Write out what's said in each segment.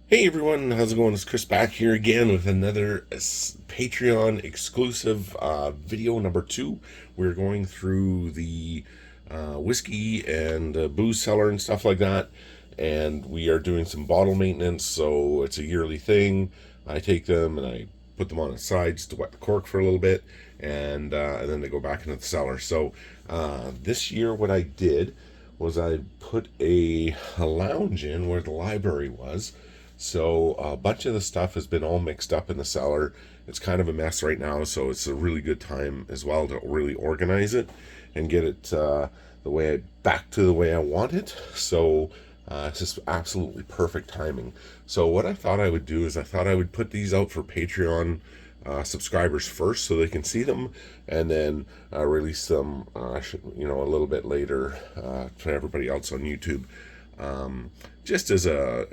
Hey everyone, how's it going? It's Chris back here again with another Patreon exclusive video number 2. We're going through the whiskey and booze cellar and stuff like that, and we are doing some bottle maintenance. So it's a yearly thing. I take them and I put them on the sides to wet the cork for a little bit, and then they go back into the cellar. So this year, what I did was I put a lounge in where the library was, so a bunch of the stuff has been all mixed up in the cellar. It's kind of a mess right now, so it's a really good time as well to really organize it and get it back to the way I want it. So it's just absolutely perfect timing. So what I thought I would do is I thought I would put these out for Patreon subscribers first, so they can see them, and then release them, a little bit later for everybody else on YouTube. Just as a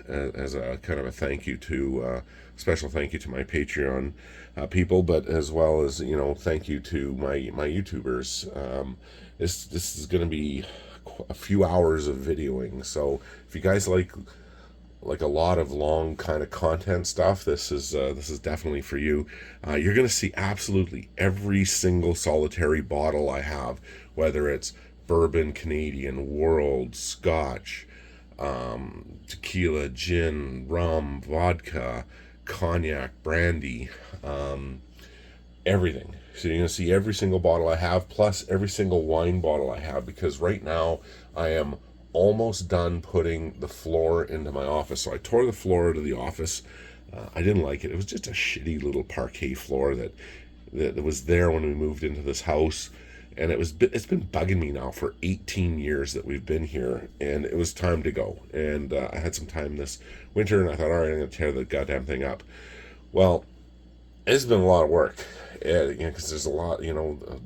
as a kind of a thank you to special thank you to my Patreon people, but as well as thank you to my YouTubers. This is going to be a few hours of videoing, so if you guys like a lot of long kind of content stuff, this is definitely for you. You're going to see absolutely every single solitary bottle I have, whether it's bourbon, Canadian, world, scotch, tequila, gin, rum, vodka, cognac, brandy, everything. So you're going to see every single bottle I have, plus every single wine bottle I have, because right now I am almost done putting the floor into my office. So I tore the floor out of the office. I didn't like it. It was just a shitty little parquet floor that was there when we moved into this house, and it's been bugging me now for 18 years that we've been here, and it was time to go. And I had some time this winter, and I thought, all right, I'm going to tear the goddamn thing up. Well, it's been a lot of work, because there's a lot, a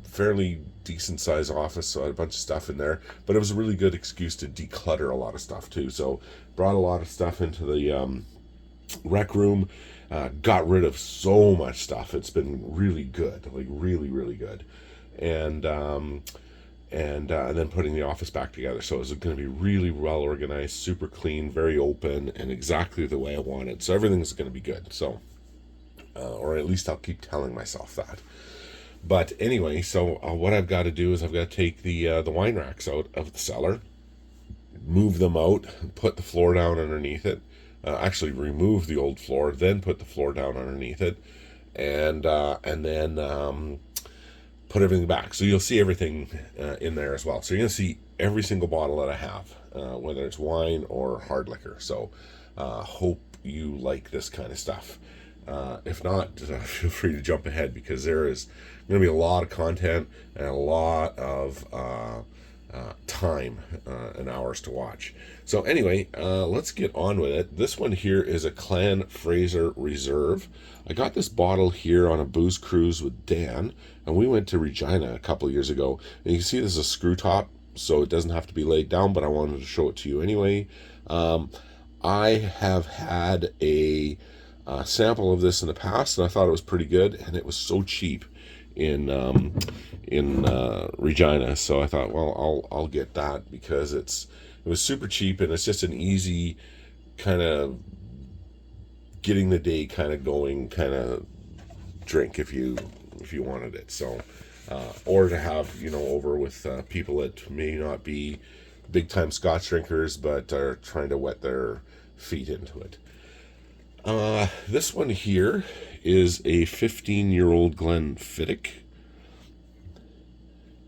fairly decent sized office, so I had a bunch of stuff in there. But it was a really good excuse to declutter a lot of stuff too. So brought a lot of stuff into the rec room, got rid of so much stuff. It's been really good, like really, really good, and then putting the office back together. So it's going to be really well organized, super clean, very open, and exactly the way I want it. So everything's going to be good. So or at least I'll keep telling myself that. But anyway, so what I've got to do is I've got to take the wine racks out of the cellar, move them out, put the floor down underneath it. Actually, remove the old floor, then put the floor down underneath it, and then put everything back. So you'll see everything in there as well. So you're gonna see every single bottle that I have, whether it's wine or hard liquor. So hope you like this kind of stuff. If not, feel free to jump ahead, because there is going to be a lot of content and a lot of time and hours to watch. So anyway, let's get on with it. This one here is a Clan Fraser Reserve. I got this bottle here on a booze cruise with Dan, and we went to Regina a couple of years ago. And you can see this is a screw top, so it doesn't have to be laid down, but I wanted to show it to you anyway. I have had a sample of this in the past, and I thought it was pretty good, and it was so cheap in Regina. So I thought, well, I'll get that, because it was super cheap, and it's just an easy kind of getting the day kind of going kind of drink if you wanted it. So or to have over with people that may not be big time Scotch drinkers, but are trying to wet their feet into it. This one here is a 15-year-old Glenfiddich,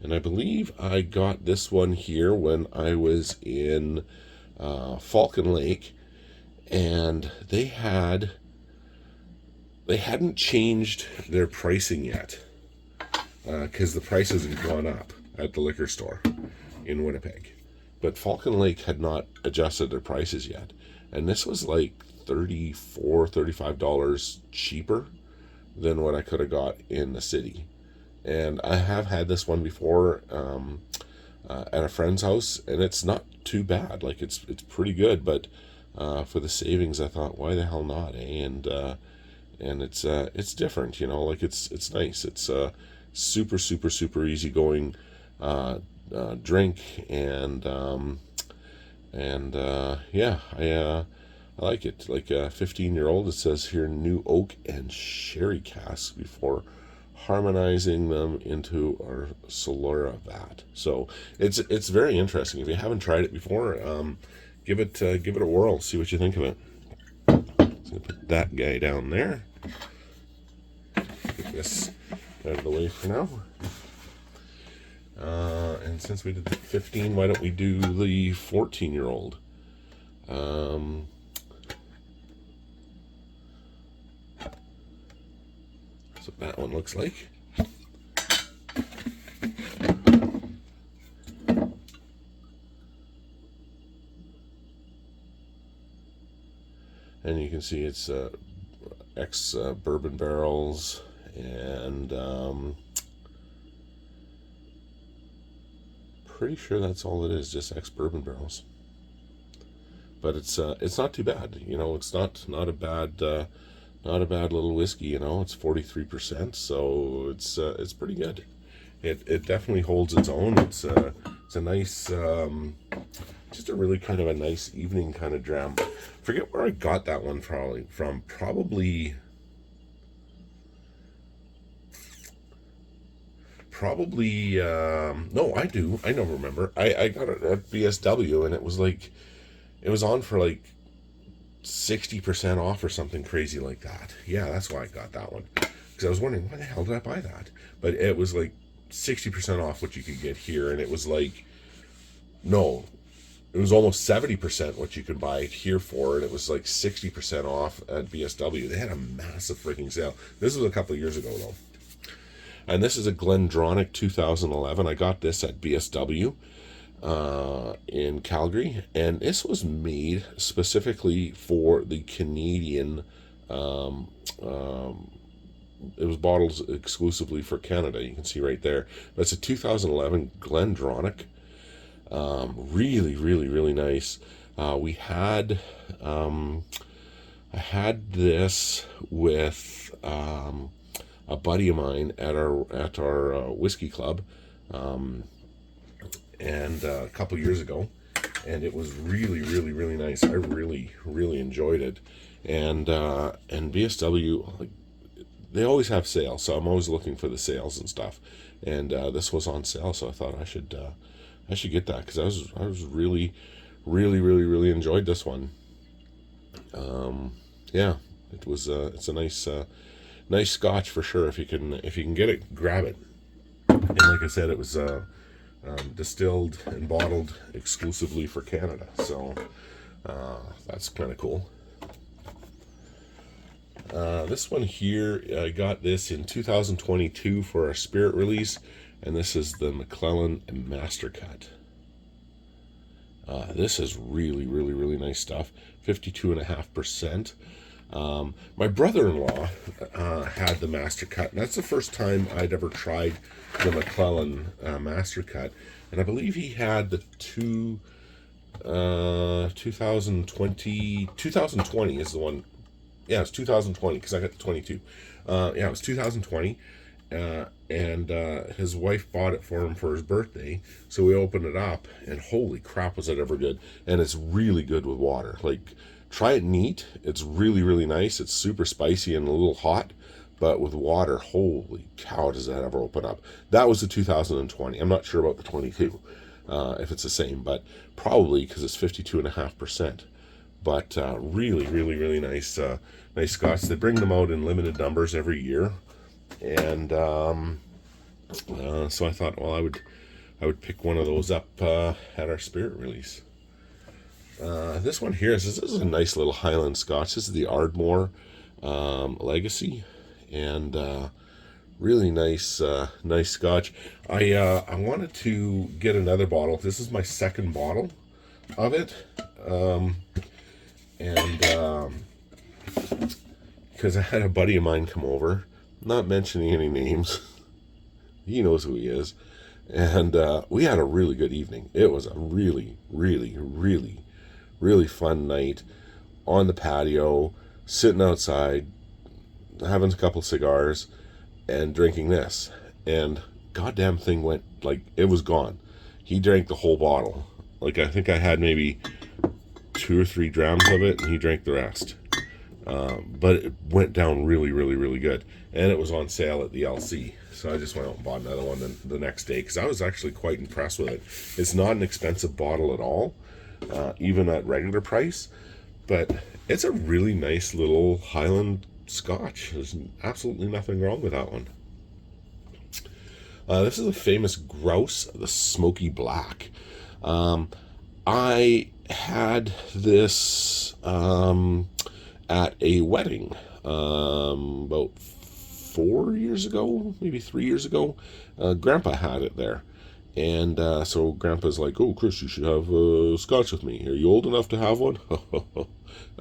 and I believe I got this one here when I was in Falcon Lake, and they hadn't changed their pricing yet, because the prices had gone up at the liquor store in Winnipeg, but Falcon Lake had not adjusted their prices yet, and this was like $35 cheaper than what I could have got in the city. And I have had this one before at a friend's house, and it's not too bad. Like it's pretty good, but for the savings, I thought, why the hell not? And it's different, like it's nice. It's super super super easy going drink, and yeah, I like it. Like a 15-year-old, it says here new oak and sherry casks before harmonizing them into our Cellar vat. So it's very interesting. If you haven't tried it before, give it a whirl. See what you think of it. So I'm gonna put that guy down there. Get this out of the way for now. And since we did the 15, why don't we do the 14-year-old? That's what that one looks like. And you can see it's ex bourbon barrels, and pretty sure that's all it is, just ex bourbon barrels. But it's not too bad, you know. It's not a bad little whiskey, you know. It's 43%, so it's pretty good. It definitely holds its own. It's a nice, just a really kind of a nice evening kind of dram. Forget where I got that one from. Probably no, I do. I don't remember. I got it at BSW, and it was on for like 60% off or something crazy like that. Yeah, that's why I got that one. Because I was wondering, why the hell did I buy that? But it was like 60% off what you could get here, and it was like, no, it was almost 70% what you could buy it here for, and it was like 60% off at BSW. They had a massive freaking sale. This was a couple of years ago, though. And this is a Glendronach 2011. I got this at BSW in Calgary, and this was made specifically for the Canadian. It was bottled exclusively for Canada. You can see right there. That's a 2011 Glendronach. Really, really, really nice. I had this with a buddy of mine at our whiskey club, and a couple years ago, and it was really, really, really nice. I really, really enjoyed it, and BSW, like, they always have sales, so I'm always looking for the sales and stuff, and this was on sale, so I thought I should get that, because I was really, really, really, really enjoyed this one. Yeah, it's a nice scotch for sure. If you can get it, grab it. And like I said, it was distilled and bottled exclusively for Canada, so that's kind of cool. This one here, I got this in 2022 for our spirit release, and this is the McClellan Master Cut. This is really, really, really nice stuff. 52.5%. My brother-in-law had the Master Cut, and that's the first time I'd ever tried the McClellan Master Cut, and I believe he had the 2020 is the one. Yeah, it's 2020, because I got the 22. Yeah, it was 2020, and his wife bought it for him for his birthday, so we opened it up, and holy crap, was it ever good. And it's really good with water. Like, try it neat. It's really, really nice. It's super spicy and a little hot, but with water, holy cow, does that ever open up. That was the 2020. I'm not sure about the 22, if it's the same, but probably, because it's 52.5%. But really, really, really nice scotch. They bring them out in limited numbers every year, and so I thought, well, I would pick one of those up at our spirit release. This one here this is a nice little Highland Scotch. This is the Ardmore Legacy, and really nice Scotch. I wanted to get another bottle. This is my second bottle of it. And because I had a buddy of mine come over, not mentioning any names, he knows who he is, and we had a really good evening. It was a really, really, really, really fun night on the patio, sitting outside, having a couple cigars, and drinking this. And goddamn thing went, like, it was gone. He drank the whole bottle. Like, I think I had maybe 2 or 3 drams of it, and he drank the rest. But it went down really, really, really good. And it was on sale at the LC. So I just went out and bought another one the next day because I was actually quite impressed with it. It's not an expensive bottle at all, even at regular price. But it's a really nice little Highland Scotch. There's absolutely nothing wrong with that one. This is a famous Grouse, the Smoky Black. I had this at a wedding about 4 years ago, maybe 3 years ago. Grandpa had it there. And so Grandpa's like, "Oh, Chris, you should have Scotch with me. Are you old enough to have one?"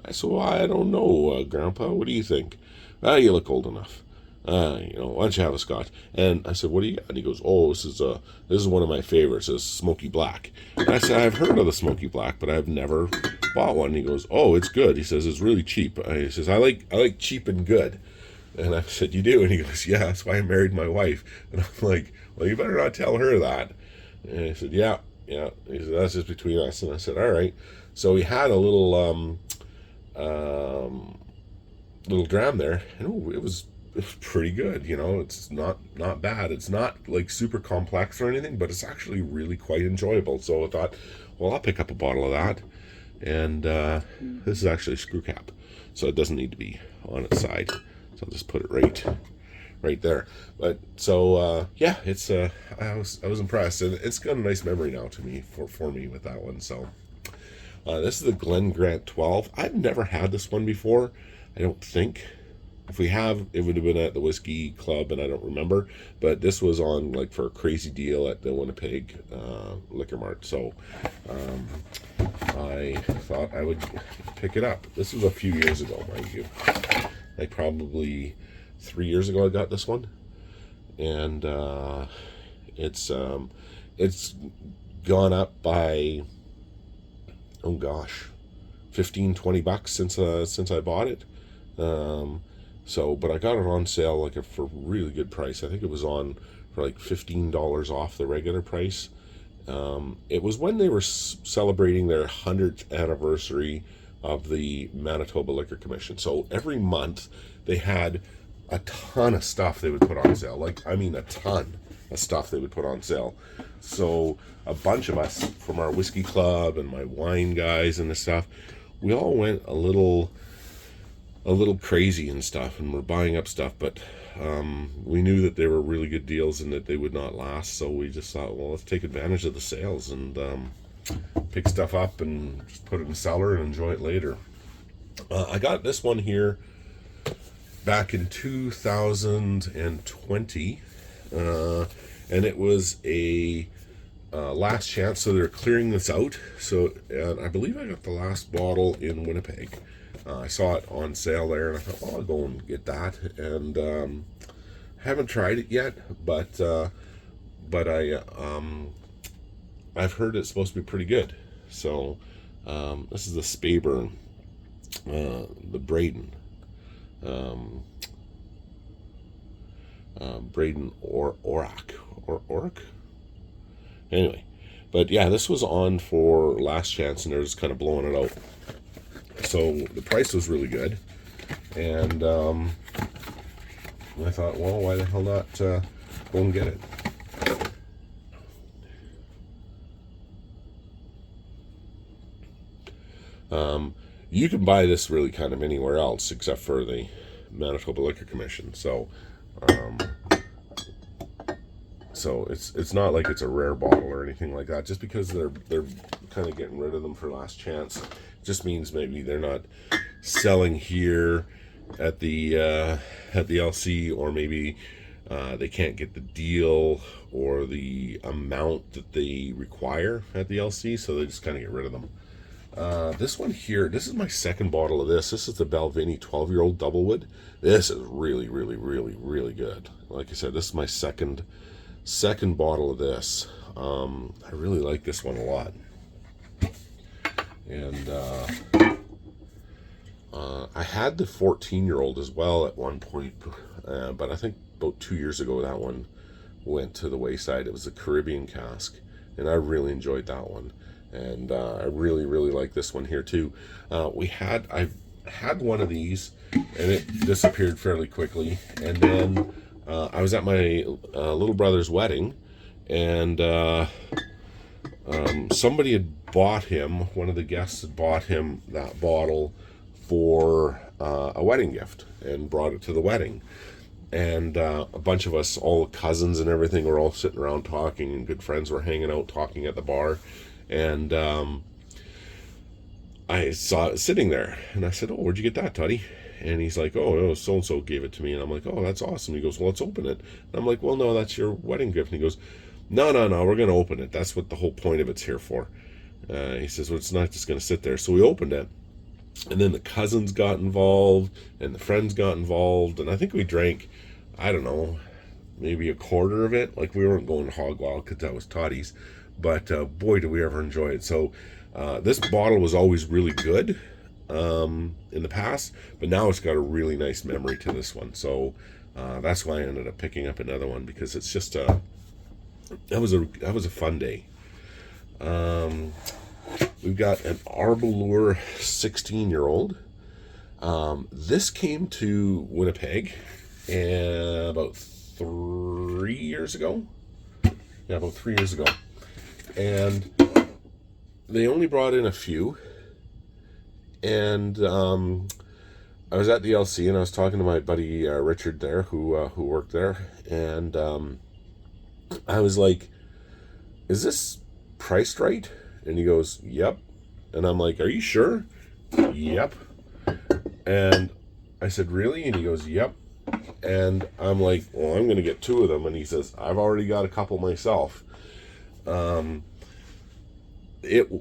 I said, "Well, I don't know, Grandpa. What do you think?" "You look old enough. Why don't you have a Scotch?" And I said, "What do you got?" And he goes, "Oh, this is one of my favorites. It's Smoky Black." And I said, "I've heard of the Smoky Black, but I've never bought one." And he goes, "Oh, it's good." He says, "It's really cheap." He says, I like cheap and good." And I said, "You do?" And he goes, "Yeah, that's why I married my wife." And I'm like, "Well, you better not tell her that." And he said, yeah. He said, "That's just between us." And I said, "All right." So he had a little little dram there, and it was pretty good. It's not bad. It's not like super complex or anything, but it's actually really quite enjoyable. So I thought, well, I'll pick up a bottle of that. And this is actually a screw cap, so it doesn't need to be on its side. So I'll just put it right there. But so yeah, it's I was impressed, and it's got a nice memory now to me for me with that one. So this is the Glen Grant 12. I've never had this one before, I don't think. If we have, it would have been at the Whiskey Club, and I don't remember. But this was on like for a crazy deal at the Winnipeg Liquor Mart. So I thought I would pick it up. This was a few years ago, mind you. Like probably 3 years ago I got this one. And it's gone up by, oh gosh, $15-20 since I bought it. But I got it on sale for a really good price. I think it was on for like $15 off the regular price. It was when they were celebrating their 100th anniversary of the Manitoba Liquor Commission. So every month they had a ton of stuff they would put on sale. A ton of stuff they would put on sale. So a bunch of us from our whiskey club and my wine guys and the stuff, we all went a little crazy and stuff, and we're buying up stuff, but we knew that they were really good deals and that they would not last, so we just thought, well, let's take advantage of the sales and pick stuff up and just put it in the cellar and enjoy it later. I got this one here back in 2020, and it was a last chance, so they're clearing this out. So I believe I got the last bottle in Winnipeg. I saw it on sale there, and I thought, well, I'll go and get that. And haven't tried it yet, but I've heard it's supposed to be pretty good. So this is the Speyburn, the Braden, Braden Orac. Anyway, but yeah, this was on for last chance, and they're just kind of blowing it out. So the price was really good, and I thought, well, why the hell not go and get it? You can buy this really kind of anywhere else except for the Manitoba Liquor Commission. So it's not like it's a rare bottle or anything like that. Just because they're kind of getting rid of them for last chance, just means maybe they're not selling here at the LC, or maybe they can't get the deal or the amount that they require at the LC, so they just kind of get rid of them. This one here, this is my second bottle of this. This is the Balvenie 12-year-old Doublewood. This is really, really, really, really good. Like I said, this is my second bottle of this. I really like this one a lot. And I had the 14-year-old as well at one point, but I think about 2 years ago that one went to the wayside. It was a Caribbean cask, and I really enjoyed that one. And I really, really like this one here too. I had one of these, and it disappeared fairly quickly. And then I was at my little brother's wedding, and somebody had bought him. One of the guests had bought him that bottle for a wedding gift and brought it to the wedding. And a bunch of us, all cousins and everything, were all sitting around talking, and good friends were hanging out talking at the bar. And I saw it sitting there, and I said, "Oh, where'd you get that, Toddy?" And he's like, "Oh, so and so gave it to me." And I'm like, "Oh, that's awesome." He goes, "Well, let's open it." And I'm like, "Well, no, that's your wedding gift." And he goes, "No, no, no, we're gonna open it. That's what the whole point of it's here for." He says, "Well, it's not just gonna sit there." So we opened it, and then the cousins got involved, and the friends got involved, and I think we drank, I don't know, maybe a quarter of it. Like, we weren't going hog wild because that was Toddy's, but boy, did we ever enjoy it. So this bottle was always really good in the past, but now it's got a really nice memory to this one. So that's why I ended up picking up another one, because it's just that was a fun day. We've got an Arbalure 16-year-old. This came to Winnipeg about 3 years ago. Yeah, about 3 years ago. And they only brought in a few. And I was at the LC, and I was talking to my buddy Richard there, who worked there. And I was like, "Is this priced right?" And he goes, "Yep." And I'm like, "Are you sure?" "Yep." And I said, "Really?" And he goes, "Yep." And I'm like, "Well, I'm going to get two of them." And he says, "I've already got a couple myself." It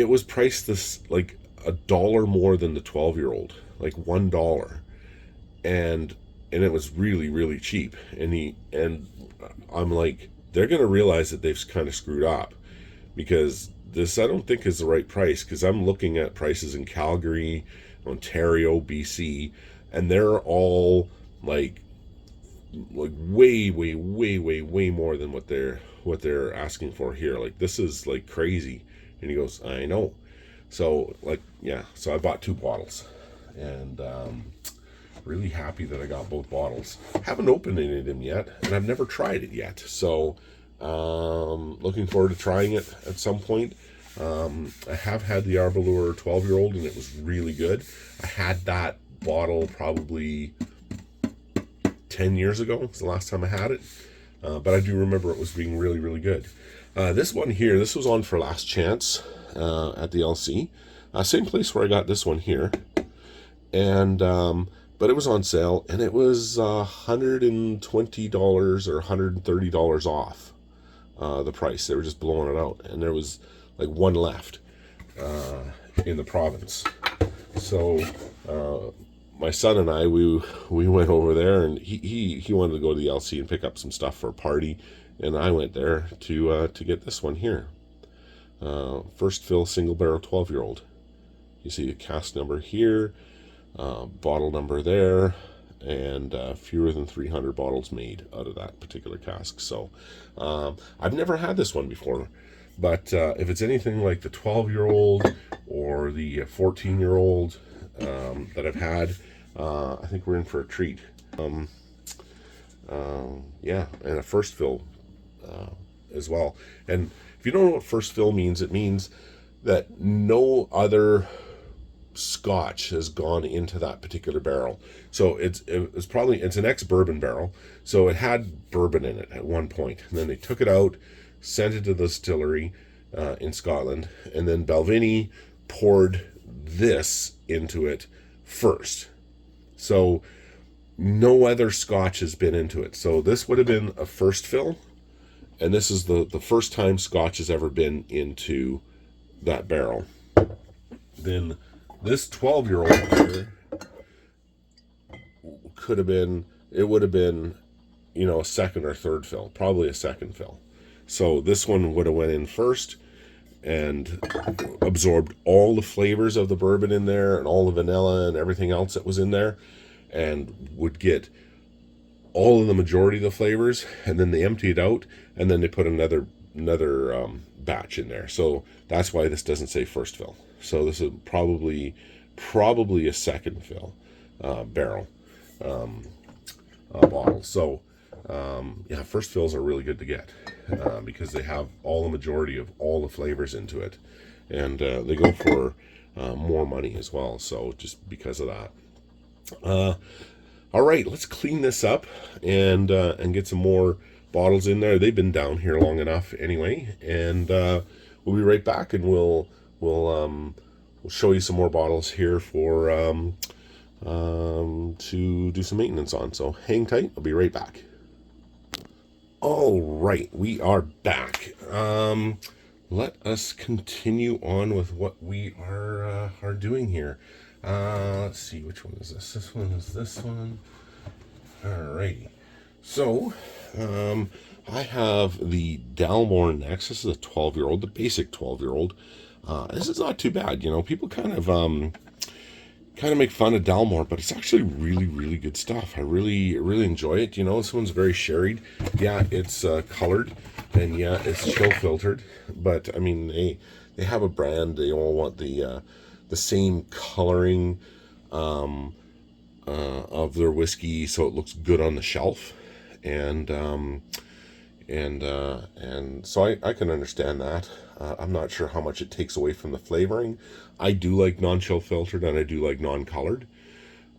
was priced this like $1 more than the 12-year-old, like $1. And it was really, really cheap. And I'm like, they're going to realize that they've kind of screwed up, because this, I don't think, is the right price, because I'm looking at prices in Calgary, Ontario, BC, and they're all like way, way, way, way, way more than what they're asking for here. Like, this is like crazy. And he goes, "I know." So like, yeah, so I bought 2 bottles, and really happy that I got both bottles. Haven't opened any of them yet, and I've never tried it yet. So looking forward to trying it at some point. I have had the Arbalure 12-year-old, and it was really good. I had that bottle probably 10 years ago. It's the last time I had it. But I do remember it was being really, really good. This one here, this was on for last chance at the LC. Same place where I got this one here. And but it was on sale, and it was $120 or $130 off the price. They were just blowing it out, and there was like one left in the province. So my son and I, we went over there, and he wanted to go to the LC and pick up some stuff for a party, and I went there to get this one here. First fill single barrel 12-year-old. You see a cask number here, bottle number there, and fewer than 300 bottles made out of that particular cask. So I've never had this one before, but if it's anything like the 12-year-old or the 14-year-old that I've had, I think we're in for a treat. Yeah, and a first fill as well. And if you don't know what first fill means, it means that no other scotch has gone into that particular barrel. So it's an ex-bourbon barrel, so it had bourbon in it at one point, and then they took it out, sent it to the distillery in Scotland, and then Balvenie poured this into it first. So no other scotch has been into it. So this would have been a first fill, and this is the first time scotch has ever been into that barrel. Then this 12-year-old here would have been, a second or third fill, probably a second fill. So this one would have went in first and absorbed all the flavors of the bourbon in there, and all the vanilla and everything else that was in there, and would get all of the majority of the flavors, and then they empty it out, and then they put another batch in there. So that's why this doesn't say first fill. So this is probably a second fill barrel bottle. So yeah, first fills are really good to get because they have all the majority of all the flavors into it, and they go for more money as well. So just because of that. All right, let's clean this up and get some more bottles in there. They've been down here long enough anyway, and we'll be right back, and we'll show you some more bottles here for to do some maintenance on. So hang tight. I'll be right back. All right, we are back. Let us continue on with what we are doing here. Let's see, which one is this? This one is this one. Alrighty. So, I have the Dalmore next. This is a 12-year-old, the basic 12-year-old. This is not too bad. You know, people kind of make fun of Dalmore, but it's actually really, really good stuff. I really enjoy it. You know, this one's very sherried. Yeah, it's colored, and yeah, it's chill filtered. But I mean, they have a brand. They all want the same coloring of their whiskey, so it looks good on the shelf, and so I can understand that. I'm not sure how much it takes away from the flavoring. I do like non-chill filtered, and I do like non-colored.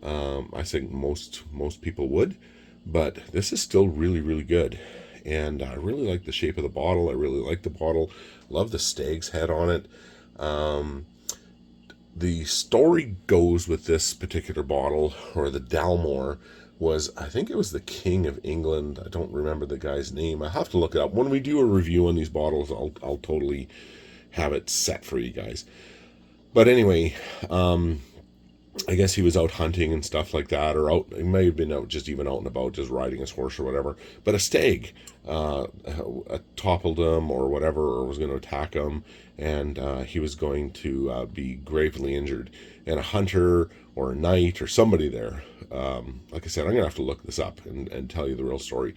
I think most people would, but this is still really, really good. And I really like the shape of the bottle. I really like the bottle. Love the stag's head on it. The story goes with this particular bottle, or the Dalmore, was, I think it was the King of England. I don't remember the guy's name. I have to look it up. When we do a review on these bottles, I'll totally have it set for you guys. But anyway, I guess he was out hunting and stuff like that, or he may have been out and about, just riding his horse or whatever. But a stag toppled him or whatever, or was going to attack him, and he was going to be gravely injured. And a hunter or a knight or somebody there, like I said, I'm going to have to look this up and tell you the real story,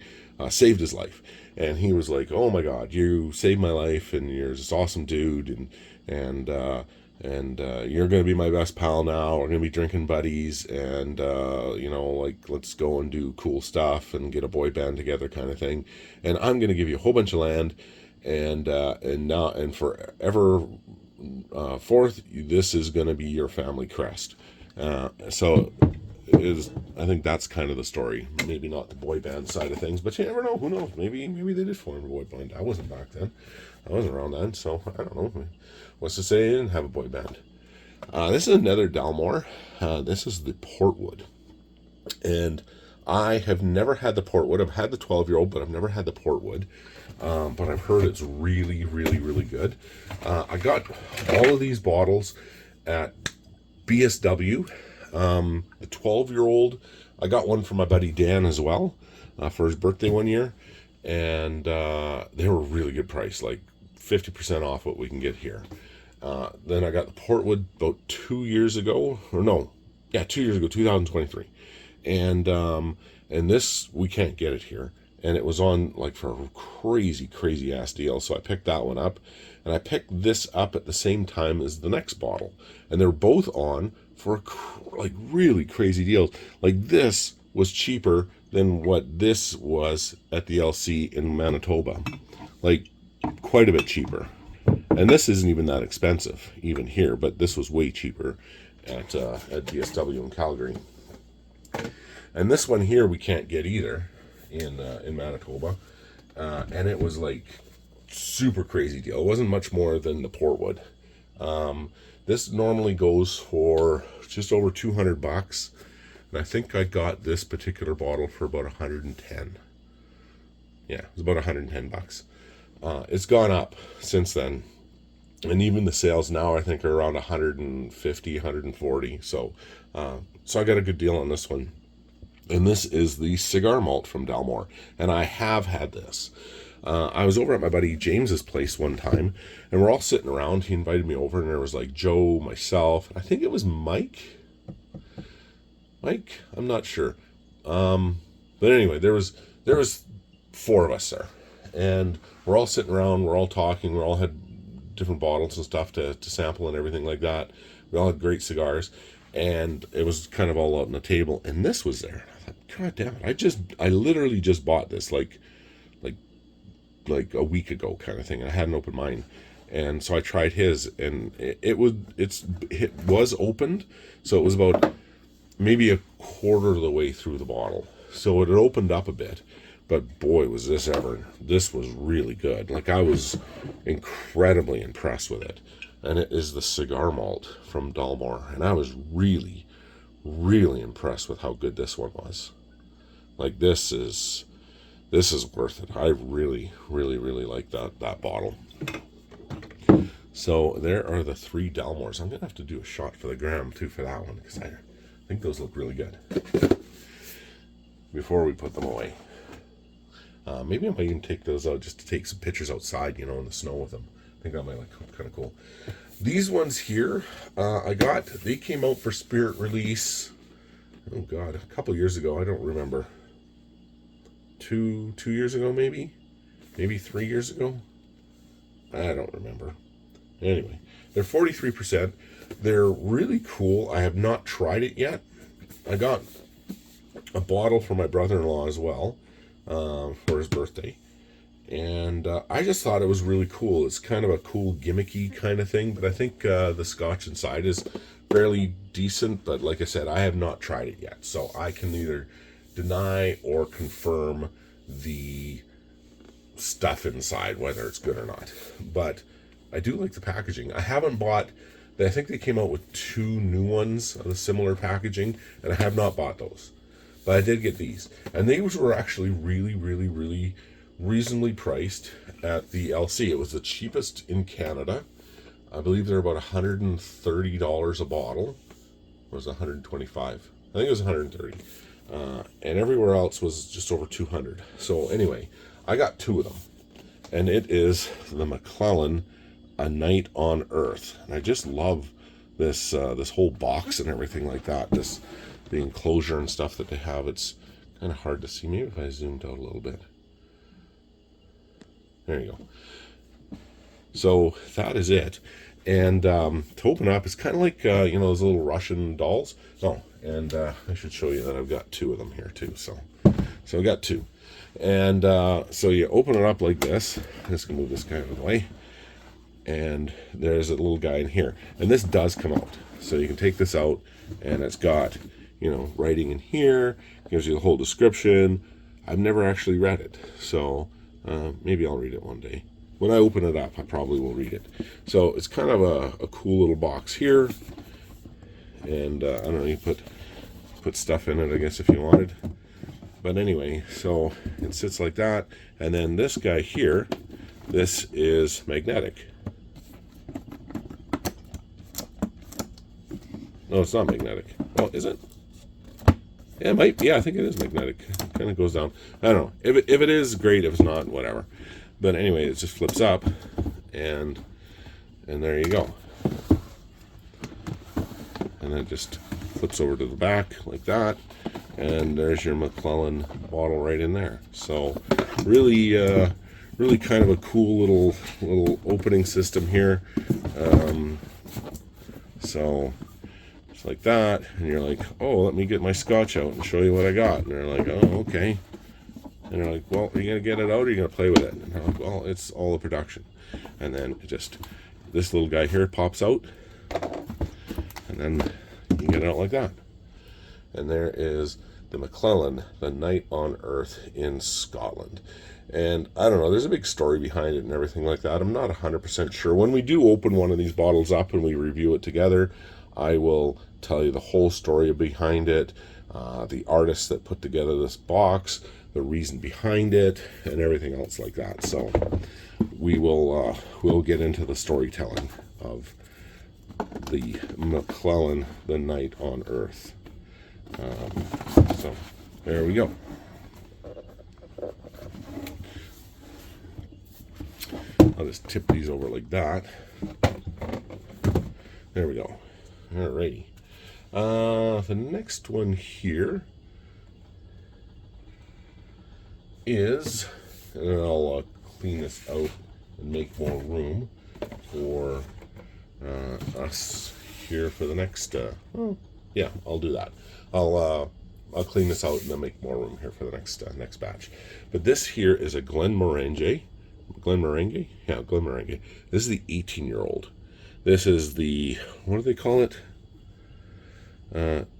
saved his life. And he was like, "Oh my God, you saved my life, and you're this awesome dude, and you're going to be my best pal now. We're going to be drinking buddies, and you know, like, let's go and do cool stuff and get a boy band together, kind of thing. And I'm going to give you a whole bunch of land, and now and forever forth, this is going to be your family crest." So I think that's kind of the story. Maybe not the boy band side of things, but you never know. Who knows? Maybe they did form a boy band. I wasn't back then. I wasn't around then, so I don't know. What's to say they didn't have a boy band? This is another Dalmore. This is the Portwood. And I have never had the Portwood. I've had the 12-year-old, but I've never had the Portwood. But I've heard it's really, really, really good. I got all of these bottles at BSW. The 12-year-old, I got one for my buddy Dan as well for his birthday one year. And they were a really good price, like 50% off what we can get here. Then I got the Portwood about 2 years ago, 2 years ago, 2023. And this, we can't get it here. And it was on like for a crazy ass deal. So I picked that one up, and I picked this up at the same time as the next bottle. And they're both on for like really crazy deals. Like this was cheaper than what this was at the LC in Manitoba. Like quite a bit cheaper. And this isn't even that expensive, even here, but this was way cheaper at DSW in Calgary. And this one here we can't get either in Manitoba, and it was like super crazy deal. It wasn't much more than the Portwood. This normally goes for just over $200, and I think I got this particular bottle for about 110. Yeah, it was about $110. It's gone up since then. And even the sales now, I think, are around 150, 140. So I got a good deal on this one. And this is the cigar malt from Dalmore. And I have had this. I was over at my buddy James's place one time, and we're all sitting around. He invited me over, and there was like Joe, myself, and I think it was Mike. I'm not sure. But anyway, there was 4 of us there. and we're all sitting around, we're all talking, we all had different bottles and stuff to sample and everything like that. We all had great cigars, and it was kind of all out on the table, and this was there. I thought, God damn it! I literally just bought this like a week ago, kind of thing. I had an open mind, and so I tried his, and it was opened, so it was about maybe a quarter of the way through the bottle, so it had opened up a bit. But boy, was this was really good. Like, I was incredibly impressed with it. And it is the cigar malt from Dalmore. And I was really, really impressed with how good this one was. Like, this is worth it. I really, really, really like that bottle. So there are the 3 Dalmores. I'm going to have to do a shot for the gram too for that one, because I think those look really good. Before we put them away. Maybe I might even take those out just to take some pictures outside, in the snow with them. I think that might look kind of cool. These ones here, they came out for Spirit release, oh God, a couple years ago. I don't remember. 2 years ago, maybe 3 years ago. I don't remember. Anyway, they're 43%. They're really cool. I have not tried it yet. I got a bottle for my brother-in-law as well. For his birthday, and I just thought it was really cool. It's kind of a cool gimmicky kind of thing, but I think the scotch inside is fairly decent, but like I said, I have not tried it yet, so I can neither deny or confirm the stuff inside, whether it's good or not. But I do like the packaging. I haven't bought, I think they came out with 2 new ones of the similar packaging, and I have not bought those. But I did get these, and these were actually really, really, really reasonably priced at the LC. It was the cheapest in Canada. I believe they're about $130 a bottle. Or was it $125? I think it was $130. And everywhere else was just over $200. So anyway, I got 2 of them, and it is the McClellan A Night on Earth, and I just love this this whole box and everything like that. The enclosure and stuff that they have. It's kind of hard to see. Maybe if I zoomed out a little bit. There you go. So that is it. And to open up, it's kind of like those little Russian dolls. Oh, and I should show you that I've got 2 of them here too. So I got 2, and so you open it up like this. I'm just gonna move this guy out of the way. And there's a little guy in here, and this does come out, so you can take this out, and it's got writing in here, gives you the whole description. I've never actually read it, so maybe I'll read it one day. When I open it up, I probably will read it. So it's kind of a cool little box here, and I don't know, you put stuff in it, I guess, if you wanted. But anyway, so it sits like that, and then this guy here, this is magnetic. No, it's not magnetic. Oh, is it? Yeah, it might. Yeah, I think it is magnetic. It kind of goes down. I don't know. If it is, great. If it's not, whatever. But anyway, it just flips up, and there you go. And then it just flips over to the back like that, and there's your McClellan bottle right in there. So really, really kind of a cool little opening system here. So it's like that, and you're like, oh, let me get my scotch out and show you what I got. And they're like, oh, okay. And they're like, well, are you gonna get it out, or are you gonna play with it? And I'm like, well, it's all a production. And then it just, this little guy here pops out, and then you get it out like that. And there is the McClellan, The Night on Earth in Scotland. And I don't know, there's a big story behind it and everything like that. I'm not 100% sure. When we do open one of these bottles up and we review it together, I will tell you the whole story behind it, the artists that put together this box, the reason behind it, and everything else like that. So we will we'll get into the storytelling of the McClellan, The Night on Earth. So there we go. I'll just tip these over like that. There we go. Alrighty. The next one here is, and I'll clean this out and make more room for us here for the next. Yeah, I'll do that. I'll clean this out and then make more room here for the next batch. But this here is a Glenmorangie. Glenmorangie? Yeah, Glenmorangie. This is the 18-year-old. This is the, what do they call it?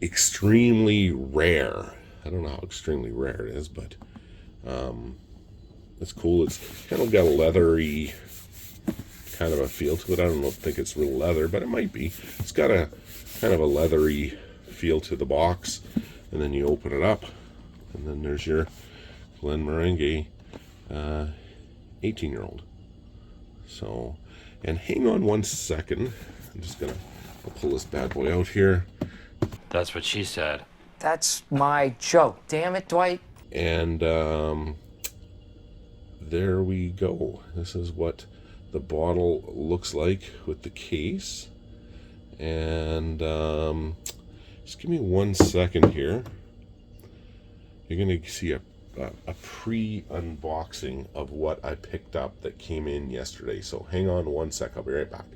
Extremely rare. I don't know how extremely rare it is, but it's cool. It's kind of got a leathery kind of a feel to it. I don't think it's real leather, but it might be. It's got a kind of a leathery feel to the box, and then you open it up, and then there's your Glenmorangie 18-year-old. So, and hang on one second. I'm just gonna pull this bad boy out here. That's what she said. That's my joke. Damn it, Dwight. And there we go. This is what the bottle looks like with the case. And just give me 1 second here. You're gonna see a pre-unboxing of what I picked up that came in yesterday. So hang on 1 sec. I'll be right back.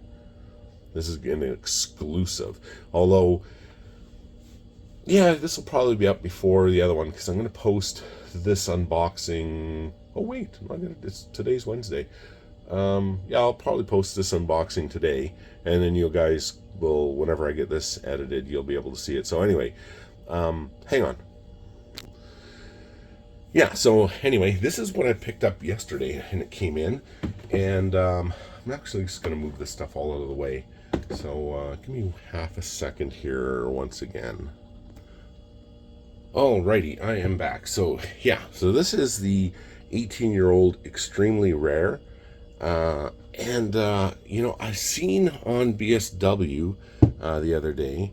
This is an exclusive. Although, yeah, this will probably be up before the other one because I'm going to post this unboxing. Oh wait, it's today's Wednesday. Yeah, I'll probably post this unboxing today, and then you guys will, whenever I get this edited, you'll be able to see it. So anyway, hang on. Yeah, so anyway, this is what I picked up yesterday, and it came in, and I'm actually just going to move this stuff all out of the way. So give me half a second here once again. Alrighty, I am back. So yeah, so this is the 18-year-old extremely rare. And you know, I've seen on BSW the other day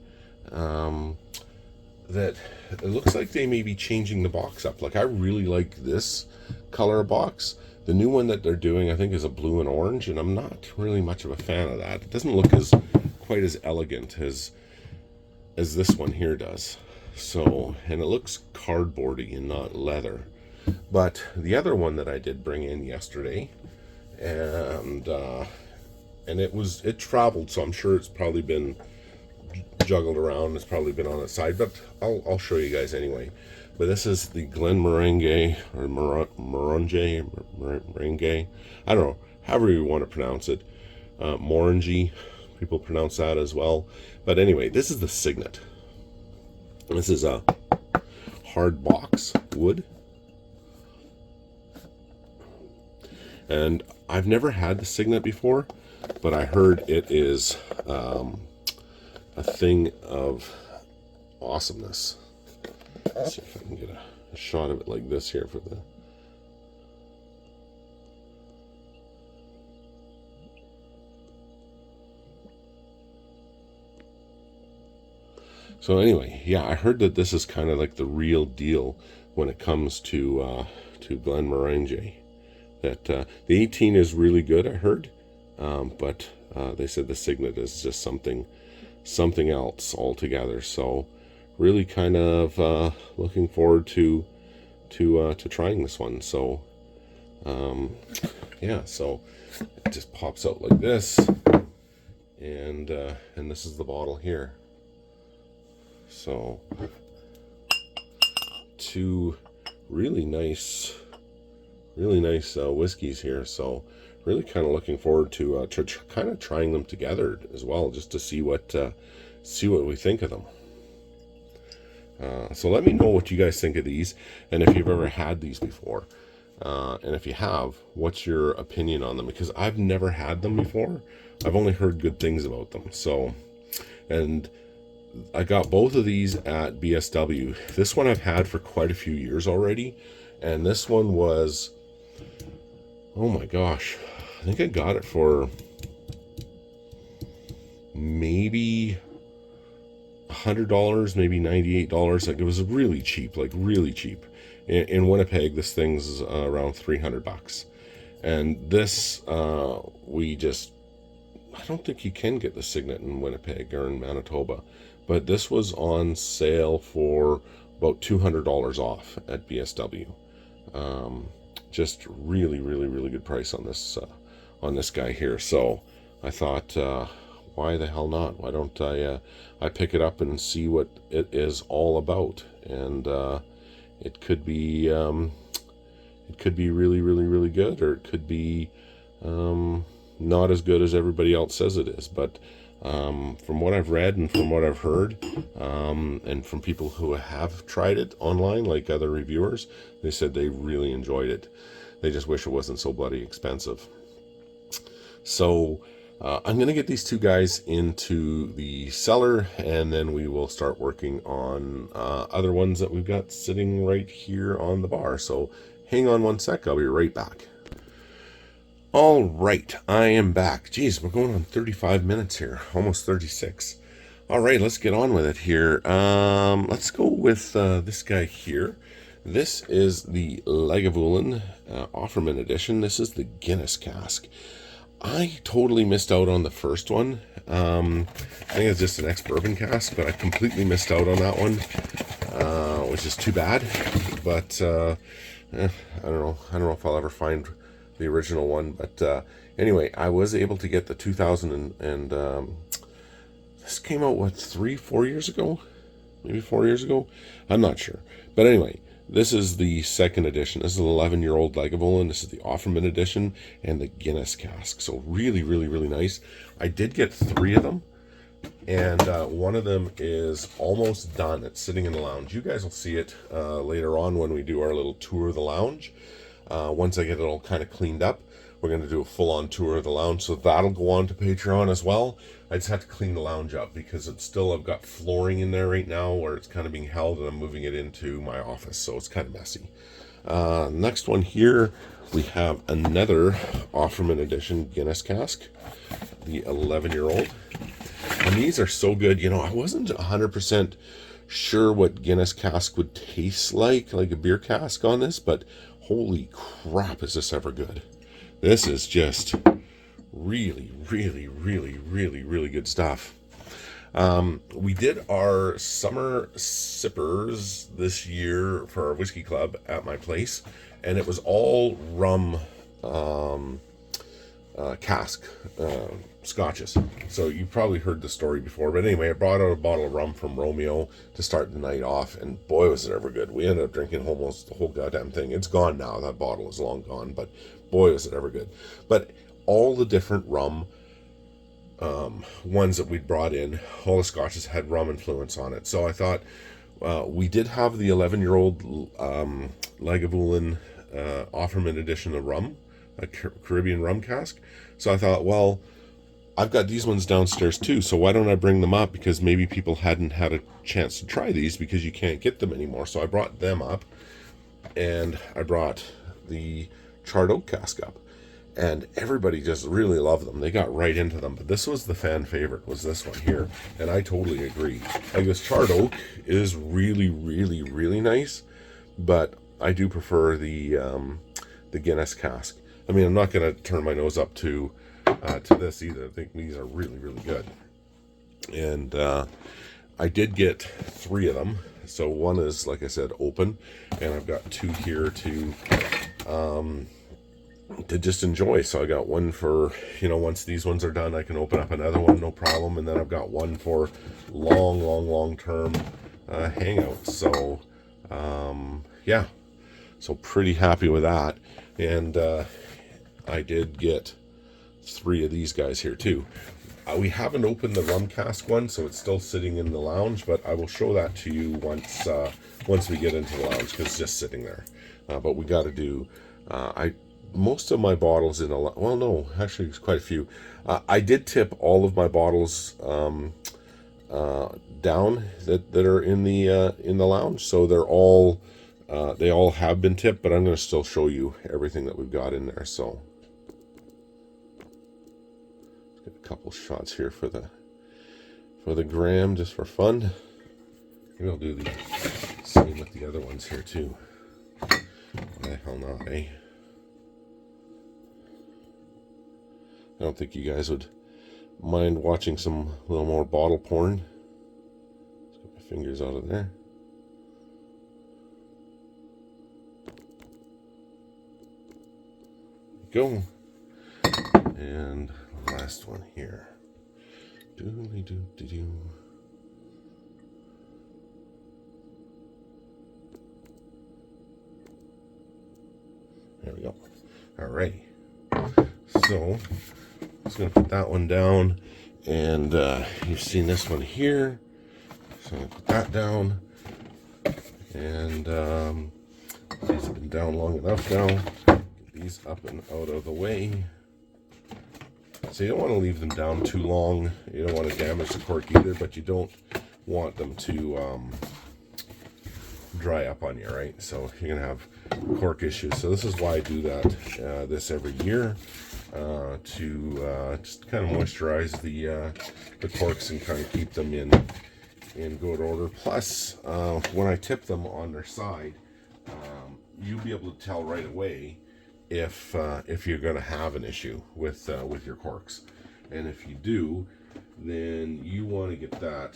that it looks like they may be changing the box up. Like, I really like this color box. The new one that they're doing, I think, is a blue and orange, and I'm not really much of a fan of that. It doesn't look quite as elegant as this one here does. So, and it looks cardboardy and not leather. But the other one that I did bring in yesterday, and it traveled, so I'm sure it's probably been juggled around. It's probably been on its side, but I'll show you guys anyway. But this is the Glenmorangie, or Morangie, I don't know, however you want to pronounce it. Morangie, people pronounce that as well. But anyway, this is the Signet. This is a hard box wood. And I've never had the Signet before, but I heard it is a thing of awesomeness. Let's see if I can get a shot of it like this here for the... So anyway, yeah, I heard that this is kind of like the real deal when it comes to Glenmorangie. That the 18 is really good, I heard, but they said the Signet is just something else altogether. So really kind of looking forward to trying this one. So yeah, so it just pops out like this, and this is the bottle here. So two really nice whiskeys here. So really kind of looking forward to kind of trying them together as well, just to see what we think of them. So let me know what you guys think of these, and if you've ever had these before, and if you have, what's your opinion on them? Because I've never had them before. I've only heard good things about them. So, and I got both of these at BSW. This one I've had for quite a few years already, and this one was, oh my gosh, I think I got it for maybe $100, maybe $98. Like, it was really cheap, like really cheap. In Winnipeg, this thing's around $300. And this, I don't think you can get the Signet in Winnipeg or in Manitoba, but this was on sale for about $200 off at BSW. just really, really, really good price on this guy here. So I thought, why the hell not? Why don't I pick it up and see what it is all about? And it could be really, really, really good, or it could be not as good as everybody else says it is. But from what I've read and from what I've heard, and from people who have tried it online, like other reviewers, they said they really enjoyed it. They just wish it wasn't so bloody expensive. So I'm going to get these two guys into the cellar, and then we will start working on other ones that we've got sitting right here on the bar. So hang on one sec. I'll be right back. All right, I am back. Jeez, we're going on 35 minutes here, almost 36. All right, let's get on with it here. Let's go with this guy here. This is the Lagavulin Offerman edition. This is the Guinness cask. I totally missed out on the first one. I think it's just an ex-bourbon cask, but I completely missed out on that one, which is too bad. But I don't know. I don't know if I'll ever find the original one. But anyway, I was able to get the 2000 and this came out, what, 3-4 years ago? Maybe 4 years ago? I'm not sure. But anyway, this is the second edition. This is an 11-year-old Lagavulin. This is the Offerman edition and the Guinness cask. So really, really, really nice. I did get 3 of them, and one of them is almost done. It's sitting in the lounge. You guys will see it later on when we do our little tour of the lounge. Once I get it all kind of cleaned up, we're going to do a full-on tour of the lounge, so that'll go on to Patreon as well. I just have to clean the lounge up because it's still, I've got flooring in there right now where it's kind of being held, and I'm moving it into my office, so it's kind of messy. Next one here, we have another Offerman edition Guinness cask, the 11-year-old. And these are so good. You know, I wasn't 100% sure what Guinness cask would taste like a beer cask on this, but holy crap, is this ever good. This is just really, really, really, really, really good stuff. We did our summer sippers this year for our whiskey club at my place, and it was all rum cask scotches. So you probably heard the story before, but anyway, I brought out a bottle of rum from Romeo to start the night off, and boy, was it ever good. We ended up drinking almost the whole goddamn thing. It's gone now. That bottle is long gone, but boy, was it ever good. But all the different rum ones that we'd brought in, all the scotches had rum influence on it. So I thought we did have the 11-year-old Lagavulin Offerman edition of rum, a Caribbean rum cask. So I thought, well, I've got these ones downstairs too, so why don't I bring them up? Because maybe people hadn't had a chance to try these because you can't get them anymore. So I brought them up, and I brought the charred oak cask up, and everybody just really loved them. They got right into them, but this was the fan favorite, was this one here, and I totally agree. Like, this charred oak is really, really, really nice, but I do prefer the Guinness cask. I mean, I'm not going to turn my nose up to this either. I think these are really, really good. And I did get 3 of them. So one is, like I said, open, and I've got 2 here to just enjoy. So I got one for, you know, once these ones are done, I can open up another one, no problem. And then I've got one for long term hangouts. So yeah, so pretty happy with that. And I did get 3 of these guys here too. We haven't opened the rum cask one, so it's still sitting in the lounge, but I will show that to you once we get into the lounge, because it's just sitting there. But we got to do most of my bottles in a well, no, actually it's quite a few. I did tip all of my bottles down that are in the lounge, so they're all they all have been tipped, but I'm going to still show you everything that we've got in there. So get a couple shots here for the gram, just for fun. Maybe I'll do the same with the other ones here too. Why the hell not, eh? I don't think you guys would mind watching some little more bottle porn. Let's get my fingers out of there. go. And last one here. Doodly-doo-doo-doo. There we go. All right. So, I'm just going to put that one down. And you've seen this one here. So, I'm going to put that down. And these have been down long enough now. Get these up and out of the way. So you don't want to leave them down too long. You don't want to damage the cork either, but you don't want them to dry up on you, right? So you're gonna have cork issues. So this is why I do that this every year to just kind of moisturize the corks and kind of keep them in good order. Plus, when I tip them on their side, you'll be able to tell right away if you're going to have an issue with your corks. And if you do, then you want to get that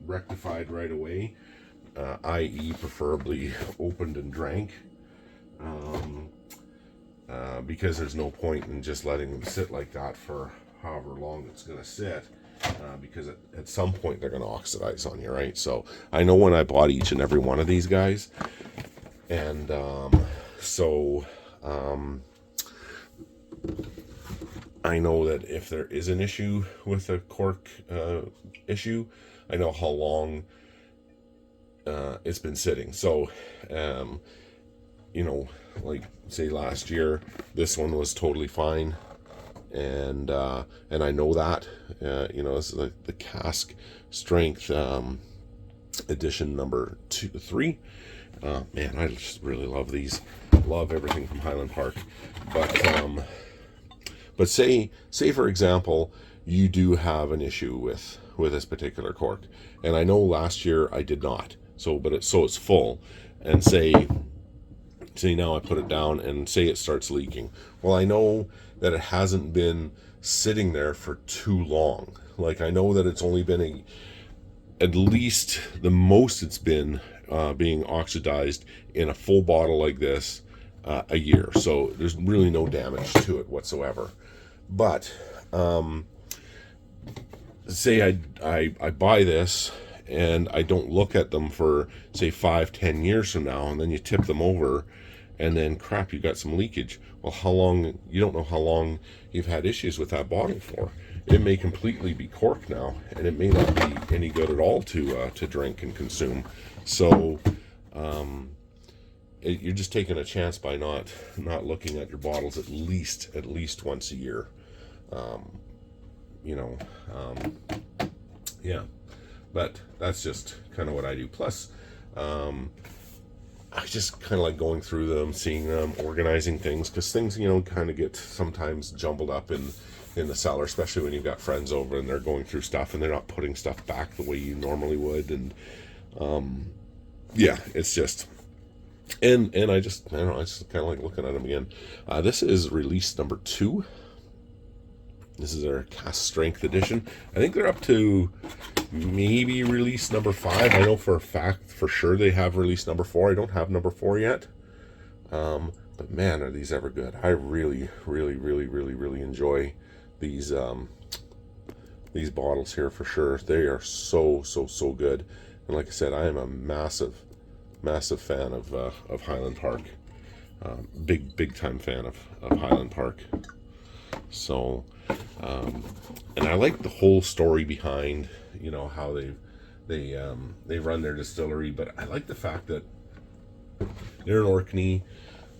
rectified right away, i.e. preferably opened and drank, because there's no point in just letting them sit like that for however long it's going to sit, because at some point they're going to oxidize on you, right? So I know when I bought each and every one of these guys, and I know that if there is an issue with a cork issue, I know how long it's been sitting. So, like say last year, this one was totally fine, and I know that, this is the cask strength edition number 3. Man, I just really love these. Love everything from Highland Park, but say for example, you do have an issue with this particular cork, and I know last year I did not. So it's full, and say now I put it down and say it starts leaking. Well, I know that it hasn't been sitting there for too long. Like, I know that it's only been at least the most it's been being oxidized in a full bottle like this a year. So there's really no damage to it whatsoever. But say I buy this and I don't look at them for say 5-10 years from now, and then you tip them over and then crap, you got some leakage. Well, how long? You don't know how long you've had issues with that bottle for. It may completely be cork now, and it may not be any good at all to drink and consume. So you're just taking a chance by not looking at your bottles at least once a year. Yeah, but that's just kind of what I do. Plus, I just kind of like going through them, seeing them, organizing things, because things, kind of get sometimes jumbled up in the cellar, especially when you've got friends over and they're going through stuff and they're not putting stuff back the way you normally would. And yeah, it's just, and I just kind of like looking at them again. This is release number 2. This is their cask strength edition. I think they're up to maybe release number 5. I know for a fact, for sure, they have release number 4. I don't have number 4 yet. But man, are these ever good. I really, really, really, really, really enjoy these bottles here for sure. They are so good. And like I said, I am a massive fan of Highland Park. Big time fan of Highland Park. So, and I like the whole story behind, how they run their distillery. But I like the fact that they're in Orkney,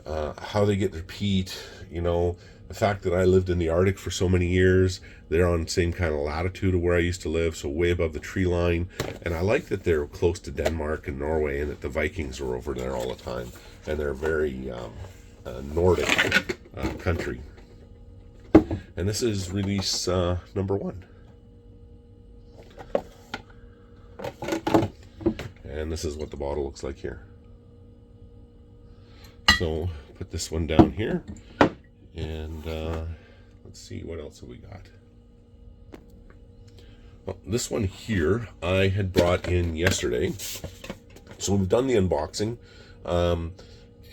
how they get their peat, the fact that I lived in the Arctic for so many years. They're on the same kind of latitude of where I used to live, so way above the tree line. And I like that they're close to Denmark and Norway, and that the Vikings are over there all the time. And they're very Nordic country. And this is release number 1. And this is what the bottle looks like here. So put this one down here, and let's see, what else have we got? Well, this one here I had brought in yesterday, so we've done the unboxing,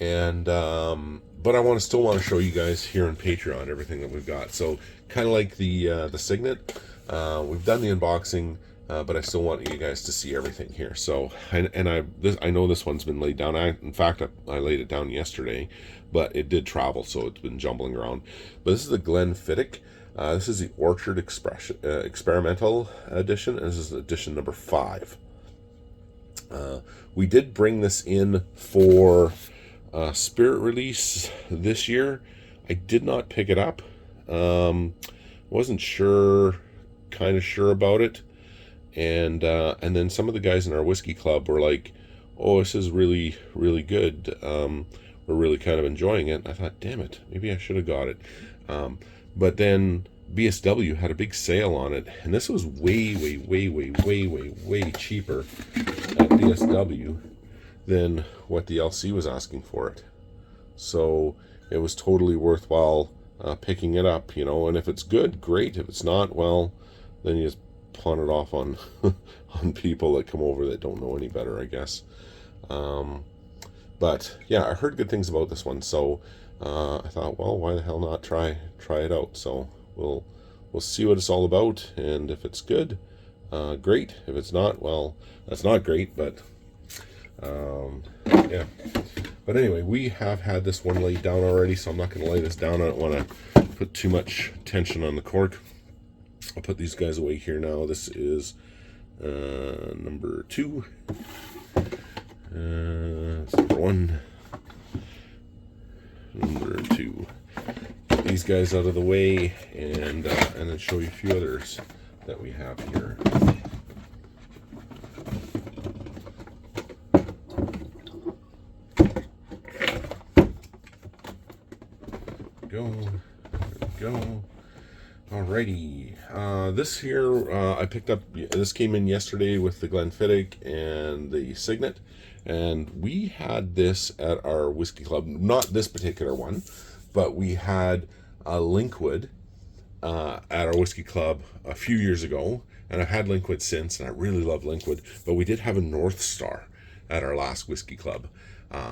and but I still want to show you guys here on Patreon everything that we've got. So kind of like the Signet, we've done the unboxing, but I still want you guys to see everything here. So I know this one's been laid down. In fact I laid it down yesterday, but it did travel, so it's been jumbling around. But this is the Glenfiddich. This is the Orchard Experimental Edition, and this is edition number 5. We did bring this in for spirit release this year. I did not pick it up. Wasn't sure, kind of sure about it, and then some of the guys in our whiskey club were like, "Oh, this is really, really good. We're really kind of enjoying it." And I thought, "Damn it, maybe I should have got it." But then BSW had a big sale on it, and this was way cheaper at BSW than what the LC was asking for it. So it was totally worthwhile picking it up, you know. And if it's good, great. If it's not, well, then you just pawn it off on on people that come over that don't know any better, I guess. But yeah, I heard good things about this one, so I thought, well, why the hell not try it out? So we'll see what it's all about, and if it's good, great. If it's not, well, that's not great. But yeah. But anyway, we have had this one laid down already, so I'm not going to lay this down. I don't want to put too much tension on the cork. I'll put these guys away here now. This is number 2. It's number 1. Number 2. Get these guys out of the way, and then show you a few others that we have here. Go. Alrighty. This here I picked up. This came in yesterday with the Glenfiddich and the Signet, and we had this at our whiskey club. Not this particular one, but we had a Linkwood at our whiskey club a few years ago, and I've had Linkwood since, and I really love Linkwood. But we did have a North Star at our last whiskey club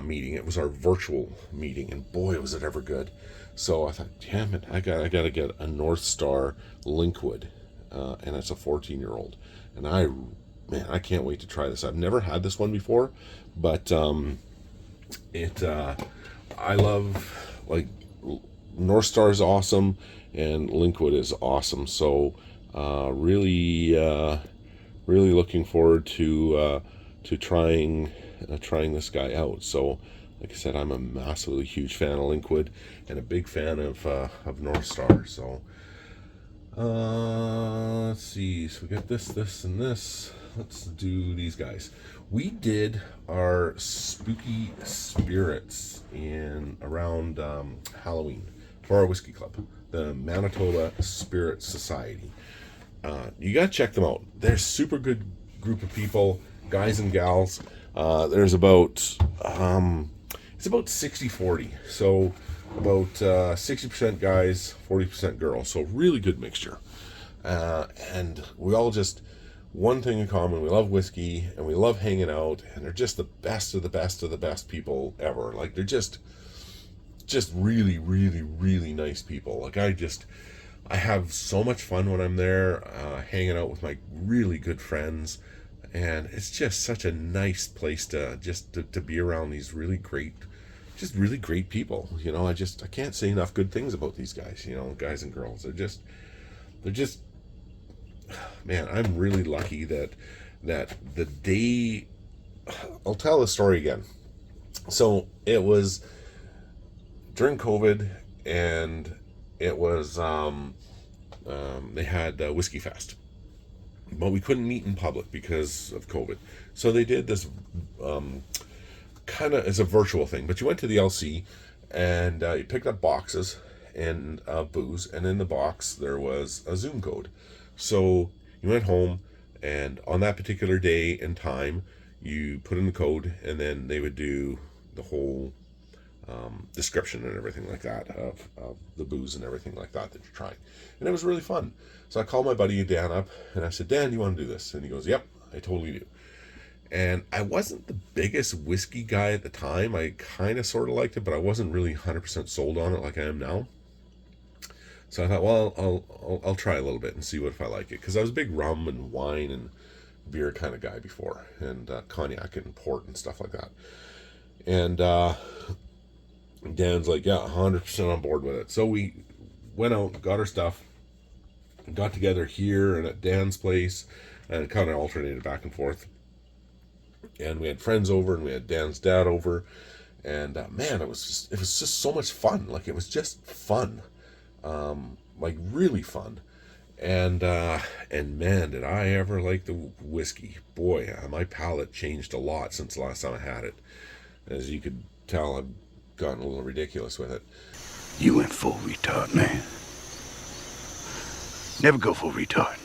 meeting. It was our virtual meeting, and boy, was it ever good. So I thought, damn it, I gotta get a North Star Linkwood, and it's a 14-year-old, and I can't wait to try this. I've never had this one before, but I love, like, North Star is awesome, and Linkwood is awesome. So really looking forward to trying this guy out. So, like I said, I'm a massively huge fan of Linkwood and a big fan of North Star. So let's see. So we got this, and this. Let's do these guys. We did our spooky spirits in around Halloween for our whiskey club, the Manitoba Spirit Society. You gotta check them out. They're a super good group of people, guys and gals. There's about it's about 60-40, so about 60% guys, 40% girls, so really good mixture. And we all just, one thing in common, we love whiskey, and we love hanging out, and they're just the best of the best of the best people ever. Like, they're just really nice people. Like, I have so much fun when I'm there, hanging out with my really good friends, and it's just such a nice place to be around these really great people. You know, I can't say enough good things about these guys, you know, guys and girls. They're just, man, I'm really lucky that the day, I'll tell the story again. So it was during COVID, and it was, they had Whiskey Fest, but we couldn't meet in public because of COVID. So they did this kind of as a virtual thing, but you went to the LC, and you picked up boxes and booze, and in the box there was a Zoom code. So you went home, and on that particular day and time, you put in the code, and then they would do the whole description and everything like that of the booze and everything like that you're trying. And it was really fun. So I called my buddy Dan up, and I said, Dan, do you want to do this? And he goes, yep, I totally do. And I wasn't the biggest whiskey guy at the time. I kind of sort of liked it, but I wasn't really 100% sold on it like I am now. So I thought, well, I'll try a little bit and see what if I like it, because I was a big rum and wine and beer kind of guy before, and cognac and port and stuff like that. And Dan's like, yeah, 100% on board with it. So we went out, got our stuff, got together here and at Dan's place, and it kind of alternated back and forth. And we had friends over, and we had Dan's dad over, and man, it was just so much fun. Like, it was just fun, like really fun. And man, did I ever like the whiskey. Boy, my palate changed a lot since the last time I had it. As you could tell, I've gotten a little ridiculous with it. You went full retard, man. Never go full retard.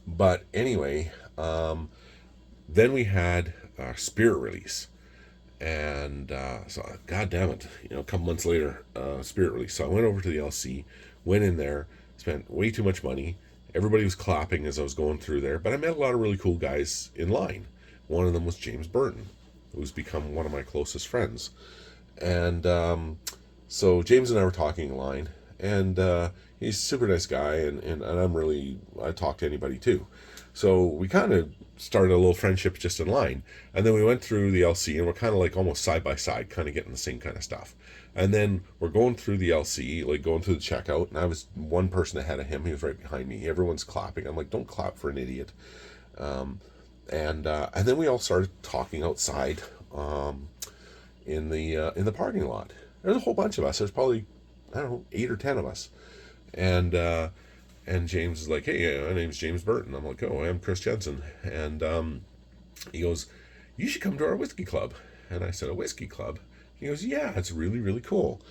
But anyway, then we had our spirit release. And so, God damn it, a couple months later, spirit release. So I went over to the LC, went in there, spent way too much money. Everybody was clapping as I was going through there, but I met a lot of really cool guys in line. One of them was James Burton, who's become one of my closest friends. And so James and I were talking in line, and he's a super nice guy, and I talk to anybody too. So we kind of started a little friendship just in line. And then we went through the LC, and we're kind of like almost side by side, kind of getting the same kind of stuff. And then we're going through the LC, like going through the checkout, and I was one person ahead of him. He was right behind me. Everyone's clapping. I'm like, don't clap for an idiot. And then we all started talking outside in the parking lot. There's a whole bunch of us. There's probably, I don't know, 8 or 10 of us. And James is like, hey, my name's James Burton. I'm like, oh, I'm Chris Jensen. And he goes, you should come to our whiskey club. And I said, a whiskey club? He goes, yeah, it's really, really cool.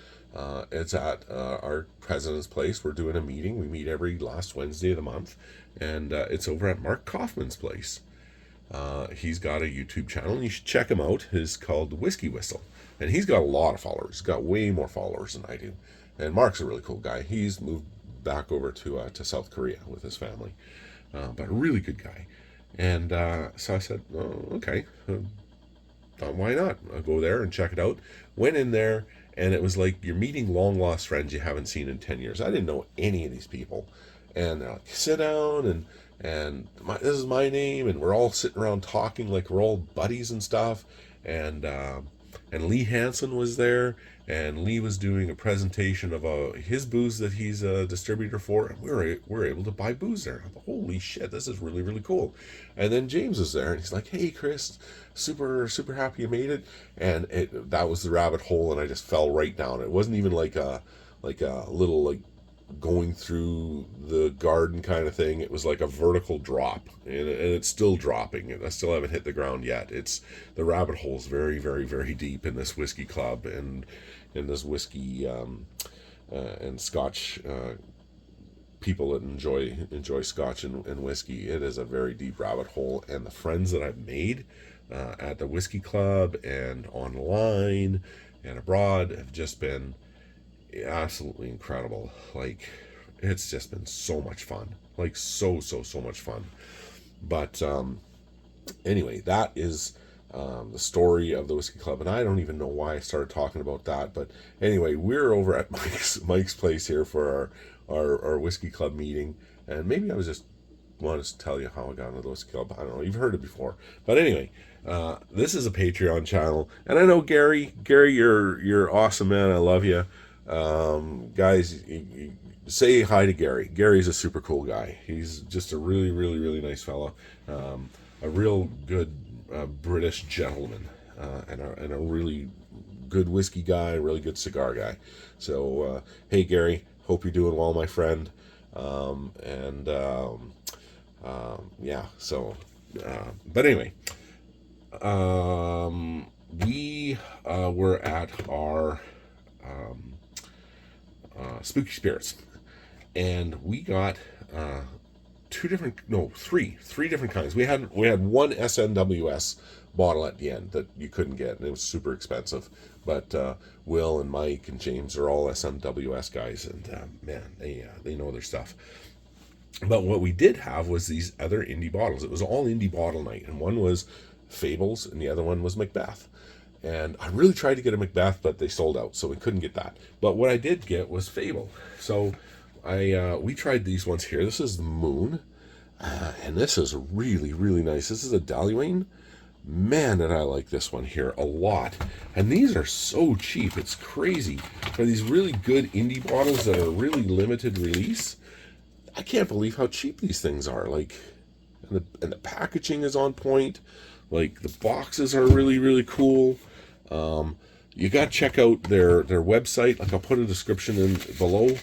It's at our president's place. We're doing a meeting. We meet every last Wednesday of the month. And it's over at Mark Kaufman's place. He's got a YouTube channel, and you should check him out. It's called Whiskey Whistle. And he's got a lot of followers. He's got way more followers than I do. And Mark's a really cool guy. He's moved back over to South Korea with his family. But a really good guy. And so I said, oh, okay. Thought, why not? I'll go there and check it out. Went in there, and it was like you're meeting long-lost friends you haven't seen in 10 years. I didn't know any of these people. And they're like, sit down, and this is my name, and we're all sitting around talking like we're all buddies and stuff. And Lee Hansen was there, and Lee was doing a presentation of his booze that he's a distributor for, and we were able to buy booze there. I thought, holy shit, this is really, really cool. And then James was there, and he's like, hey, Chris, super, super happy you made it. And that was the rabbit hole, and I just fell right down. It wasn't even like a little, like, going through the garden kind of thing. It was like a vertical drop, and it's still dropping. I still haven't hit the ground yet. It's the rabbit hole is very, very, very deep in this whiskey club and in this whiskey and scotch people that enjoy scotch and whiskey. It is a very deep rabbit hole, and the friends that I've made at the whiskey club and online and abroad have just been absolutely incredible. Like, it's just been so much fun, like so much fun. But anyway, that is the story of the whiskey club, and I don't even know why I started talking about that. But anyway, we're over at Mike's place here for our whiskey club meeting, and maybe I was just wanted to tell you how I got into the whiskey club. I don't know, you've heard it before, but anyway, this is a Patreon channel, and I know Gary, you're awesome, man. I love you. Guys, say hi to Gary. Gary's a super cool guy. He's just a really, really, really nice fella. A real good British gentleman, and a really good whiskey guy, a really good cigar guy. So, hey Gary, hope you're doing well, my friend. Yeah. So, but anyway, we were at our Spooky Spirits, and we got three different kinds. We had one SNWS bottle at the end that you couldn't get, and it was super expensive. But Will and Mike and James are all SNWS guys, and man, they know their stuff. But what we did have was these other indie bottles. It was all indie bottle night, and one was Fables, and the other one was Macbeth. And I really tried to get a Macbeth, but they sold out, so we couldn't get that. But what I did get was Fable. So we tried these ones here. This is the Moon, and this is really, really nice. This is a Daluane. Man, did I like this one here a lot. And these are so cheap. It's crazy. For these really good indie bottles that are really limited release, I can't believe how cheap these things are. Like, and the packaging is on point. Like, the boxes are really, really cool. You got to check out their website. Like, I'll put a description in below.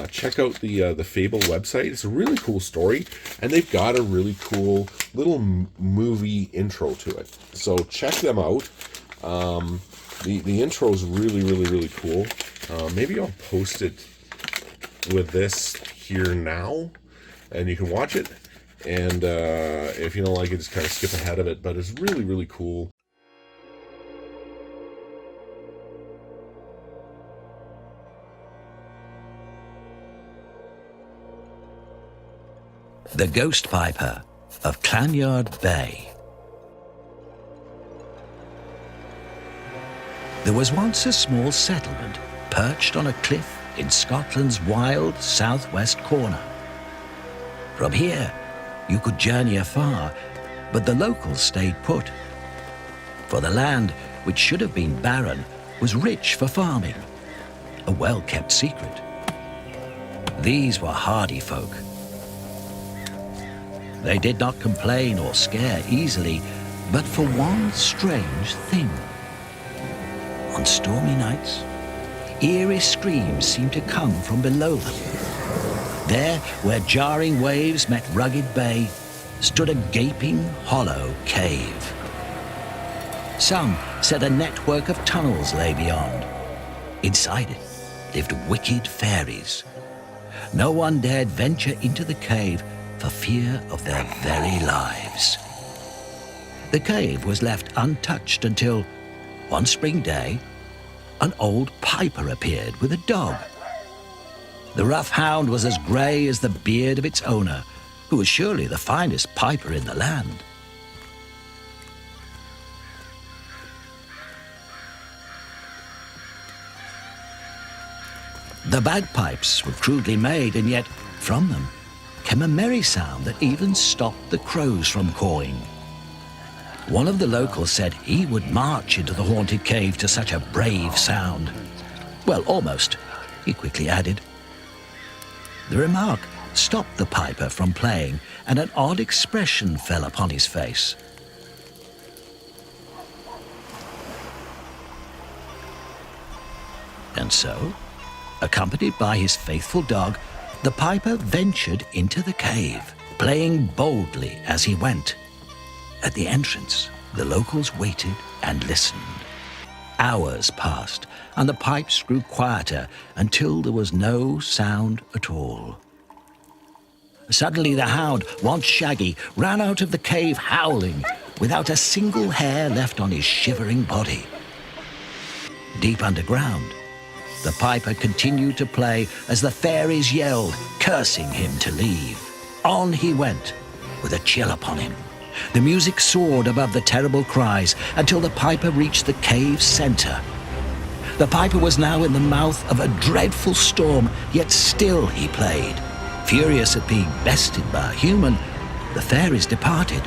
Check out the Fable website. It's a really cool story, and they've got a really cool little movie intro to it. So check them out. The intro is really, really, really cool. Maybe I'll post it with this here now, and you can watch it. And if you don't like it, just kind of skip ahead of it. But it's really, really cool. The Ghost Piper of Clanyard Bay. There was once a small settlement perched on a cliff in Scotland's wild southwest corner. From here, you could journey afar, but the locals stayed put. For the land, which should have been barren, was rich for farming, a well-kept secret. These were hardy folk. They did not complain or scare easily, but for one strange thing. On stormy nights, eerie screams seemed to come from below them. There, where jarring waves met rugged bay, stood a gaping, hollow cave. Some said a network of tunnels lay beyond. Inside it lived wicked fairies. No one dared venture into the cave for fear of their very lives. The cave was left untouched until, one spring day, an old piper appeared with a dog. The rough hound was as grey as the beard of its owner, who was surely the finest piper in the land. The bagpipes were crudely made, and yet from them came a merry sound that even stopped the crows from cawing. One of the locals said he would march into the haunted cave to such a brave sound. Well, almost, he quickly added. The remark stopped the piper from playing, and an odd expression fell upon his face. And so, accompanied by his faithful dog, the piper ventured into the cave, playing boldly as he went. At the entrance, the locals waited and listened. Hours passed, and the pipes grew quieter until there was no sound at all. Suddenly the hound, once shaggy, ran out of the cave howling, without a single hair left on his shivering body. Deep underground, the piper continued to play as the fairies yelled, cursing him to leave. On he went, with a chill upon him. The music soared above the terrible cries until the piper reached the cave's center. The piper was now in the mouth of a dreadful storm, yet still he played. Furious at being bested by a human, the fairies departed,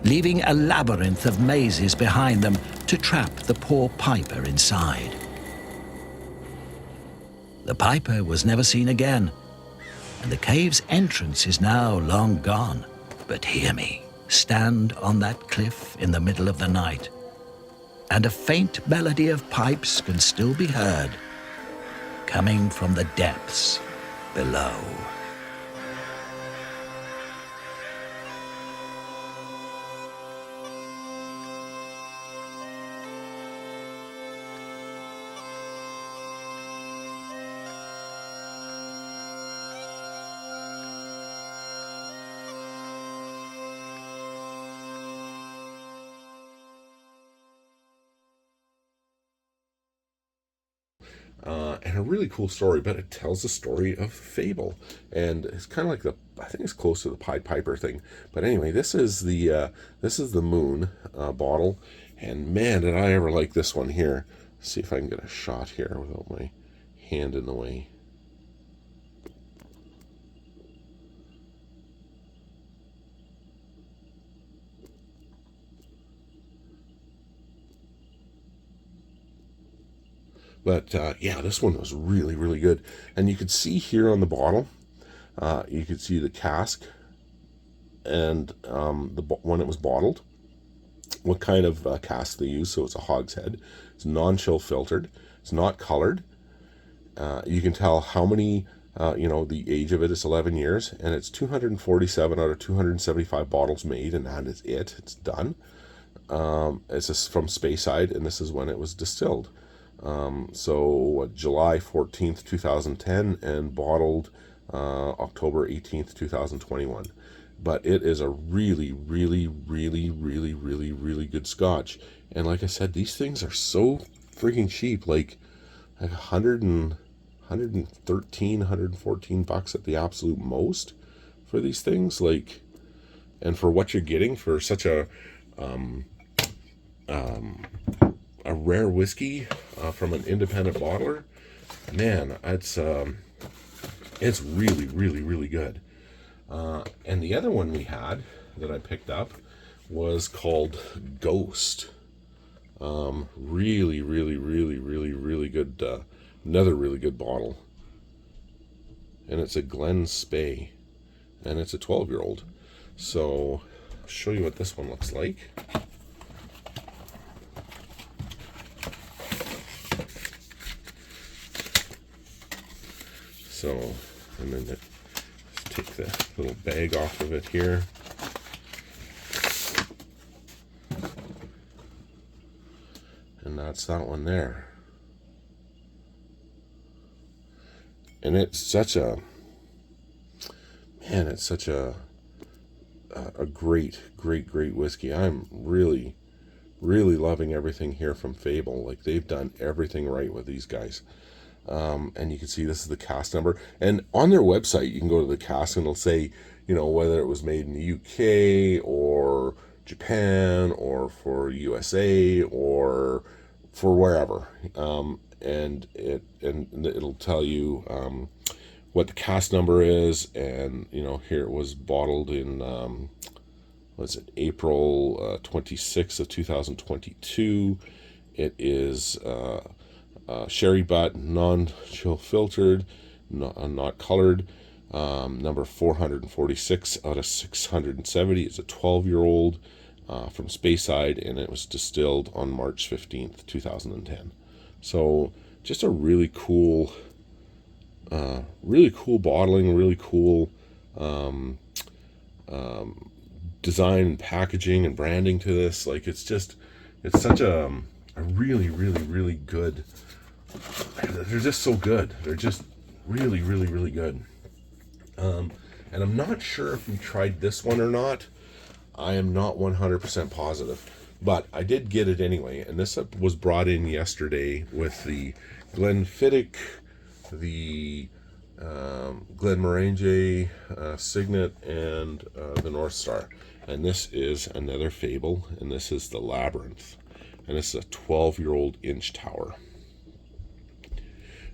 leaving a labyrinth of mazes behind them to trap the poor piper inside. The piper was never seen again, and the cave's entrance is now long gone. But hear me, stand on that cliff in the middle of the night, and a faint melody of pipes can still be heard, coming from the depths below. and a really cool story, but it tells the story of fable, and it's kind of like I think it's close to the Pied Piper thing. But anyway, this is the Moon bottle, and man, did I ever like this one here. Let's see if I can get a shot here without my hand in the way. But yeah, this one was really, really good. And you could see here on the bottle, you could see the cask and when it was bottled, what kind of cask they use. So it's a hogshead. It's non-chill filtered. It's not colored. You can tell how many, the age of it is 11 years. And it's 247 out of 275 bottles made, and that is it. It's done. It's from Speyside, and this is when it was distilled. July 14th, 2010, and bottled October 18th, 2021. But it is a really, really, really, really, really, really good scotch. And like I said, these things are so freaking cheap, like 113, 114 bucks at the absolute most for these things. Like, and for what you're getting for such a rare whiskey from an independent bottler, man, it's really, really, really good. And the other one we had that I picked up was called Ghost. Really, really, really, really, really good. Another really good bottle. And it's a Glen Spey, and it's a 12-year-old. So I'll show you what this one looks like. So, and then let's take the little bag off of it here. And that's that one there. And it's such a, man, it's such a great, great, great whiskey. I'm really, really loving everything here from Fable. Like, they've done everything right with these guys. And you can see this is the cask number, and on their website you can go to the cask and it'll say, whether it was made in the UK or Japan or for USA or for wherever, and it'll tell you what the cask number is. And here it was bottled in April 26th of 2022. It is sherry butt, non-chill filtered, not colored, number 446 out of 670. It's a 12-year-old from Speyside, and it was distilled on March 15th, 2010. So just a really cool bottling, really cool design and packaging and branding to this. Like, it's such a really, really, really good. They're just so good. They're just really, really, really good. And I'm not sure if we tried this one or not. I am not 100% positive, but I did get it anyway. And this was brought in yesterday with the Glenfiddich, the Glenmorangie, Signet, and the North Star. And this is another Fable, and this is the Labyrinth. And this is a 12-year-old Inch Tower.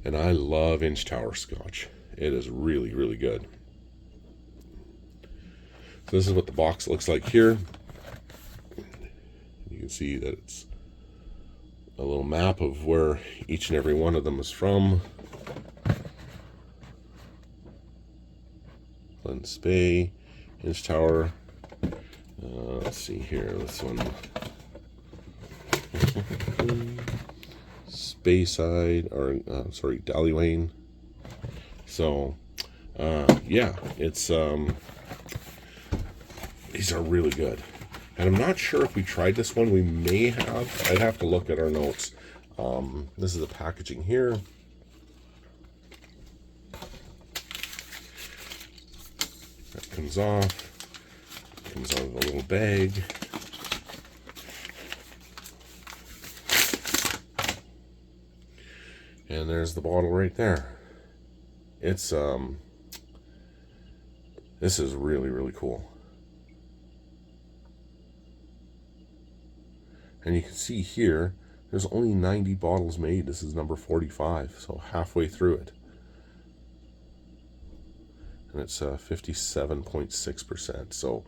And I love Inch Tower Scotch. It is really, really good. So this is what the box looks like here. You can see that it's a little map of where each and every one of them is from. Glen Spey, Inch Tower. Let's see here, this one. Speyside, or Dallywayne. So yeah, it's these are really good. And I'm not sure if we tried this one. We may have. I'd have to look at our notes. This is the packaging here. That comes off. Comes out of a little bag. And there's the bottle right there. It's this is really, really cool. And you can see here, there's only 90 bottles made. This is number 45, so halfway through it. And it's 57.6%. So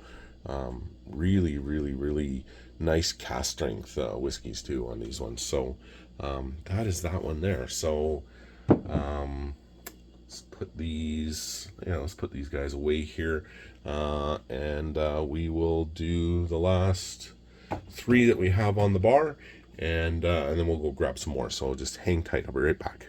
really, really, really nice cast strength whiskeys too on these ones. So that is that one there. So let's put these, let's put these guys away here, and we will do the last 3 that we have on the bar, and then we'll go grab some more. So just hang tight. I'll be right back.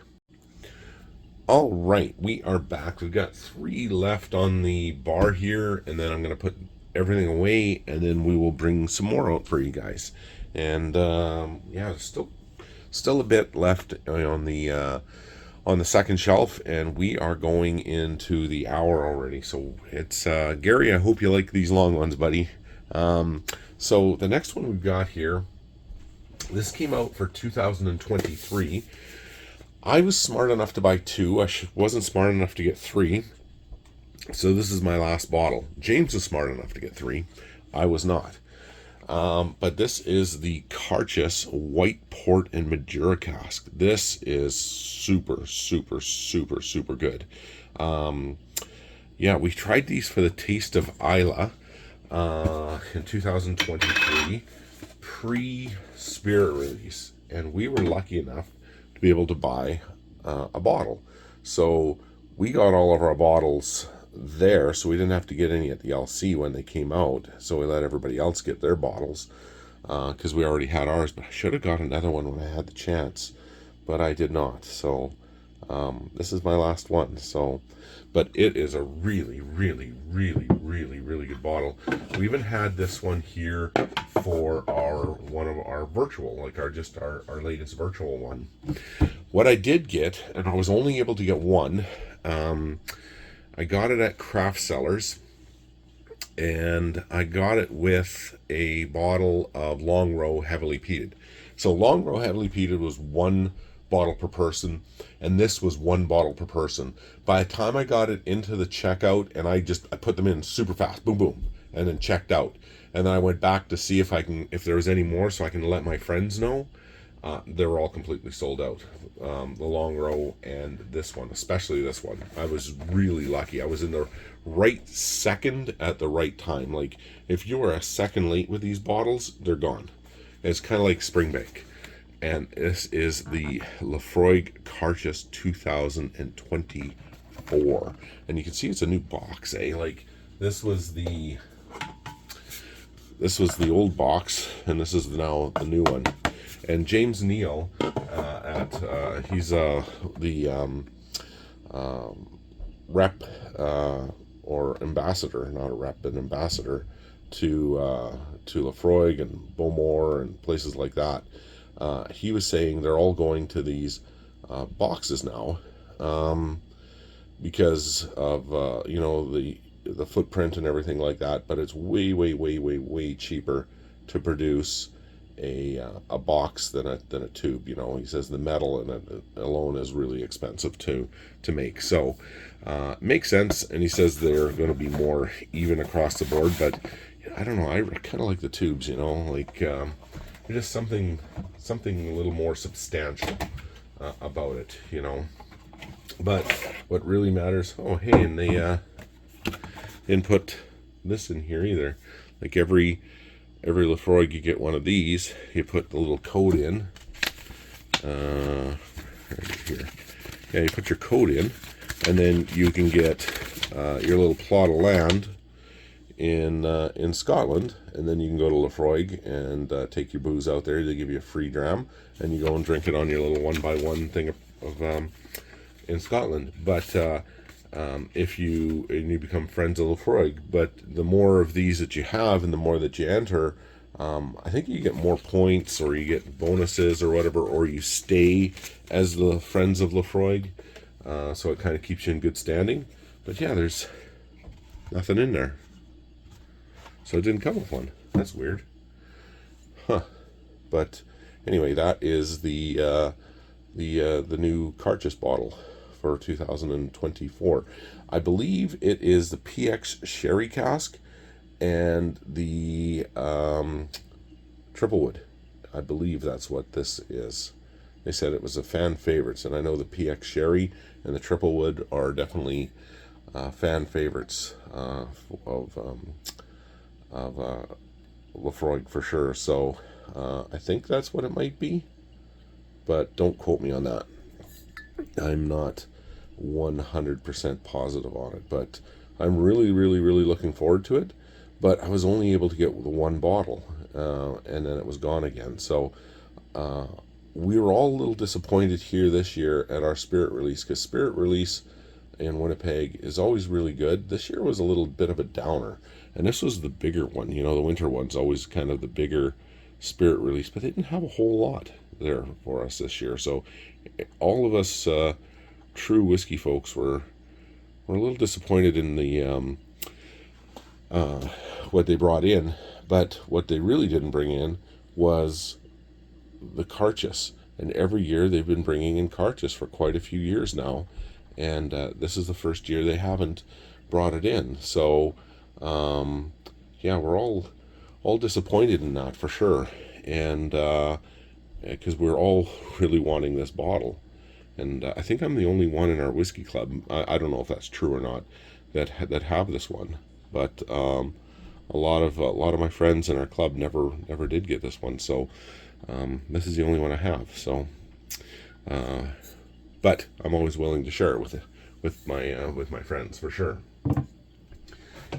All right, we are back. We've got 3 left on the bar here, and then I'm going to put everything away, and then we will bring some more out for you guys. And yeah, still a bit left on the second shelf, and we are going into the hour already. So it's Gary, I hope you like these long ones, buddy. So the next one we've got here, this came out for 2023. I was smart enough to buy 2. I wasn't smart enough to get 3. So this is my last bottle. James was smart enough to get 3. I was not. But this is the Carchus White Port and Madura cask. This is super, super, super, super good. Yeah, we tried these for the Taste of Isla in 2023, pre-spirit release, and we were lucky enough to be able to buy a bottle. So we got all of our bottles there, so we didn't have to get any at the LC when they came out. So we let everybody else get their bottles because we already had ours. But I should have got another one when I had the chance, but I did not. So this is my last one. So, but it is a really, really, really, really, really good bottle. We even had this one here for one of our virtual, like our latest virtual one. What I did get, and I was only able to get one, I got it at Craft Cellars, and I got it with a bottle of Long Row Heavily Peated. So Long Row Heavily Peated was 1 bottle per person, and this was 1 bottle per person. By the time I got it into the checkout, and I put them in super fast, boom, boom, and then checked out. And then I went back to see if there was any more, so I can let my friends know. They were all completely sold out. The Long Row and this one, especially this one. I was really lucky. I was in the right second at the right time. Like, if you were a second late with these bottles, they're gone. It's kind of like Springbank. And this is the Laphroaig Carchus 2024. And you can see it's a new box, eh? Like, this was the old box, and this is now the new one. And James Neal, he's the rep or ambassador, not a rep, but ambassador to Laphroaig and Beaumont and places like that. He was saying they're all going to these boxes now because of the footprint and everything like that. But it's way, way, way, way, way cheaper to produce a box than a tube. He says the metal in it alone is really expensive to make. So makes sense. And he says they're going to be more even across the board. But I don't know. I kind of like the tubes. Like just something a little more substantial about it. But what really matters. Oh, hey, and they didn't put this in here either. Like every Laphroaig, you get one of these. You put the little code in. Right here. Yeah, you put your code in, and then you can get your little plot of land in Scotland, and then you can go to Laphroaig and take your booze out there. They give you a free dram, and you go and drink it on your little 1x1 thing of in Scotland. But if you become friends of Laphroaig, but the more of these that you have and the more that you enter, I think you get more points, or you get bonuses or whatever, or you stay as the friends of Laphroaig, so it kind of keeps you in good standing. But yeah, there's nothing in there, so it didn't come with one. That's weird, huh? But anyway, that is the the new Carchus bottle for 2024. I believe it is the PX Sherry Cask and the Triplewood. I believe that's what this is. They said it was a fan favorites, and I know the PX Sherry and the Triplewood are definitely fan favorites of Lafroig for sure. So I think that's what it might be, but don't quote me on that. I'm not 100% positive on it, but I'm really, really, really looking forward to it. But I was only able to get the one bottle, and then it was gone again. So we were all a little disappointed here this year at our Spirit Release, because Spirit Release in Winnipeg is always really good. This year was a little bit of a downer, and this was the bigger one. You know, the winter one's always kind of the bigger Spirit Release, but they didn't have a whole lot there for us this year. So all of us true whiskey folks were a little disappointed in the what they brought in. But what they really didn't bring in was the Carchus, and every year they've been bringing in Carchus for quite a few years now, and this is the first year they haven't brought it in. So yeah, we're all disappointed in that for sure, and because we're all really wanting this bottle. And I think I'm the only one in our whiskey club, I don't know if that's true or not, that have this one, but a lot of my friends in our club never did get this one. So this is the only one I have. So but I'm always willing to share it with my friends for sure.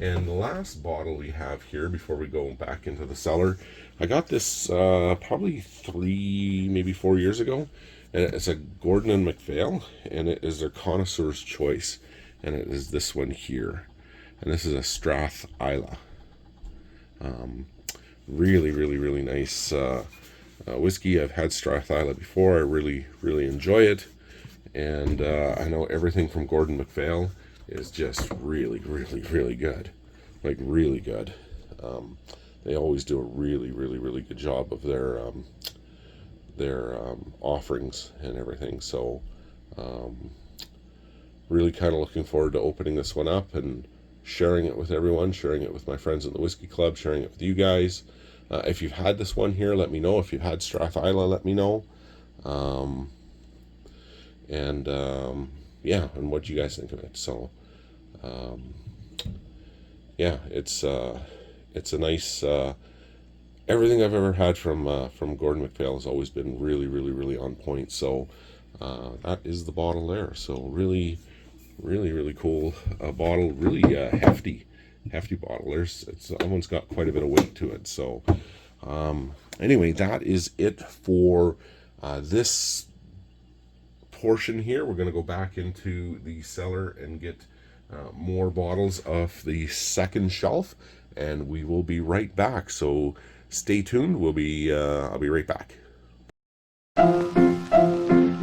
And the last bottle we have here before we go back into the cellar, I got this probably 3, maybe 4 years ago, and it's a Gordon and MacPhail, and it is their connoisseur's choice, and it is this one here, and this is a Strath Isla. Really, really, really nice whiskey. I've had Strath Isla before. I really, really enjoy it, and I know everything from Gordon MacPhail is just really, really, really good, like really good. They always do a really, really, really good job of their offerings and everything. So really kind of looking forward to opening this one up and sharing it with everyone, sharing it with my friends in the whiskey club, sharing it with you guys. If you've had this one here, let me know. If you've had Strath Isla, let me know. Yeah, and what you guys think of it. So yeah, it's a nice everything I've ever had from Gordon MacPhail has always been really, really, really on point. So that is the bottle there. So really, really, really cool bottle. Really hefty bottle. That one's got quite a bit of weight to it. So anyway, that is it for this portion here. We're going to go back into the cellar and get more bottles of the second shelf, and we will be right back. So stay tuned. I'll be right back.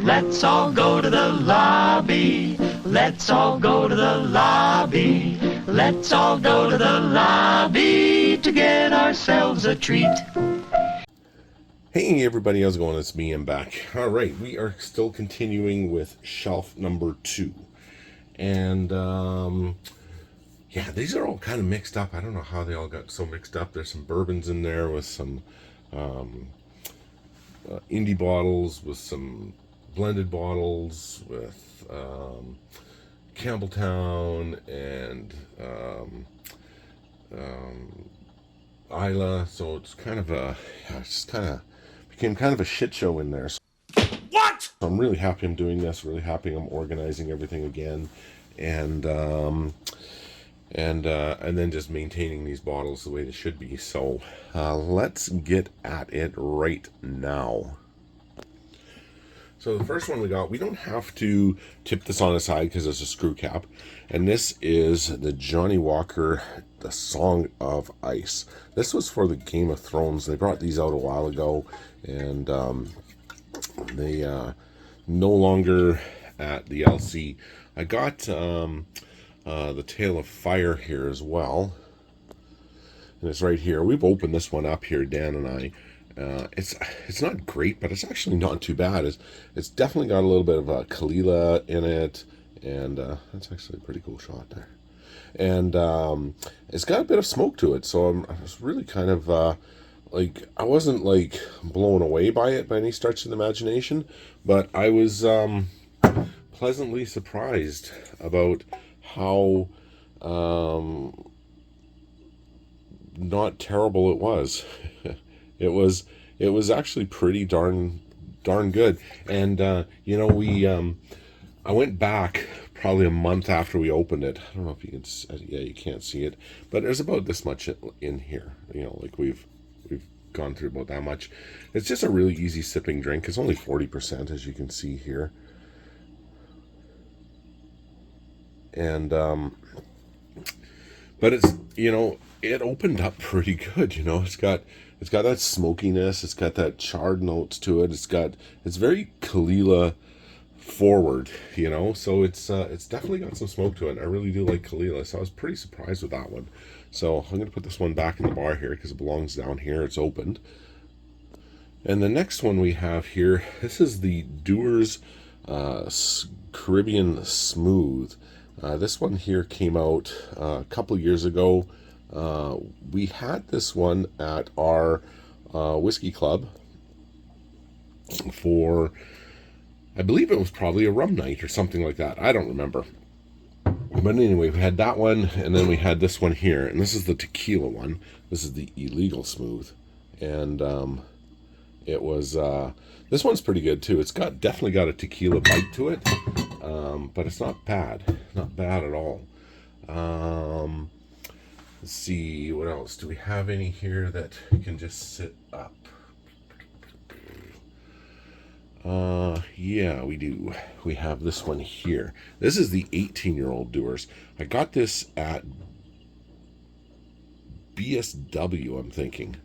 Let's all go to the lobby. Let's all go to the lobby. Let's all go to the lobby to get ourselves a treat. Hey everybody, how's it going? It's me, I'm back. Alright, we are still continuing with shelf number 2. And yeah, these are all kind of mixed up. I don't know how they all got so mixed up. There's some bourbons in there with some indie bottles, with some blended bottles, with Campbelltown and Isla. So it's kind of became kind of a shit show in there. What? So I'm really happy I'm doing this. Really happy I'm organizing everything again, and then just maintaining these bottles the way they should be. So let's get at it right now. So the first one we got, we don't have to tip this on the side because it's a screw cap, and this is the Johnny Walker, the Song of Ice. This was for the Game of Thrones. They brought these out a while ago, and they no longer at the LC. I got the Tale of Fire here as well, and it's right here. We've opened this one up here, Dan and I, It's not great, but it's actually not too bad. It's definitely got a little bit of a tequila in it, and that's actually a pretty cool shot there. And it's got a bit of smoke to it, so I was really kind of like, I wasn't like blown away by it by any stretch of the imagination, but I was pleasantly surprised about how not terrible it was. It was actually pretty darn good. And you know, we I went back probably a month after we opened it. I don't know if you can, yeah, you can't see it, but there's about this much in here. You know, like we've gone through about that much. It's just a really easy sipping drink. It's only 40%, as you can see here. And but it's, you know, it opened up pretty good. You know, it's got that smokiness, it's got that charred notes to it, it's very Kalila forward, you know, so it's definitely got some smoke to it. I really do like Kalila, so I was pretty surprised with that one. So I'm gonna put this one back in the bar here because it belongs down here. It's opened. And the next one we have here, this is the Dewar's Caribbean Smooth. This one here came out a couple years ago. We had this one at our whiskey club for, I believe it was probably a rum night or something like that. I don't remember. But anyway, we had that one, and then we had this one here, and this is the tequila one. This is the illegal smooth, and it was this one's pretty good too. It's definitely got a tequila bite to it, but it's not bad at all. Let's see, what else do we have any here that can just sit up? Yeah, we do. We have this one here. This is the 18-year-old Dewar's. I got this at BSW, I'm thinking.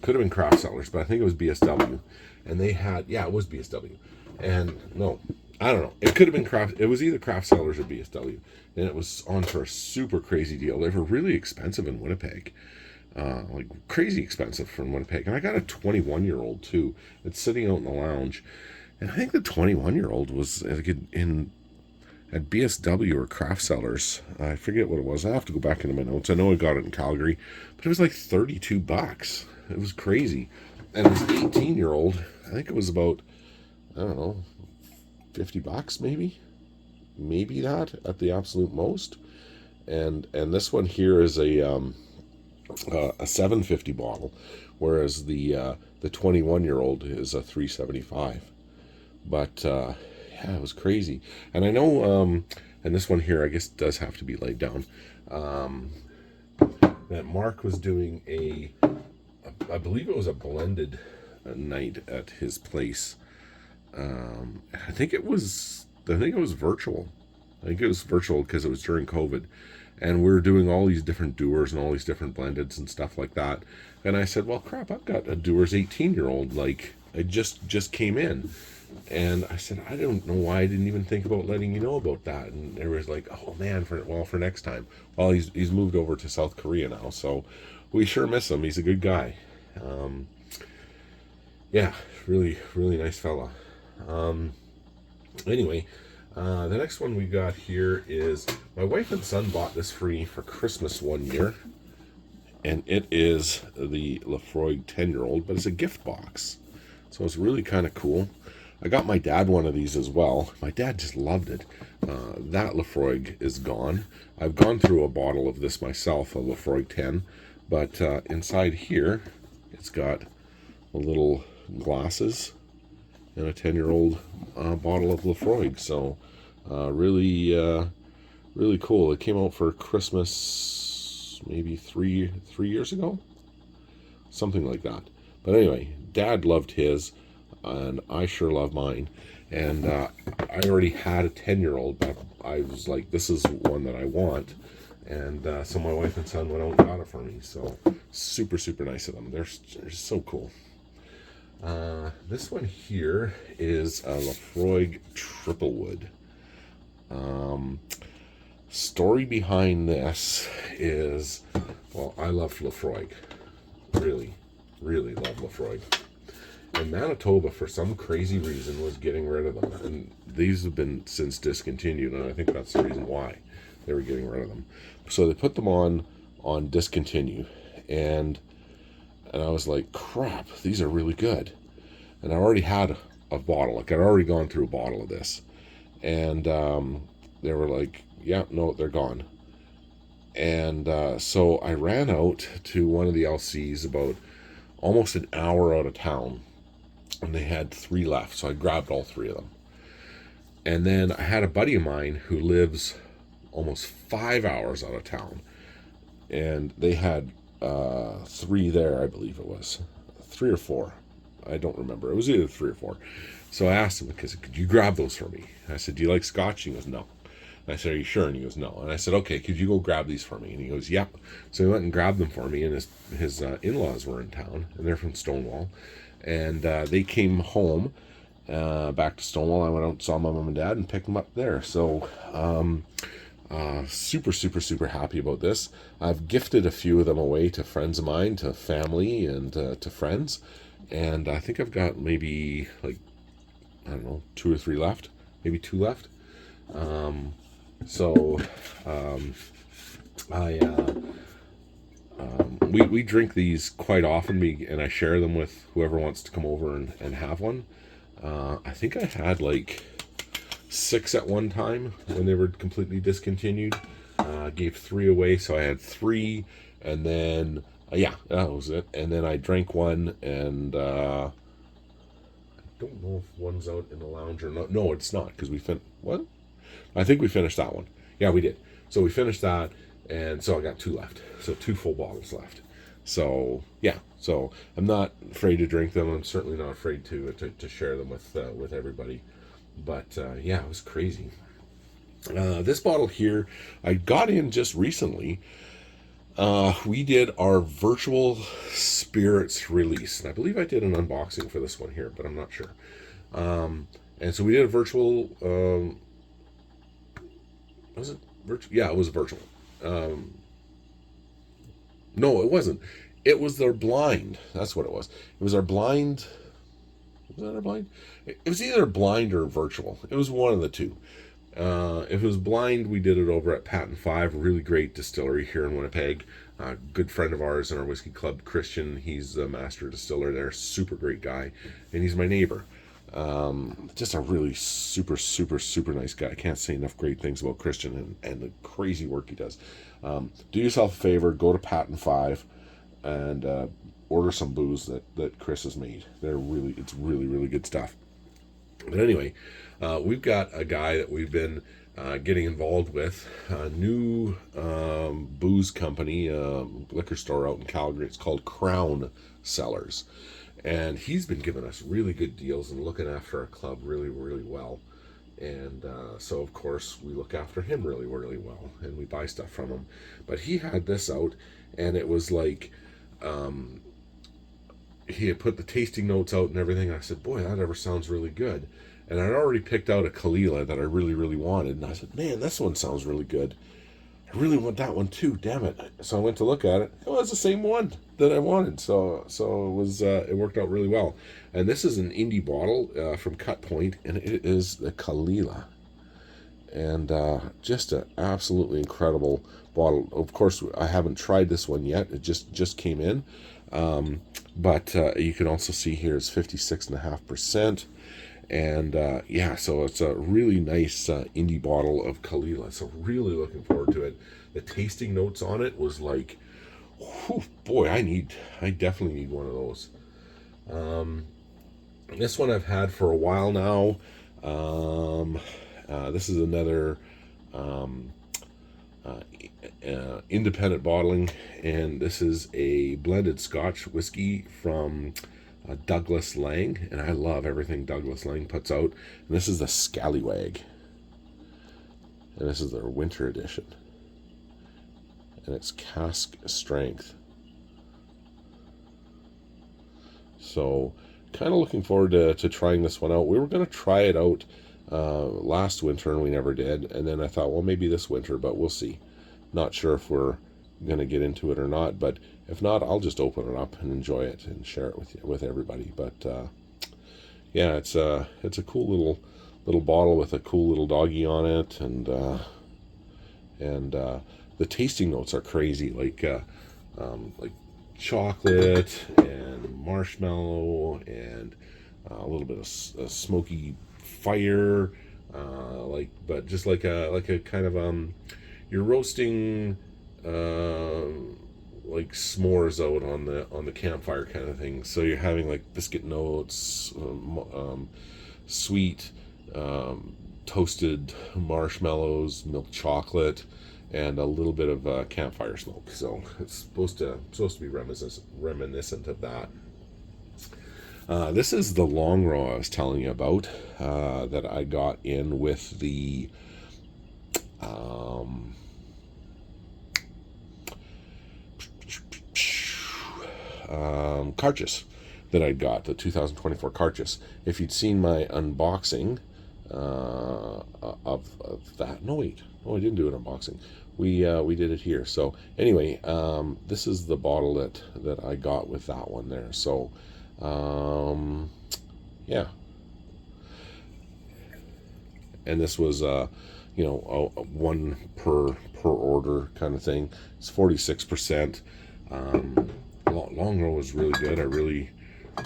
Could have been Craft Cellars, but I think it was BSW. And they had, yeah, it was BSW. And no, I don't know. It could have been Craft, it was either Craft Cellars or BSW. And it was on for a super crazy deal. They were really expensive in Winnipeg. Like crazy expensive from Winnipeg. And I got a 21-year-old too. It's sitting out in the lounge. And I think the 21-year-old was at BSW or Craft Cellars. I forget what it was. I have to go back into my notes. I know I got it in Calgary, but it was like $32. It was crazy. And it was 18-year-old. I think it was about, I don't know, $50 maybe. Maybe that at the absolute most. And this one here is a 750 bottle, whereas the 21-year-old is a 375. But yeah, it was crazy. And I know, and this one here I guess does have to be laid down, that Mark was doing I believe it was a blended night at his place. I think it was virtual. I think it was virtual because it was during COVID. And we were doing all these different Dewar's and all these different blendeds and stuff like that. And I said, well, crap, I've got a Dewar's 18-year-old. Like, I just came in. And I said, I don't know why I didn't even think about letting you know about that. And everybody's like, oh, man, for next time. Well, he's moved over to South Korea now, so we sure miss him. He's a good guy. Yeah, really, really nice fella. Anyway, the next one we got here is, my wife and son bought this for me for Christmas one year, and it is the Laphroaig 10-year-old, but it's a gift box, so it's really kind of cool. I got my dad one of these as well. My dad just loved it. That Laphroaig is gone. I've gone through a bottle of this myself, a Laphroaig 10, but inside here, it's got a little glasses and a 10-year-old bottle of Laphroaig. So really cool. It came out for Christmas maybe three years ago, something like that. But anyway, Dad loved his, and I sure love mine. And I already had a 10-year-old, but I was like, this is one that I want. And so my wife and son went out and got it for me. So super nice of them. They're so cool. This one here is a Laphroaig Triplewood. Story behind this is, well, I love Laphroaig. Really love Laphroaig. And Manitoba, for some crazy reason, was getting rid of them. And these have been since discontinued, and I think that's the reason why they were getting rid of them. So they put them on discontinue, and I was like, crap, these are really good. And I already had a bottle. Like, I'd already gone through a bottle of this. And they were like, yeah, no, they're gone. And so I ran out to one of the LCs about almost an hour out of town, and they had 3 left. So I grabbed all 3 of them. And then I had a buddy of mine who lives almost 5 hours out of town, and they had 3 there, I believe it was 3 or 4. I don't remember. It was either 3 or 4. So I asked him, because could you grab those for me? I said, do you like scotch? He goes, no. And I said, are you sure? And he goes, no. And I said, okay, could you go grab these for me? And he goes, yep. So he went and grabbed them for me, and his in-laws were in town, and they're from Stonewall. And they came home back to Stonewall. I went out and saw my mom and dad and picked them up there. So super, super, super happy about this. I've gifted a few of them away to friends of mine, to family, and to friends. And I think I've got maybe, like, I don't know, 2 or 3 left, maybe 2 left. We drink these quite often, and I share them with whoever wants to come over and have one. I think I had like 6 at one time when they were completely discontinued. Gave 3 away, so I had 3, and then yeah, that was it. And then I drank one, and I don't know if one's out in the lounge or not. No, it's not, because what? I think we finished that one. Yeah, we did. So we finished that, and so I got 2 left. So 2 full bottles left. So yeah, so I'm not afraid to drink them. I'm certainly not afraid to share them with everybody. But yeah, it was crazy. This bottle here, I got in just recently. We did our virtual spirits release, and I believe I did an unboxing for this one here, but I'm not sure. And so we did a virtual. Was it virtual? Yeah, it was virtual. No, it wasn't. It was their blind. That's what it was. It was our blind. Was that our blind? It was either blind or virtual. It was one of the two. If it was blind, we did it over at Patent 5, a really great distillery here in Winnipeg. Good friend of ours in our whiskey club, Christian. He's the master distiller there. Super great guy. And he's my neighbor. Just a really super, super, super nice guy. I can't say enough great things about Christian and the crazy work he does. Do yourself a favor, go to Patent 5 and order some booze that Chris has made. It's really, really good stuff. But anyway, we've got a guy that we've been getting involved with, a new booze company, liquor store out in Calgary. It's called Crown Cellars. And he's been giving us really good deals and looking after our club really, really well. And so, of course, we look after him really, really well. And we buy stuff from him. But he had this out, and it was like... he had put the tasting notes out and everything. I said, boy, that ever sounds really good. And I'd already picked out a Kalila that I really, really wanted. And I said, man, this one sounds really good. I really want that one too, damn it. So I went to look at it. It was the same one that I wanted. So it was it worked out really well. And this is an indie bottle from Cut Point, and it is the Kalila. And just an absolutely incredible bottle. Of course, I haven't tried this one yet. It just came in. But you can also see here it's 56.5%. And yeah, so it's a really nice indie bottle of Kalila. So really looking forward to it. The tasting notes on it was like, whew, boy, I definitely need one of those. This one I've had for a while now. This is another independent bottling, and this is a blended Scotch whiskey from Douglas Lang, and I love everything Douglas Lang puts out. And this is the Scallywag, and this is their winter edition, and it's cask strength. So kind of looking forward to trying this one out. We were going to try it out last winter, and we never did. And then I thought, well, maybe this winter, but we'll see. Not sure if we're going to get into it or not, but If not, I'll just open it up and enjoy it and share it with everybody. But yeah, it's a cool little bottle with a cool little doggy on it, and the tasting notes are crazy, like chocolate and marshmallow and a little bit of smoky fire, but just like a kind of you're roasting like s'mores out on the campfire kind of thing. So you're having like biscuit notes, sweet toasted marshmallows, milk chocolate, and a little bit of campfire smoke. So it's supposed to be reminiscent of that. This is the long row I was telling you about, that I got in with the Carchus that I got, the 2024 Carchus. If you'd seen my unboxing of that, no, I didn't do an unboxing. We did it here. So anyway, this is the bottle that I got with that one there. So yeah, and this was a one per order kind of thing. It's 46%. Long row was really good. I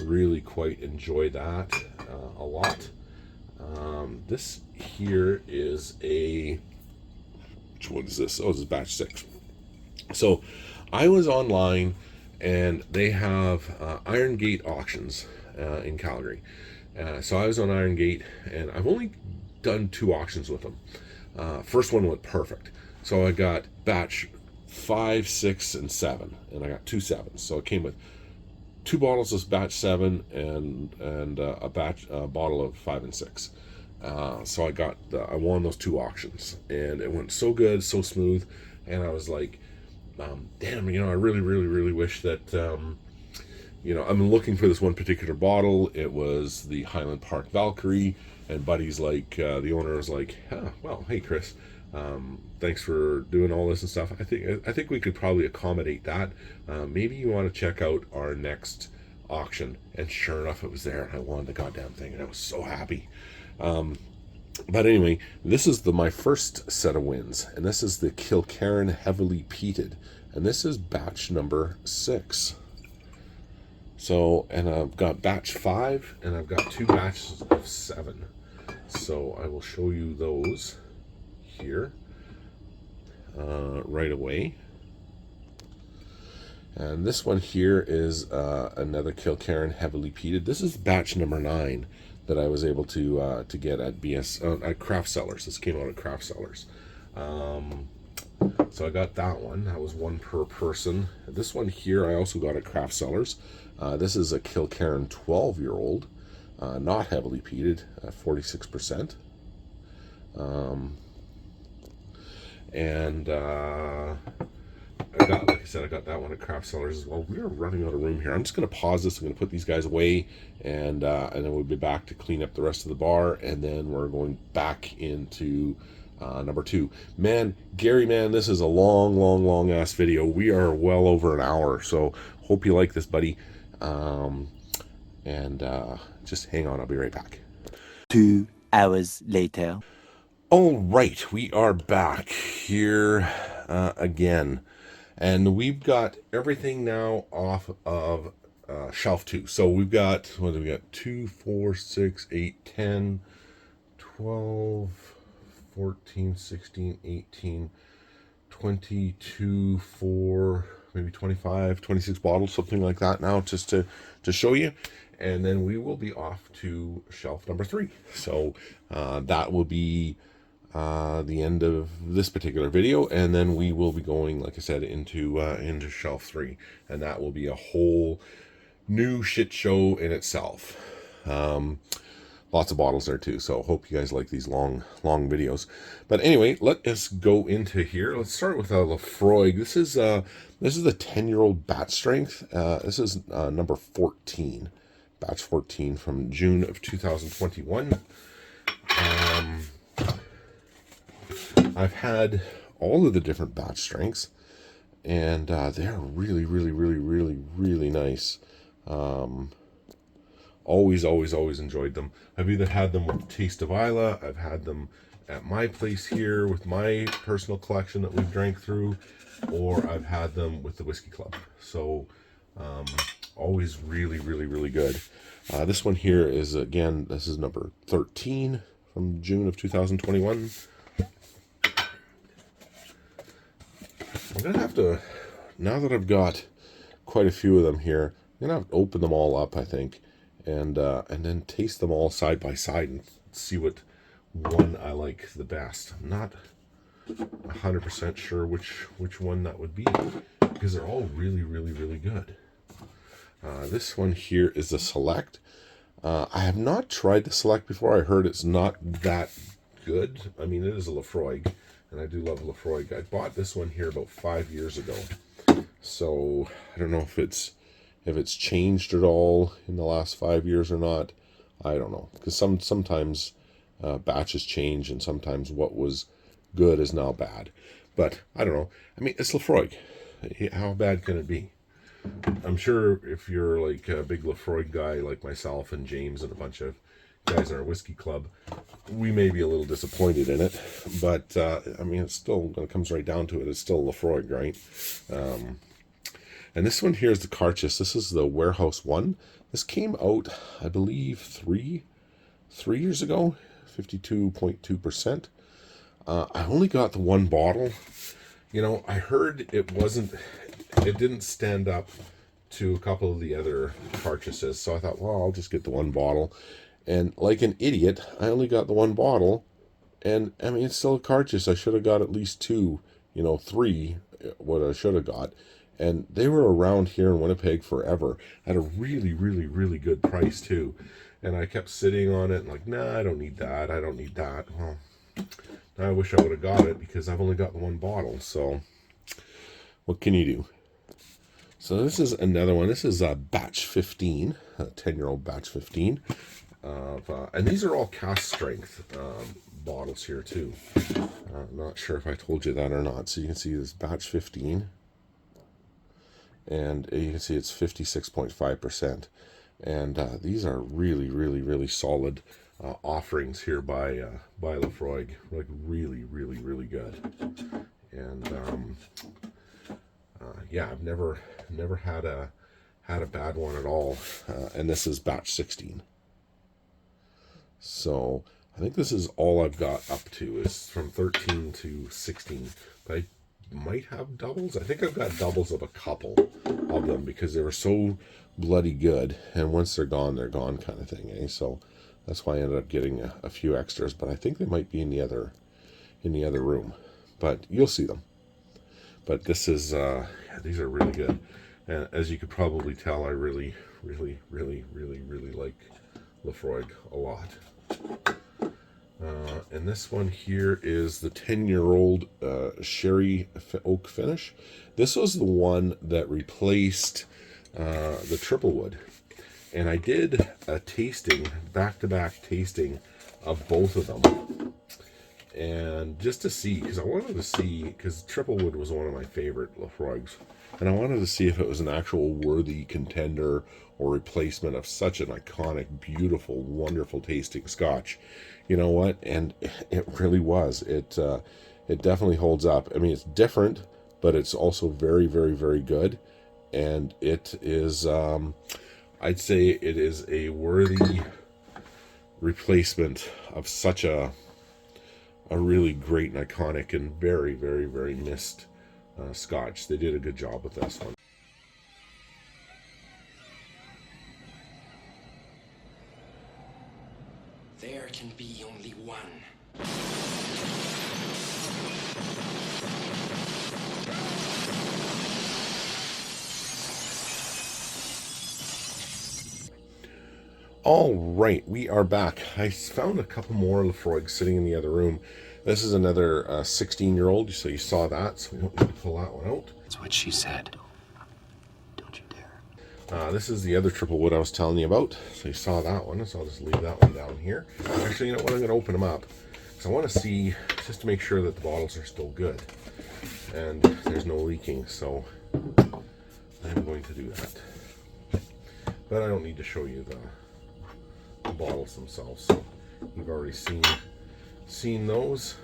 really quite enjoyed that a lot. This here is which one is this? Oh, this is batch 6. So I was online, and they have Iron Gate auctions in Calgary. So I was on Iron Gate, and I've only done 2 auctions with them. First one went perfect. So I got batch 5, 6, and 7, and I got 2 7s. So it came with 2 bottles of batch 7 and a bottle of 5 and 6. So I won those 2 auctions, and it went so good, so smooth, and I was like, damn, I really wish that I'm looking for this one particular bottle. It was the Highland Park Valkyrie, and Buddy's like, the owner was like, well, hey Chris, thanks for doing all this and stuff. I think we could probably accommodate that. Maybe you want to check out our next auction. And sure enough, it was there. I won the goddamn thing, and I was so happy. But anyway, this is my first set of wins, and this is the Kilkerran Heavily Peated, and this is batch number 6. So, and I've got batch 5, and I've got 2 batches of 7. So I will show you those here right away. And this one here is another Kilkerran Heavily Peated. This is batch number 9 that I was able to get at at Craft Cellars. This came out at Craft Cellars. So I got that one. That was 1 per person. This one here I also got at Craft Cellars. This is a Kilkerran 12-year-old, not heavily peated, 46%. And like I said, I got that one at Craft Cellars as well. We are running out of room here. I'm just going to pause this. I'm going to put these guys away, and then we'll be back to clean up the rest of the bar, and then we're going back into number 2. Man, Gary, man, this is a long ass video. We are well over an hour, so hope you like this, buddy. Just hang on. I'll be right back. 2 hours later. All right, we are back here again. And we've got everything now off of shelf 2. So we've got, what do we got? 2, 4, 6, 8, 10, 12, 14, 16, 18, 22, 4, maybe 25, 26 bottles, something like that now, just to show you. And then we will be off to shelf number 3. So that will be the end of this particular video, and then we will be going, like I said, into shelf 3, and that will be a whole new shit show in itself. Lots of bottles there too, so hope you guys like these long videos. But anyway, let us go into here. Let's start with a Lafroig. This is the 10-year-old batch strength. This is number 14, batch 14 from June of 2021. I've had all of the different batch strengths, and they're really, really, really, really, really nice. Always enjoyed them. I've either had them with Taste of Isla, I've had them at my place here with my personal collection that we've drank through, or I've had them with the Whiskey Club. So always really, really, really good. This one here is, again, this is number 13 from June of 2021. I'm gonna have to, now that I've got quite a few of them here, I'm gonna have to open them all up, I think, and then taste them all side by side and see what one I like the best. I'm not 100% sure which one that would be, because they're all really, really, really good. This one here is the Select. I have not tried the Select before. I heard it's not that good. I mean, it is a Lafroig, and I do love Lafroig. I bought this one here about 5 years ago, so I don't know if it's changed at all in the last 5 years or not. I don't know, because sometimes batches change, and sometimes what was good is now bad. But I don't know. I mean, it's Lafroig. How bad can it be? I'm sure if you're like a big Lafroig guy like myself and James and a bunch of guys in our whiskey club, we may be a little disappointed in it. But I mean, it's still, when it comes right down to it, it's still Lafroig, right? And this one here is the Carchis. This is the Warehouse One. This came out, I believe, three years ago, 52.2%. I only got the one bottle. You know, I heard it didn't stand up to a couple of the other Carchises, so I thought, well, I'll just get the one bottle. And like an idiot, I only got the one bottle, and I mean, it's still a Carchis. I should have got at least two, three, what I should have got. And they were around here in Winnipeg forever at a really, really, really good price too. And I kept sitting on it and like, nah, I don't need that. I don't need that. Well, I wish I would have got it because I've only got the one bottle. So what can you do? So this is another one. This is a batch 15, a 10-year-old batch 15. And these are all cask strength bottles here too. I'm not sure if I told you that or not. So you can see this batch 15. And you can see it's 56.5%. And these are really, really, really solid offerings here by Lafroig. Like really, really, really good. And yeah, I've never had a bad one at all. And this is batch 16. So I think this is all I've got up to, is from 13 to 16. But I might have doubles. I think I've got doubles of a couple of them because they were so bloody good, and once they're gone kind of thing, eh? So that's why I ended up getting a few extras, but I think they might be in the other room, but you'll see them. But this is yeah, these are really good, and as you could probably tell, I really, really, really, really, really like Lafroig a lot. And this one here is the 10-year-old sherry oak finish. This was the one that replaced the triple wood. And I did a tasting, back-to-back tasting of both of them. And just to see, because I wanted to see, because triple wood was one of my favorite Lafroigs. And I wanted to see if it was an actual worthy contender or replacement of such an iconic, beautiful, wonderful tasting scotch. You know what? And it really was. It definitely holds up. I mean, it's different, but it's also very, very, very good. And it is, I'd say it is a worthy replacement of such a really great and iconic and very, very, very missed scotch. They did a good job with this one. There can be only one. All right, we are back. I found a couple more Lafroigs sitting in the other room. This is another 16-year-old, so you saw that, so we don't need to pull that one out. That's what she said. Don't you dare. This is the other triple wood I was telling you about. So you saw that one, so I'll just leave that one down here. Actually, you know what, I'm going to open them up, because I want to see, just to make sure that the bottles are still good. and there's no leaking, so I'm going to do that. But I don't need to show you the bottles themselves, so you've already seen those.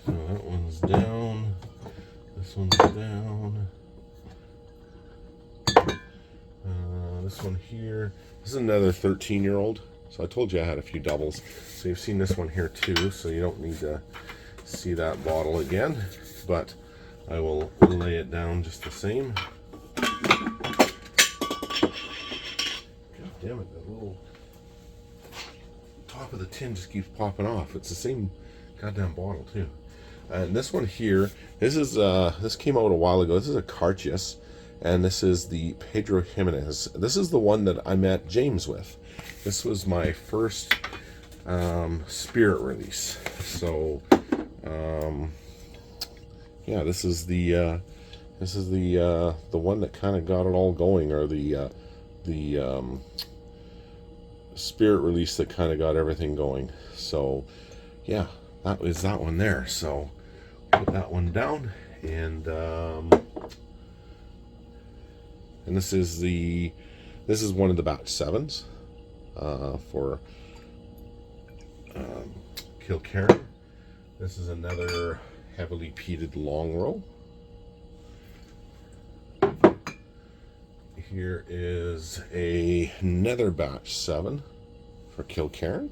So that one's down, this one's down, this one here, this is another 13-year-old, so I told you I had a few doubles, so you've seen this one here too, so you don't need to see that bottle again, but I will lay it down just the same. God damn it, that little top of the tin just keeps popping off. It's the same goddamn bottle too. And this one here, this came out a while ago. This is a Cartius, and this is the Pedro Jimenez. This is the one that I met James with. This was my first spirit release. So yeah, this is the one that kind of got it all going, or the spirit release that kind of got everything going. So yeah, that was that one there. So put that one down, and this is one of the batch 7s for Kilkerran. This is another heavily peated long row. Here is another batch 7 for Kilkerran.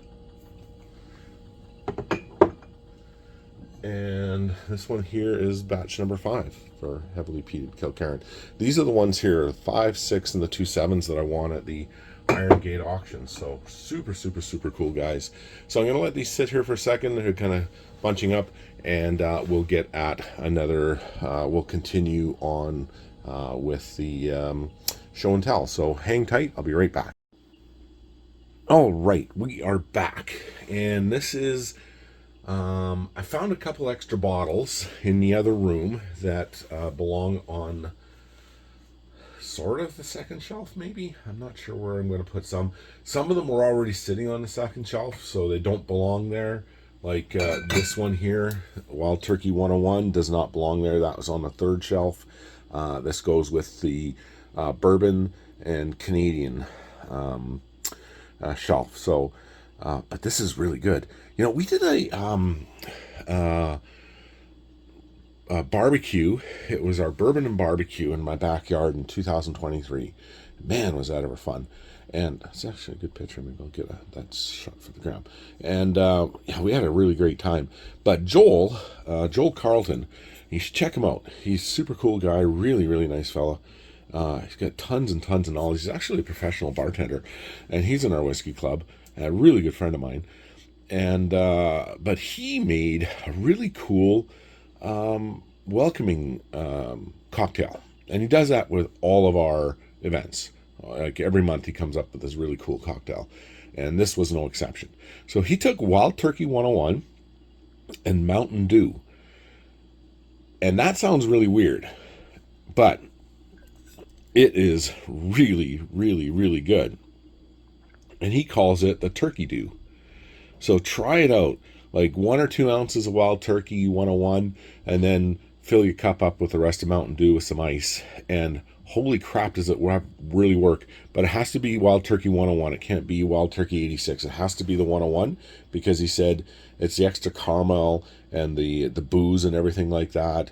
And this one here is batch number 5 for heavily peated Kilkerran. These are the ones here, the 5, 6, and the 2 7s that I won at the Iron Gate auction. So super, super, super cool, guys. So I'm going to let these sit here for a second. They're kind of bunching up, and we'll get at another, we'll continue on with the show and tell. So hang tight. I'll be right back. All right, we are back. And this is... I found a couple extra bottles in the other room that belong on sort of the second shelf, maybe. I'm not sure where I'm going to put some. Some of them were already sitting on the second shelf, so they don't belong there. Like this one here, Wild Turkey 101, does not belong there. That was on the third shelf. This goes with the bourbon and Canadian shelf. So, but this is really good. You know, we did a barbecue. It was our bourbon and barbecue in my backyard in 2023. Man, was that ever fun. And it's actually a good picture. Maybe I'll get that shot for the gram. And yeah, we had a really great time. But Joel Carlton, you should check him out. He's a super cool guy, really, really nice fella. He's got tons and tons of knowledge. He's actually a professional bartender, and he's in our whiskey club, and a really good friend of mine. And but he made a really cool welcoming cocktail, and he does that with all of our events. Like every month he comes up with this really cool cocktail, and this was no exception. So he took Wild Turkey 101 and Mountain Dew, and that sounds really weird, but it is really, really, really good. And he calls it the Turkey Dew. So try it out, like 1 or 2 ounces of Wild Turkey 101, and then fill your cup up with the rest of Mountain Dew with some ice. And holy crap, does it really work. But it has to be Wild Turkey 101. It can't be Wild Turkey 86. It has to be the 101, because he said it's the extra caramel and the booze and everything like that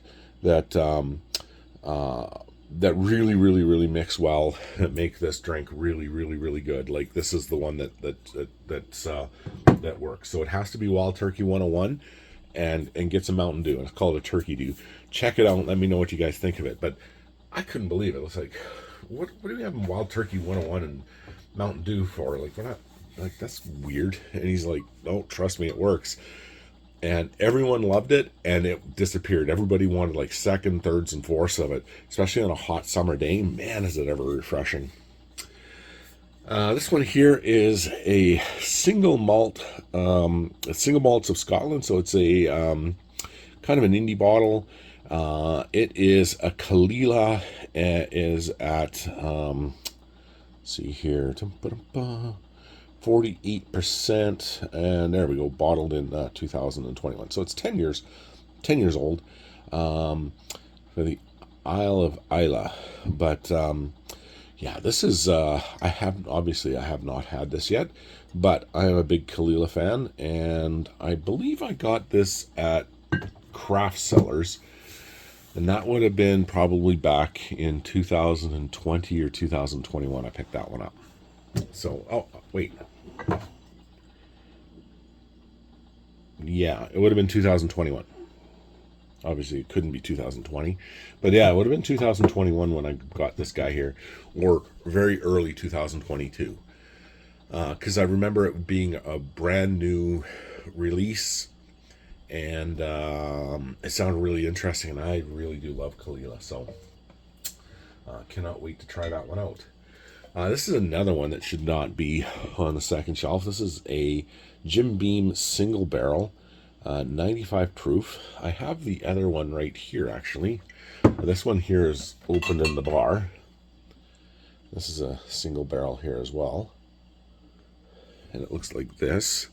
that really, really, really mix well and make this drink really, really, really good. Like this is the one that works. So it has to be Wild Turkey 101 and get some Mountain Dew. It's called a Turkey Dew. Check it out. Let me know what you guys think of it. But I couldn't believe it. It was like, what do we have in Wild Turkey 101 and Mountain Dew for? Like, we're not, like, that's weird. And he's like, oh, trust me, it works. And everyone loved it, and it disappeared. Everybody wanted like second, thirds, and fourths of it, especially on a hot summer day. Man, is it ever refreshing. This one here is a single malts of Scotland. So it's a kind of an indie bottle. It is a Kalila. Is at see here, 48%, and there we go, bottled in 2021. So it's 10 years old, for the Isle of Isla. But yeah, this is I have not had this yet, but I am a big Kalila fan, and I believe I got this at Craft Cellars, and that would have been probably back in 2020 or 2021. I picked that one up. So, oh wait, yeah, it would have been 2021. Obviously, it couldn't be 2020, but yeah, it would have been 2021 when I got this guy here, or very early 2022, because I remember it being a brand new release, and it sounded really interesting, and I really do love Kalila, so cannot wait to try that one out. This is another one that should not be on the second shelf. This is a Jim Beam single barrel. 95 proof. I have the other one right here, actually. This one here is opened in the bar. This is a single barrel here as well, and it looks like this.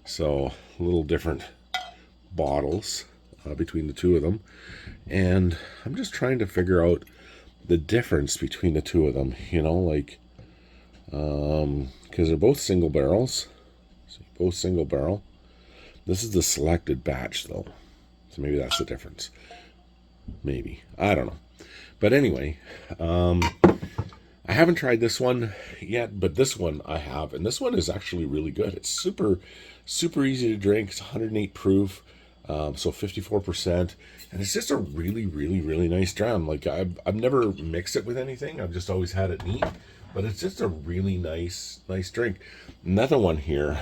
So a little different bottles between the two of them, and I'm just trying to figure out the difference between the two of them, you know, like because they're both single barrels. So both single barrel. This is the selected batch, though, so maybe that's the difference. Maybe, I don't know. But anyway, I haven't tried this one yet, but this one I have, and this one is actually really good. It's super easy to drink. It's 108 proof, so 54%, and it's just a really nice dram. Like I've never mixed it with anything. I've just always had it neat, but it's just a really nice drink. Another one here.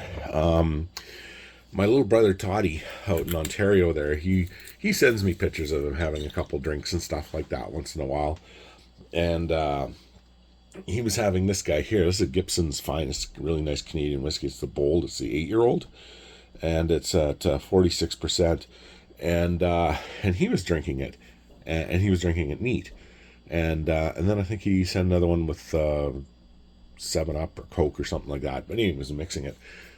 My little brother Toddy out in Ontario there, he sends me pictures of him having a couple drinks and stuff like that once in a while. And he was having this guy here. This is Gibson's Finest, really nice Canadian whiskey. It's the Bold. It's the 8-year-old. And it's at 46%. And he was drinking it. And he was drinking it neat. And then I think he sent another one with 7-Up or Coke or something like that. But he was mixing it.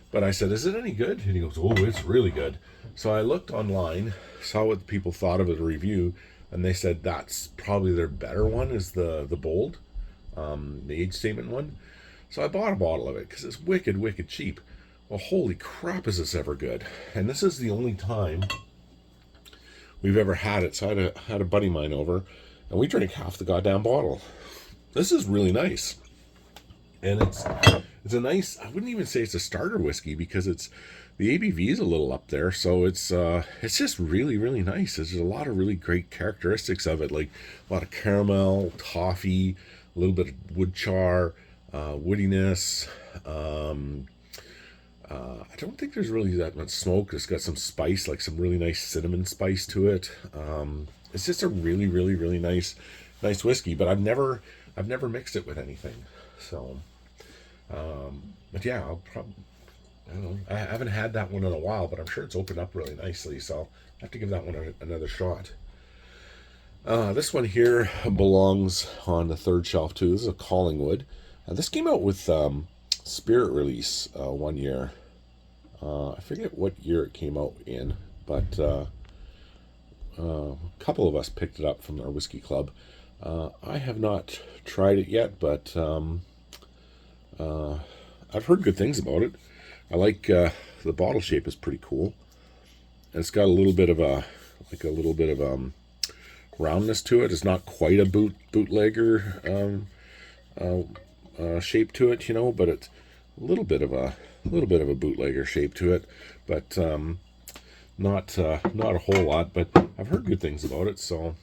But I said, is it any good? And he goes, oh, it's really good. So I looked online, saw what people thought of it, a review, and they said that's probably their better one, is the Bold, the age statement one. So I bought a bottle of it because it's wicked cheap. Well, holy crap, is this ever good. And this is the only time we've ever had it. So I had a buddy of mine over, and we drank half the goddamn bottle. This is really nice. And it's a nice, I wouldn't even say it's a starter whiskey, because the ABV is a little up there, so it's just really nice. There's a lot of really great characteristics of it, like a lot of caramel, toffee, a little bit of wood char, woodiness. I don't think there's really that much smoke. It's got some spice, like some really nice cinnamon spice to it. It's just a really nice whiskey, but I've never mixed it with anything. So, but yeah, I don't know. I haven't had that one in a while, but I'm sure it's opened up really nicely. So I'll have to give that one another shot. This one here belongs on the third shelf too. This is a Collingwood. This came out with Spirit release one year. I forget what year it came out in, but a couple of us picked it up from our whiskey club. I have not tried it yet, but I've heard good things about it. I like the bottle shape is pretty cool, and it's got a little bit of roundness to it. It's not quite a bootlegger shape to it, you know, but it's a little bit of a bootlegger shape to it, but not a whole lot. But I've heard good things about it. So,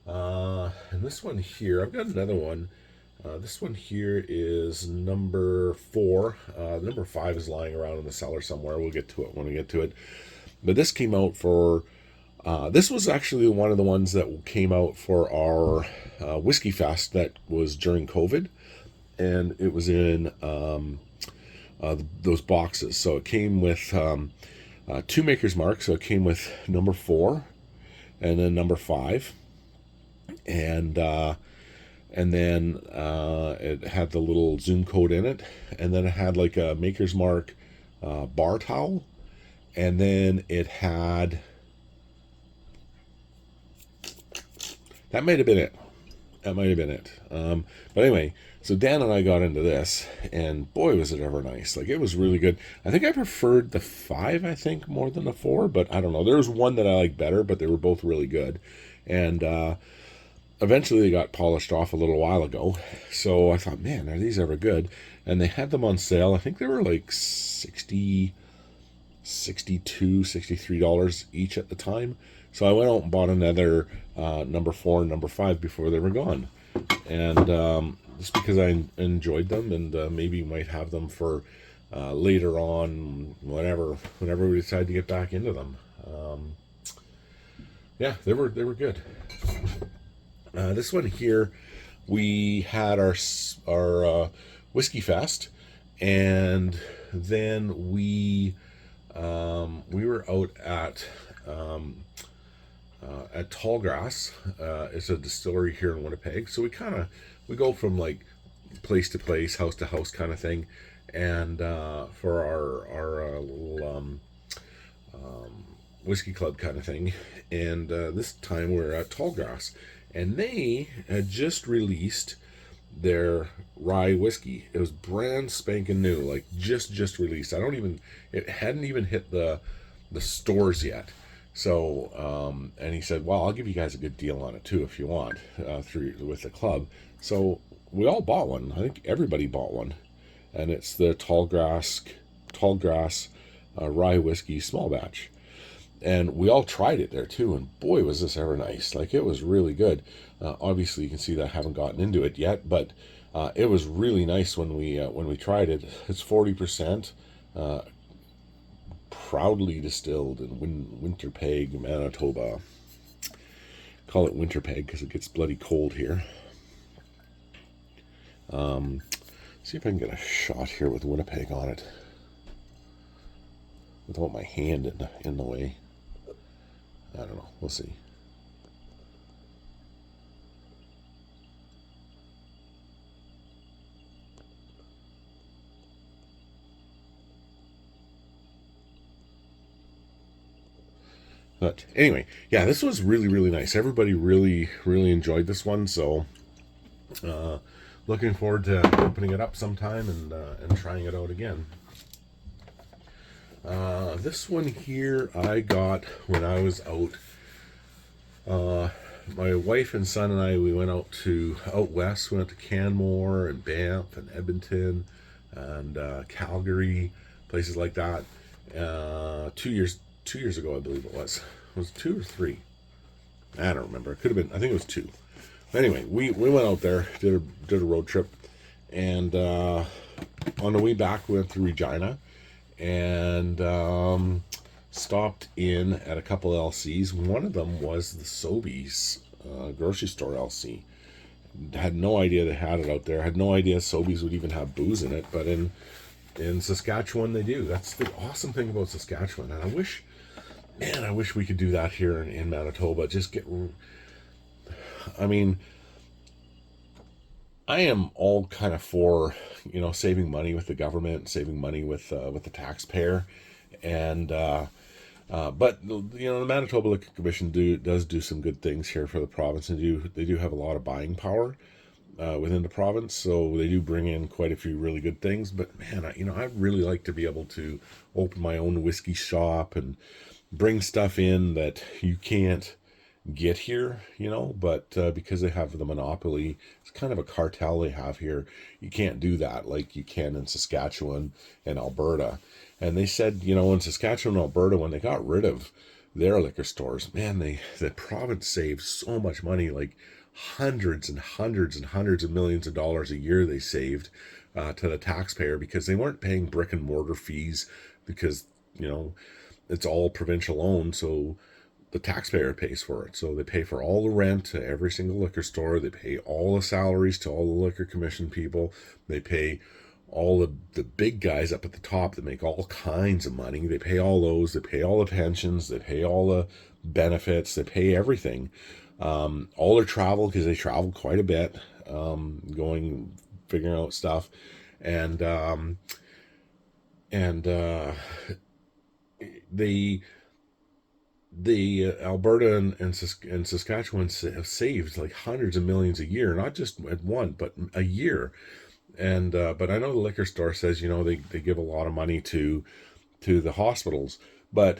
and this one here, I've got another one. This one here is number 4. Number 5 is lying around in the cellar somewhere. We'll get to it when we get to it. But this came out for, this was actually one of the ones that came out for our Whiskey Fest that was during COVID. and it was in those boxes. So it came with 2 Maker's Mark. So it came with number 4 and then number 5, and then it had the little Zoom code in it, and then it had like a Maker's Mark bar towel, and then it had, that might have been it. But anyway, so Dan and I got into this, and boy, was it ever nice. Like, it was really good. I think I preferred the 5, I think, more than the 4, but I don't know. There was one that I liked better, but they were both really good. And eventually they got polished off a little while ago. So I thought, man, are these ever good? And they had them on sale. I think they were like $62, $63 each at the time. So I went out and bought another number 4 and number 5 before they were gone. And just because I enjoyed them, and maybe might have them for later on, whenever we decide to get back into them. Yeah, they were good. This one here, we had our Whiskey Fest, and then we were out at Tallgrass. It's a distillery here in Winnipeg. So we go from like place to place, house to house kind of thing. And for our little whiskey club kind of thing. And this time we're at Tallgrass, and they had just released their rye whiskey. It was brand spanking new, like just released. It hadn't even hit the stores yet. So, and he said, well, I'll give you guys a good deal on it too, if you want, with the club. So we all bought one. I think everybody bought one. And it's the Tallgrass rye whiskey small batch. And we all tried it there too. And boy, was this ever nice. Like, it was really good. Obviously you can see that I haven't gotten into it yet, but it was really nice when we tried it. It's 40%, proudly distilled in Winnipeg, Manitoba. Call it Winnipeg because it gets bloody cold here. See if I can get a shot here with Winnipeg on it without my hand in the way. I don't know. We'll see. But anyway, yeah, this was really, really nice. Everybody really, really enjoyed this one. So, looking forward to opening it up sometime and trying it out again. This one here I got when I was out. My wife and son and I, we went out west. We went to Canmore and Banff and Edmonton and Calgary, places like that. 2 years ago, I believe it was. Was it 2 or 3? I don't remember. It could have been. I think it was 2. Anyway, we went out there, did a road trip, and on the way back we went through Regina and stopped in at a couple LCs. One of them was the Sobeys grocery store LC. Had no idea they had it out there. Had no idea Sobeys would even have booze in it, but in Saskatchewan they do. That's the awesome thing about Saskatchewan, and I wish we could do that here in Manitoba. I mean, I am all kind of for, saving money with the government, saving money with the taxpayer, and but the Manitoba Liquor Commission does do some good things here for the province, and they do have a lot of buying power within the province, so they do bring in quite a few really good things. But man, I'd really like to be able to open my own whiskey shop and bring stuff in that you can't get here, but because they have the monopoly, it's kind of a cartel they have here. You can't do that like you can in Saskatchewan and Alberta. And they said, in Saskatchewan and Alberta, when they got rid of their liquor stores, man, the province saved so much money, like hundreds and hundreds and hundreds of millions of dollars a year they saved to the taxpayer, because they weren't paying brick and mortar fees, because it's all provincial owned. So the taxpayer pays for it. So they pay for all the rent to every single liquor store. They pay all the salaries to all the liquor commission people. They pay all the big guys up at the top that make all kinds of money. They pay all those. They pay all the pensions. They pay all the benefits. They pay everything. All their travel, because they travel quite a bit, figuring out stuff. And the Alberta and Saskatchewan have saved like hundreds of millions a year, not just at one, but a year. And but I know the liquor store says, you know, they give a lot of money to the hospitals, but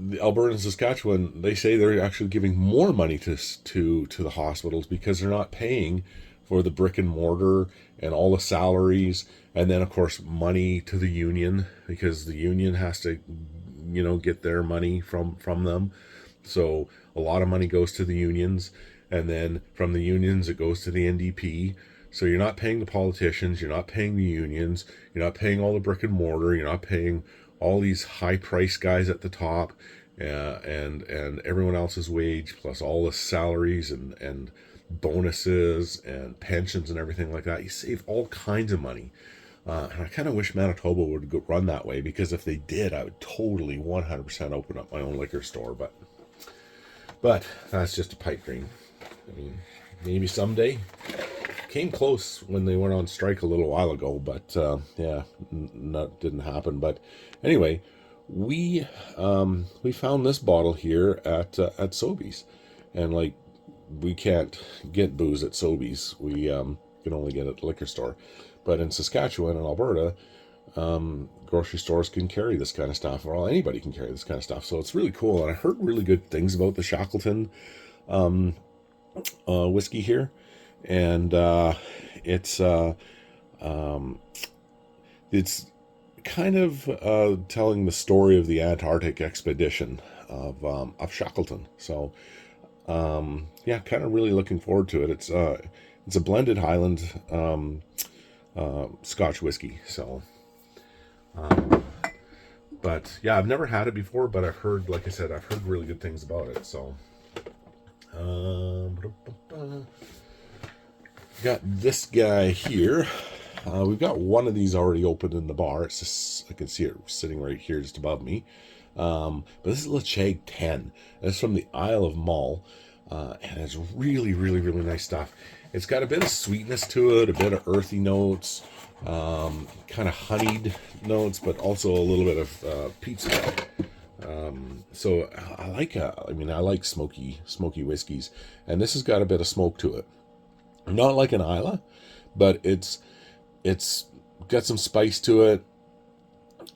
the Alberta and Saskatchewan, they say they're actually giving more money to the hospitals because they're not paying for the brick and mortar and all the salaries, and then of course money to the union, because the union has to, you know, get their money from them. So a lot of money goes to the unions, and then from the unions it goes to the NDP. So you're not paying the politicians, you're not paying the unions, you're not paying all the brick and mortar, you're not paying all these high price guys at the top, and everyone else's wage, plus all the salaries and bonuses and pensions and everything like that. You save all kinds of money. And I kind of wish Manitoba would run that way, because if they did, I would totally 100% open up my own liquor store. But that's just a pipe dream. I mean, maybe someday. Came close when they went on strike a little while ago, but yeah, didn't happen. But anyway, we found this bottle here at Sobeys, and like, we can't get booze at Sobeys. We can only get it at the liquor store. But in Saskatchewan and Alberta, grocery stores can carry this kind of stuff, or anybody can carry this kind of stuff. So it's really cool. And I heard really good things about the Shackleton whiskey here. And it's kind of telling the story of the Antarctic expedition of Shackleton. So yeah, kind of really looking forward to it. It's a blended Highland Scotch whiskey. So but yeah, I've never had it before, but I've heard, like I said, I've heard really good things about it. So got this guy here. We've got one of these already opened in the bar. It's just, I can see it sitting right here just above me. But this is Lechag 10. It's from the Isle of Mull. And it's really, really, really nice stuff. It's got a bit of sweetness to it, a bit of earthy notes, kind of honeyed notes, but also a little bit of peat smoke. So I like smoky whiskeys, and this has got a bit of smoke to it. Not like an Islay, but it's got some spice to it.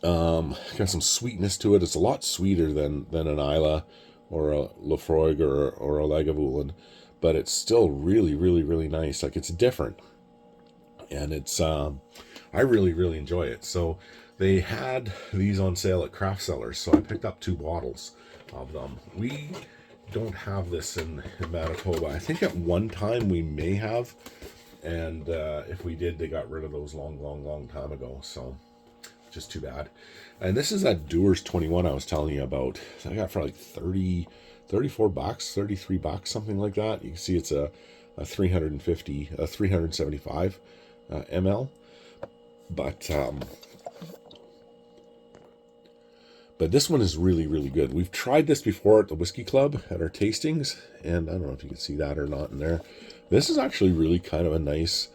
Got some sweetness to it. It's a lot sweeter than an Islay or a Lafroig or a Lagavulin, but it's still really, really, really nice. Like, it's different, and it's I really, really enjoy it. So they had these on sale at Craft Cellars, so I picked up 2 bottles of them. We don't have this in Manitoba. I think at one time we may have, and if we did, they got rid of those long time ago. So just too bad. And this is that Dewar's 21 I was telling you about. I got for like $34, $33, something like that. You can see it's a 375 ml. But this one is really, really good. We've tried this before at the Whiskey Club at our tastings, and I don't know if you can see that or not in there. This is actually really kind of a nice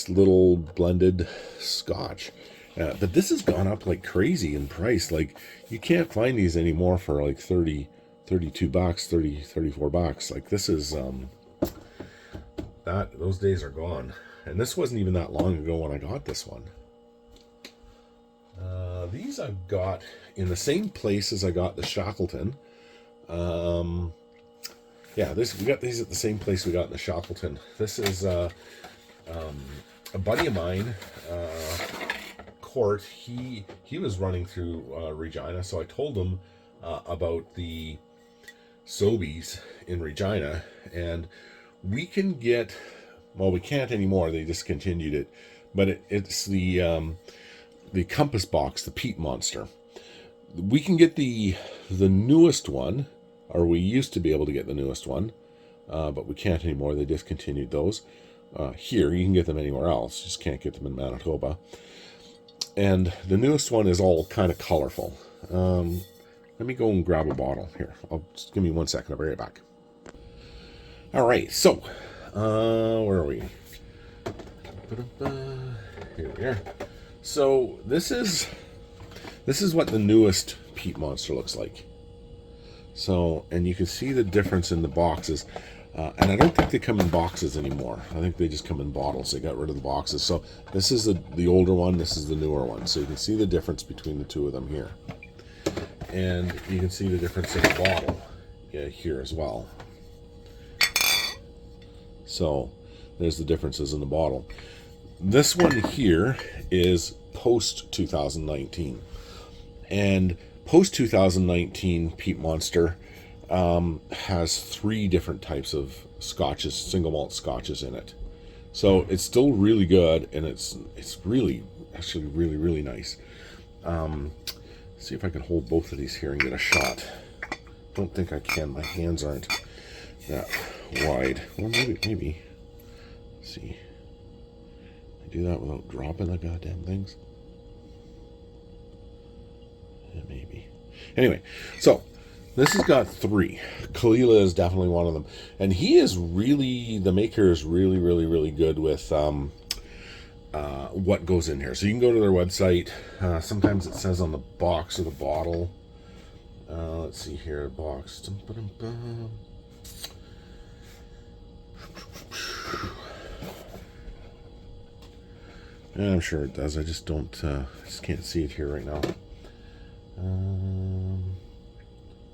little blended Scotch. But this has gone up like crazy in price. Like, you can't find these anymore for like $32, $34. Like, this is those days are gone. And this wasn't even that long ago when I got this one. These I've got in the same place as I got the Shackleton. Yeah, we got these at the same place we got the Shackleton. This is a buddy of mine, Court. He was running through Regina, so I told him about the Sobeys in Regina, and we can get, well, we can't anymore, they discontinued it, but it's the Compass Box, the Peat Monster. we can get the newest one, or we used to be able to get the newest one, but we can't anymore. They discontinued those. Here, you can get them anywhere else. Just can't get them in Manitoba. And the newest one is all kind of colorful. Let me go and grab a bottle here. Just give me 1 second. I'll be right back. All right, so where are we? Here we are. So this is what the newest Peat Monster looks like. So, and you can see the difference in the boxes. And I don't think they come in boxes anymore. I think they just come in bottles. They got rid of the boxes. So this is the older one. This is the newer one. So you can see the difference between the two of them here. And you can see the difference in the bottle here as well. So there's the differences in the bottle. This one here is post 2019. And post 2019 Peat Monster has 3 different types of scotches, single malt scotches in it. So it's still really good, and it's really, actually really nice. See if I can hold both of these here and get a shot. Don't think I can. My hands aren't that wide. Well, maybe. Let's see. I do that without dropping the goddamn things. Yeah, maybe. Anyway, so this has got 3. Tequila is definitely one of them, and he is really, the maker is really good with what goes in here. So you can go to their website. Sometimes it says on the box or the bottle. Let's see here, box. Yeah, I'm sure it does. I just don't. I just can't see it here right now.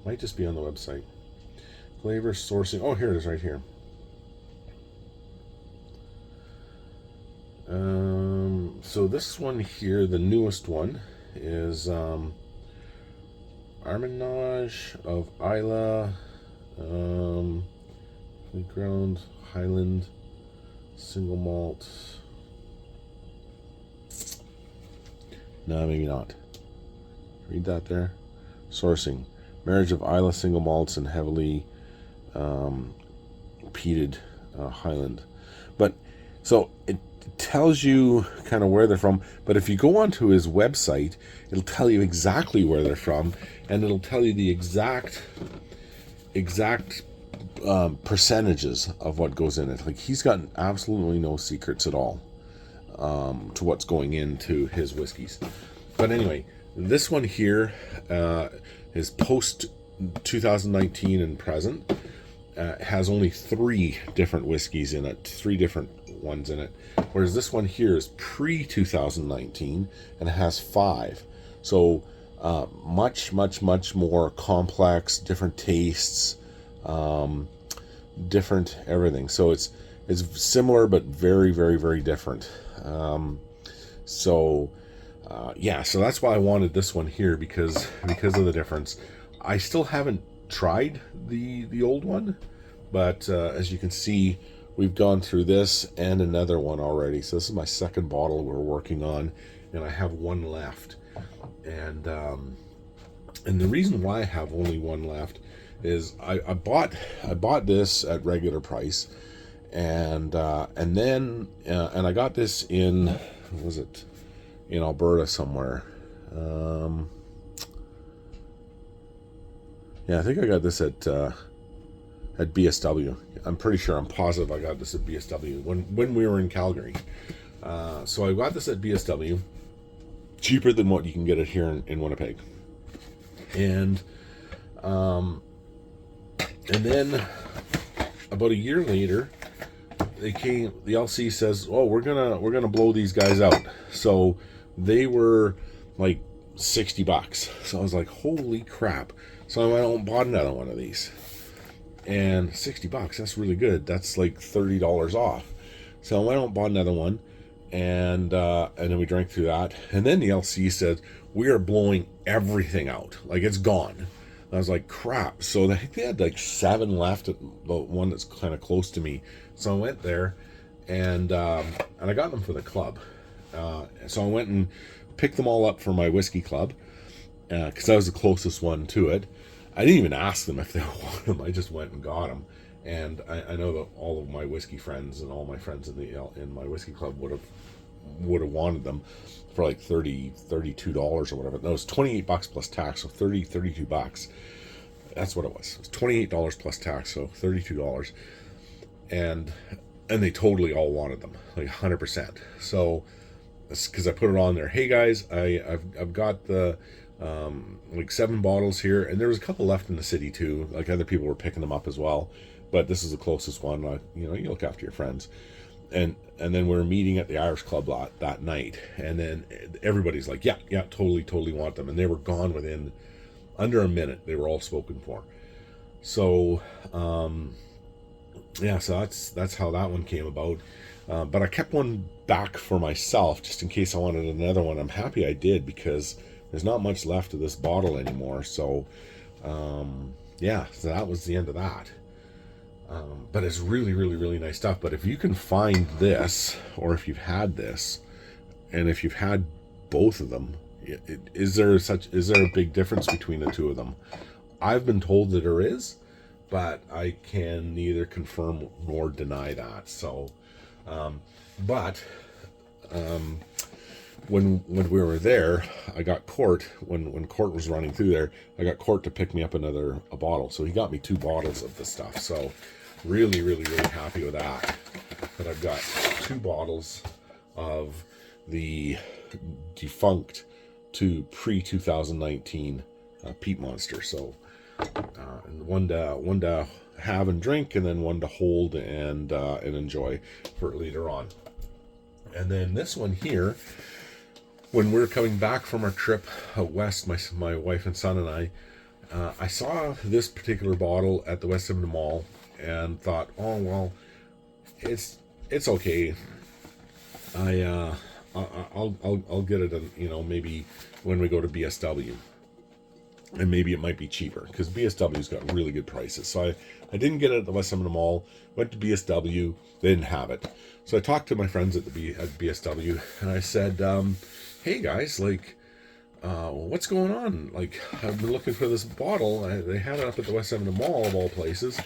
Might just be on the website. Flavor sourcing. Oh, here it is, right here. So this one here, the newest one, is Armenage of Isla, ground Highland single malt. No, maybe not. Read that there. Sourcing. Marriage of Isla single malts and heavily peated Highland. But so it tells you kind of where they're from. But if you go onto his website, it'll tell you exactly where they're from, and it'll tell you the exact percentages of what goes in it. Like, he's got absolutely no secrets at all to what's going into his whiskeys. But anyway, this one here is post 2019 and present. Has only 3 different whiskeys in it, 3 different ones in it, whereas this one here is pre 2019 and has 5. So much more complex, different tastes, different everything. So it's similar but very different. So that's why I wanted this one here, because of the difference. I still haven't tried the old one, but as you can see, we've gone through this and another one already. So this is my second bottle we're working on, and I have one left. And the reason why I have only one left is I bought this at regular price, and then I got this in, what was it, in Alberta somewhere. Yeah, I think I got this at BSW. I'm pretty sure, I'm positive I got this at BSW when we were in Calgary. So I got this at BSW, cheaper than what you can get it here in Winnipeg. And then about a year later, the LC says, "Oh, we're gonna blow these guys out." So they were like $60. So I was like, "Holy crap!" So I went out and bought another one of these, and $60, that's really good. That's like $30 off. So I went out and bought another one, and then we drank through that. And then the LC said, "We are blowing everything out, like it's gone." And I was like, "Crap!" So I think they had like 7 left at the one that's kind of close to me. So I went there, and I got them for the club. So I went and picked them all up for my whiskey club. because I was the closest one to it. I didn't even ask them if they wanted them. I just went and got them. And I know that all of my whiskey friends and all my friends in my whiskey club would have wanted them for like $32 or whatever. No, it was $28 plus tax, so $32. That's what it was. It was $28 plus tax, so $32. And they totally all wanted them, like 100%. So because I put it on there, hey guys, I've got the like 7 bottles here, and there was a couple left in the city too. Like other people were picking them up as well, but this is the closest one. You know, you look after your friends. And then we were meeting at the Irish Club lot that night, and then everybody's like, yeah, totally want them, and they were gone within under a minute. They were all spoken for. So yeah, so that's how that one came about. But I kept one back for myself just in case I wanted another one. I'm happy I did, because there's not much left of this bottle anymore. So yeah, so that was the end of that. But it's really nice stuff. But if you can find this, or if you've had this, and if you've had both of them, is there a big difference between the two of them? I've been told that there is, but I can neither confirm nor deny that. So when we were there, I got Court, when Court was running through there, I got Court to pick me up a bottle. So he got me 2 bottles of this stuff. So really happy with that. But I've got 2 bottles of the defunct to pre-2019 Peat Monster. So one to have and drink, and then one to hold and enjoy for later on. And then this one here, when we were coming back from our trip out west, my wife and son and I saw this particular bottle at the West Edmonton Mall and thought, oh well, it's okay. I'll get it, you know, maybe when we go to BSW, and maybe it might be cheaper, because BSW's got really good prices. So I didn't get it at the West Edmonton Mall. Went to BSW, they didn't have it. So I talked to my friends at BSW, and I said, hey guys, like, what's going on? Like, I've been looking for this bottle. They had it up at the West Edmonton Mall of all places,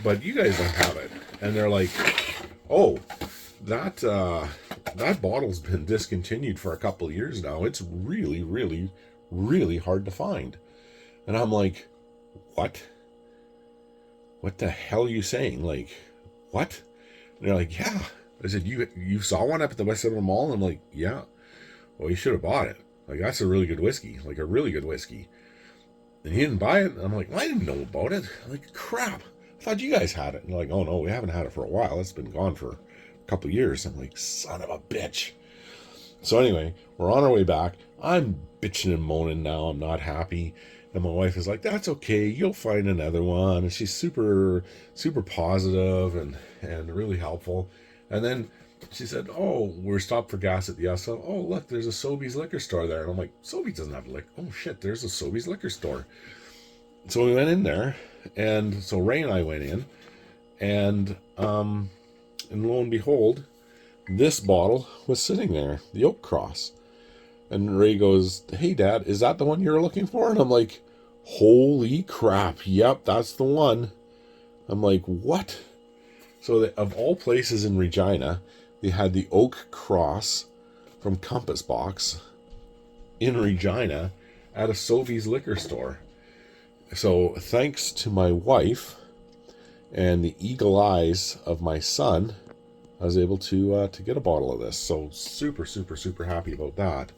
but you guys don't have it. And they're like, oh, that bottle's been discontinued for a couple of years now. It's really hard to find. And I'm like, what the hell are you saying? Like, what? And they're like, yeah. I said, you saw one up at the West Edmonton Mall? And I'm like, yeah. Well, you should have bought it. Like, that's a really good whiskey. Like, a really good whiskey. And he didn't buy it. And I'm like, well, I didn't know about it. I'm like, crap. I thought you guys had it. And they're like, oh, no, we haven't had it for a while. It's been gone for a couple of years. I'm like, son of a bitch. So anyway, we're on our way back. I'm bitching and moaning now. I'm not happy. And my wife is like, that's okay. You'll find another one. And she's super positive and really helpful. And then she said, oh, we're stopped for gas at the SL. Oh, look, there's a Sobeys liquor store there. And I'm like, Sobeys doesn't have liquor. Oh, shit, there's a Sobeys liquor store. So we went in there. And so Ray and I went in. And lo and behold, this bottle was sitting there, the Oak Cross. And Ray goes, hey, Dad, is that the one you're looking for? And I'm like, holy crap. Yep, that's the one. I'm like, what? So of all places in Regina, they had the Oak Cross from Compass Box in Regina at a Sobeys liquor store. So thanks to my wife and the eagle eyes of my son, I was able to get a bottle of this. So super happy about that.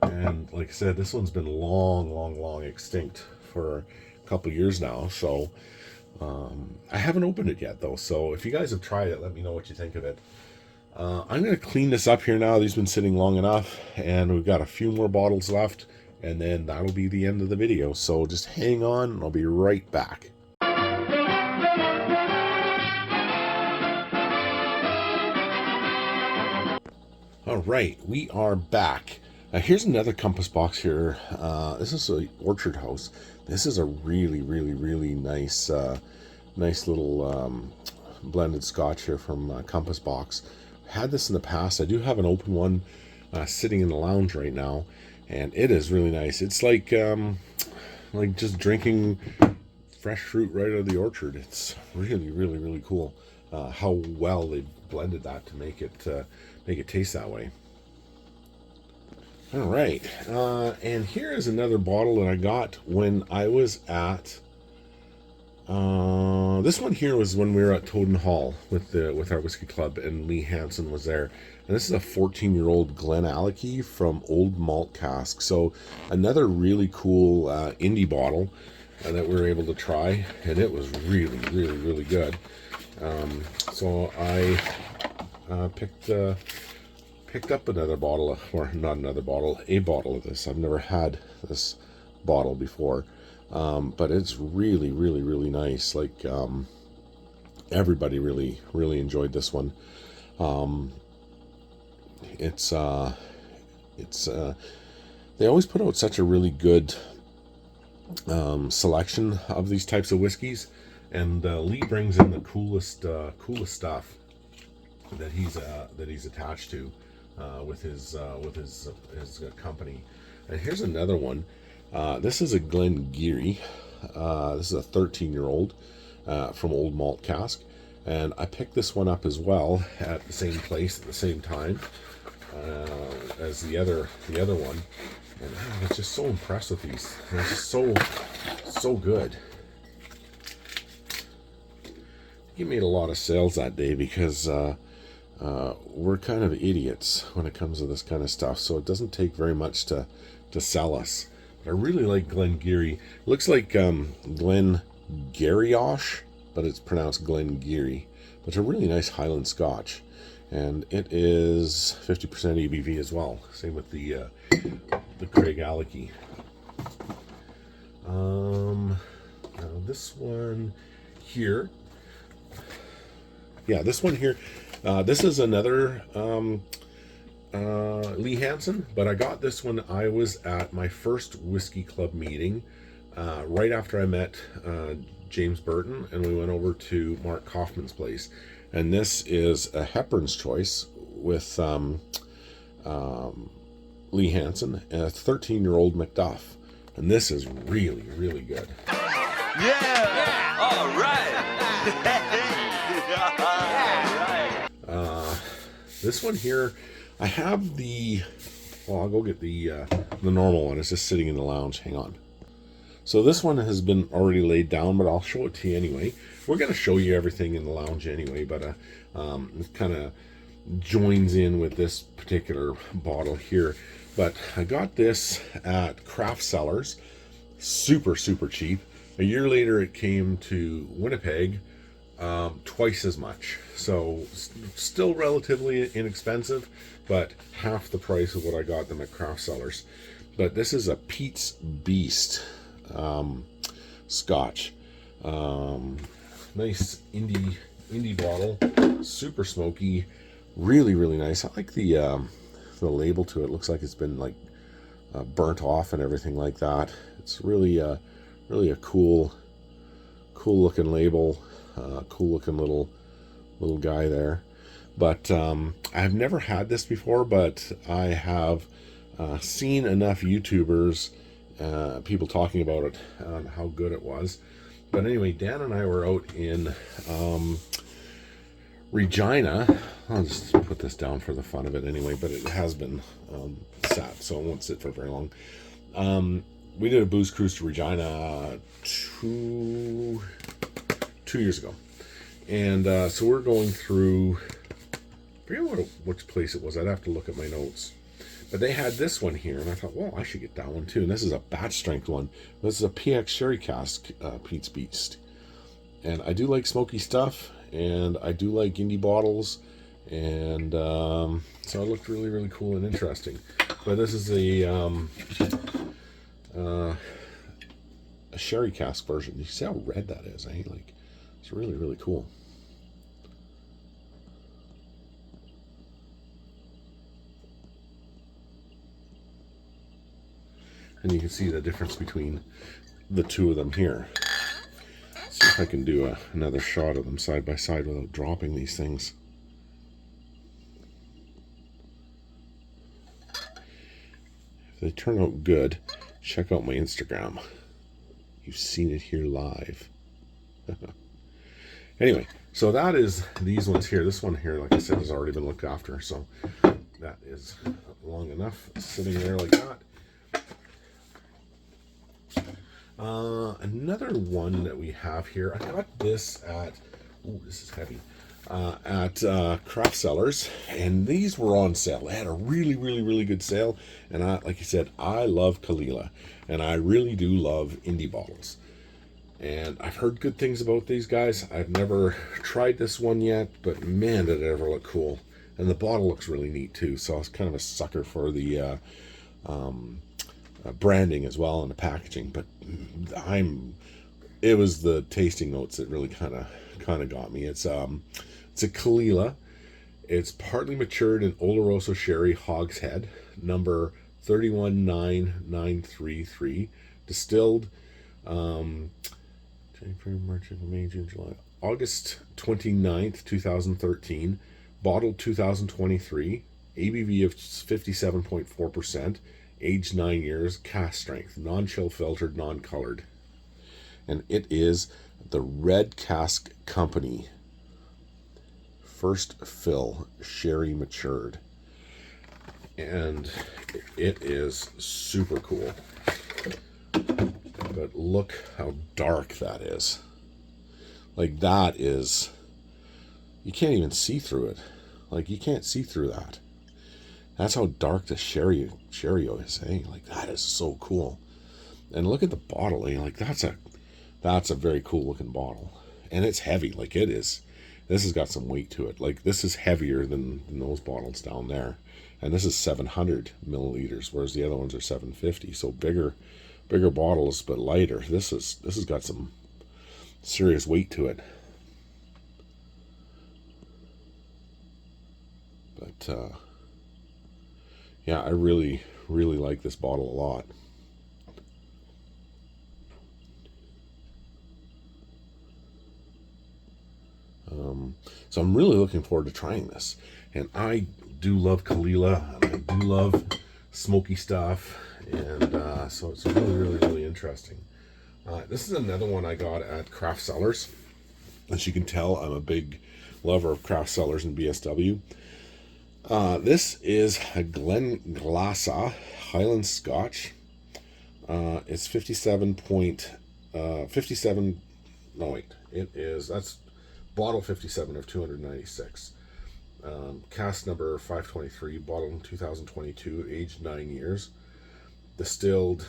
And like I said, this one's been long extinct for a couple years now. So I haven't opened it yet though. So if you guys have tried it, let me know what you think of it. I'm going to clean this up here now. These have been sitting long enough, and we've got a few more bottles left, and then that'll be the end of the video. So just hang on, and I'll be right back. All right, we are back. Here's another Compass Box here. This is a Orchard House. This is a really nice, nice little blended Scotch here from Compass Box. Had this in the past. I do have an open one sitting in the lounge right now, and it is really nice. It's like just drinking fresh fruit right out of the orchard. It's really, really, really cool how well they blended that to make it taste that way. All right, and here is another bottle that I got when I was at. This one here was when we were at Toden Hall with our whiskey club, and Lee Hansen was there. And this is a 14-year-old Glen Alecky from Old Malt Cask. So another really cool indie bottle that we were able to try, and it was really, really, really good. So I picked up another bottle, or not another bottle, a bottle of this. I've never had this bottle before, but it's really, really, really nice. Like everybody really, really enjoyed this one. It's they always put out such a really good selection of these types of whiskeys, and Lee brings in the coolest stuff that he's attached to with his company. And here's another one. This is a Glen Geary. This is a 13-year-old from Old Malt Cask, and I picked this one up as well at the same place at the same time as the other one, and I was just so impressed with these. They're just so good. He made a lot of sales that day because we're kind of idiots when it comes to this kind of stuff, so it doesn't take very much to sell us. But I really like Glen Geary. Looks like Glen Garryosh, but it's pronounced Glen Geary. But it's a really nice Highland Scotch, and it is 50% ABV as well. Same with the Craig Alecky. Now this one here. Yeah, this one here. This is another Lee Hansen, but I got this when I was at my first whiskey club meeting right after I met James Burton, and we went over to Mark Kaufman's place. And this is a Hepburn's Choice with Lee Hansen and a 13-year-old Macduff. And this is really, really good. Yeah! All right! This one here, I have I'll go get the normal one. It's just sitting in the lounge. Hang on. So this one has been already laid down, but I'll show it to you anyway. We're going to show you everything in the lounge anyway, but it kind of joins in with this particular bottle here. But I got this at Craft Cellars, super, super cheap. A year later, it came to Winnipeg, twice as much. So still relatively inexpensive, but half the price of what I got them at Craft Cellars. But this is a Pete's Beast Scotch. Nice indie bottle, super smoky, really, really nice. I like the label to it. Looks like it's been like burnt off and everything like that. It's really really a cool looking label, cool looking little guy there. But I've never had this before, but I have seen enough YouTubers, people talking about it, how good it was. But anyway, Dan and I were out in Regina. I'll just put this down for the fun of it anyway, but it has been sat, so it won't sit for very long. We did a booze cruise to Regina 2 years ago. And so we're going through, I forget which place it was. I'd have to look at my notes. But they had this one here, and I thought, well, I should get that one too. And this is a batch strength one. This is a PX Sherry Cask Pete's Beast. And I do like smoky stuff, and I do like indie bottles. And so it looked really, really cool and interesting. But this is a sherry cask version. You see how red that is, eh? Like, it's really, really cool. And you can see the difference between the two of them here. See if I can do another shot of them side by side without dropping these things. they turn out good, check out my Instagram. You've seen it here live. Anyway, so that is these ones here. This one here, like I said, has already been looked after, so that is long enough sitting there like that. Another one that we have here, I got this at, ooh, this is heavy, at Craft Cellars, and these were on sale. They had a really, really, really good sale, and like I said, I love Kalila, and I really do love indie bottles. And I've heard good things about these guys. I've never tried this one yet, but man, did it ever look cool. And the bottle looks really neat too, so I was kind of a sucker for the branding as well and the packaging. But it was the tasting notes that really kind of got me. It's a Kalila. It's partly matured in Oloroso Sherry Hogshead, number 319933, distilled January, March, May, June, July, August 29th, 2013, bottled 2023, ABV of 57.4%, aged 9 years, cask strength, non-chill filtered, non-colored. And it is the Red Cask Company first fill sherry matured. And it is super cool. But look how dark that is. Like, that is, you can't even see through it. Like, you can't see through that. That's how dark the sherry is, eh? Like, that is so cool. And look at the bottle, eh? Like, that's a very cool looking bottle. And it's heavy, like it is. This has got some weight to it. Like, this is heavier than those bottles down there. And this is 700 milliliters, whereas the other ones are 750. So bigger bottles, but lighter. This has got some serious weight to it. But yeah, I really, really like this bottle a lot. So I'm really looking forward to trying this. And I do love Kalila, and I do love smoky stuff. And so it's really, really, really interesting. This is another one I got at Craft Cellars. As you can tell, I'm a big lover of Craft Cellars and BSW. This is a Glenglassaugh Highland Scotch. It's 57. No, wait. It is, that's bottle 57 of 296. Cask number 523, bottled in 2022, aged 9 years. Distilled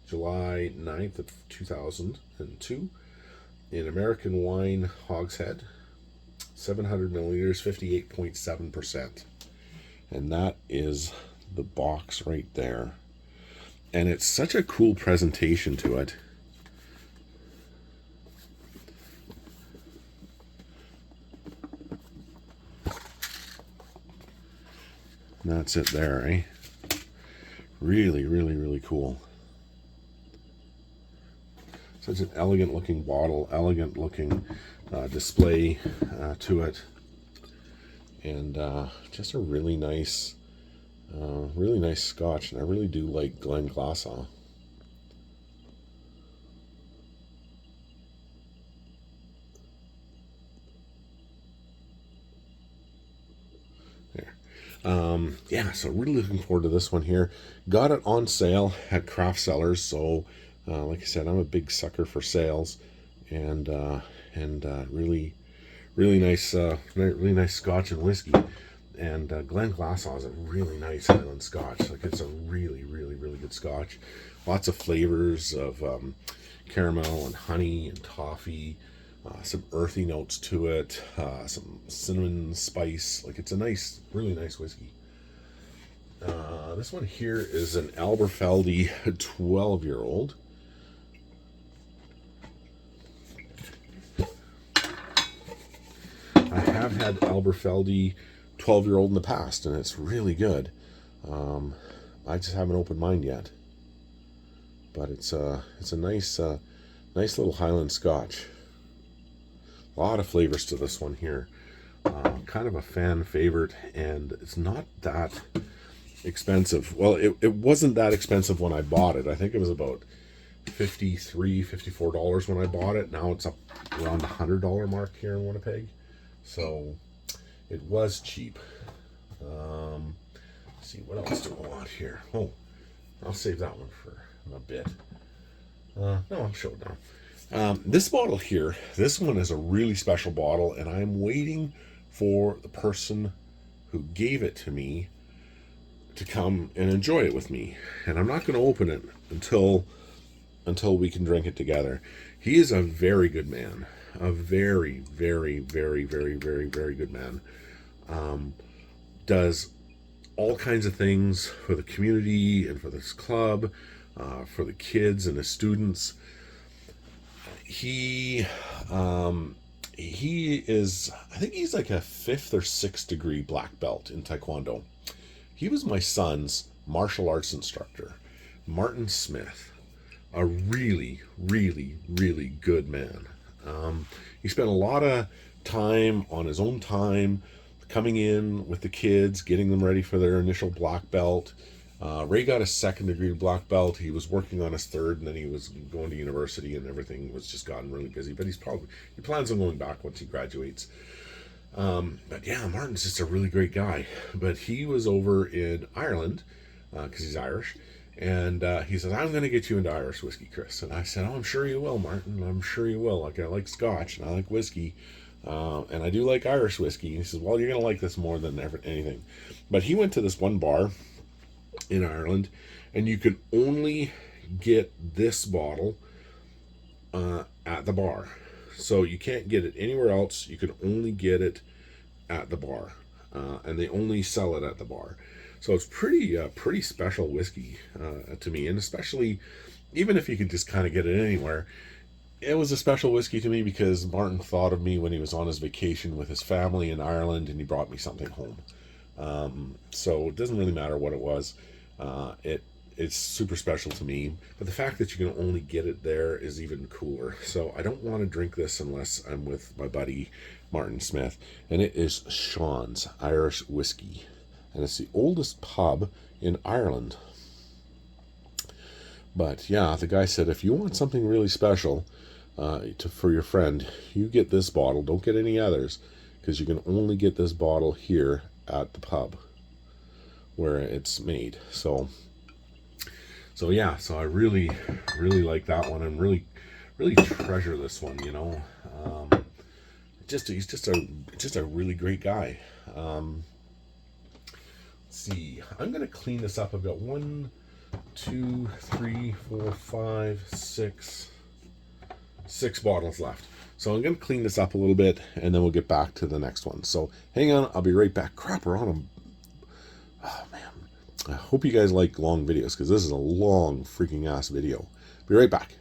July 9th of 2002 in American wine hogshead, 700 milliliters, 58.7%. And that is the box right there. And it's such a cool presentation to it. And that's it there, eh? Really, really, really cool. Such an elegant looking bottle, elegant looking display to it. And just a really nice scotch. And I really do like Glenglassaugh. Yeah, so really looking forward to this one here. Got it on sale at Craft Cellars, so like I said, I'm a big sucker for sales, and really nice, really nice Scotch and whiskey. And Glenglassaugh is a really nice Highland Scotch. Like, it's a really, really, really good Scotch. Lots of flavors of caramel and honey and toffee. Some earthy notes to it, some cinnamon spice. Like, it's a nice, really nice whiskey. This one here is an Alberfeldy 12-year-old. I have had Alberfeldy 12-year-old in the past, and it's really good. I just haven't opened mine yet. But it's a nice little Highland Scotch. A lot of flavors to this one here. Kind of a fan favorite, and it's not that expensive. Well, it wasn't that expensive when I bought it. I think it was about $54 when I bought it. Now it's up around the $100 mark here in Winnipeg. So it was cheap. Let's see, what else do I want here? Oh, I'll save that one for a bit. No, I'll show it now. This bottle here, this one is a really special bottle, and I'm waiting for the person who gave it to me to come and enjoy it with me. And I'm not going to open it until we can drink it together. He is a very good man. A very, very, very, very, very, very good man. Does all kinds of things for the community and for this club, for the kids and the students. He is, I think he's like a 5th or 6th degree black belt in Taekwondo. He was my son's martial arts instructor, Martin Smith. A really, really, really good man. He spent a lot of time on his own time, coming in with the kids, getting them ready for their initial black belt. Ray got a 2nd degree black belt. He was working on his 3rd, and then he was going to university, and everything was just gotten really busy. But he plans on going back once he graduates. But yeah, Martin's just a really great guy. But he was over in Ireland, because he's Irish, and he says, I'm going to get you into Irish whiskey, Chris. And I said, oh, I'm sure you will, Martin. I'm sure you will. Like, I like scotch, and I like whiskey, and I do like Irish whiskey. And he says, well, you're going to like this more than anything. But he went to this one bar in Ireland, and you could only get this bottle at the bar. So you can't get it anywhere else. You can only get it at the bar, and they only sell it at the bar. So it's pretty special whiskey to me, and especially even if you could just kind of get it anywhere, it was a special whiskey to me because Martin thought of me when he was on his vacation with his family in Ireland, and he brought me something home. So it doesn't really matter what it was. It's super special to me, but the fact that you can only get it there is even cooler. So I don't want to drink this unless I'm with my buddy Martin Smith, and it is Sean's Irish Whiskey, and it's the oldest pub in Ireland. But yeah, the guy said, if you want something really special for your friend, you get this bottle. Don't get any others, because you can only get this bottle here at the pub where it's made. So yeah, so I really like that one, and really treasure this one, you know. He's just a really great guy. Let's see, I'm gonna clean this up. I've got 1, 2, 3, 4, 5, 6 bottles left. So I'm gonna clean this up a little bit, and then we'll get back to the next one. So hang on, I'll be right back. Crap, we're on a... Oh man, I hope you guys like long videos, because this is a long freaking ass video. Be right back.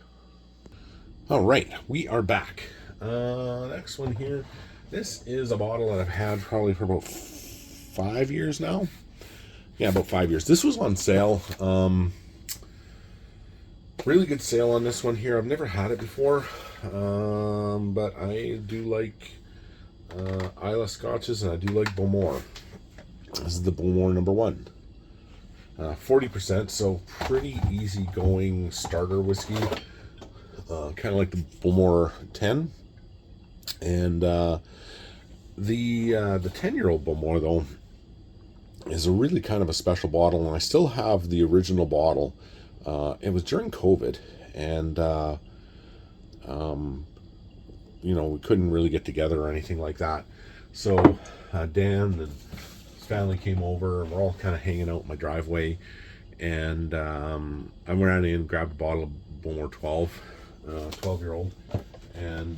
All right, we are back. Next one here. This is a bottle that I've had probably for about 5 years now. Yeah, about 5 years. This was on sale. Really good sale on this one here. I've never had it before, but I do like Islay Scotches, and I do like Bowmore. This is the Bowmore number 1. 40%, so pretty easy-going starter whiskey. Kind of like the Bowmore 10. And the 10-year-old Bowmore, though, is a really kind of a special bottle, and I still have the original bottle. It was during COVID, and you know, we couldn't really get together or anything like that. So Dan and his family came over, and we're all kind of hanging out in my driveway, and I went around and grabbed a bottle of Bowmore 12-year-old, and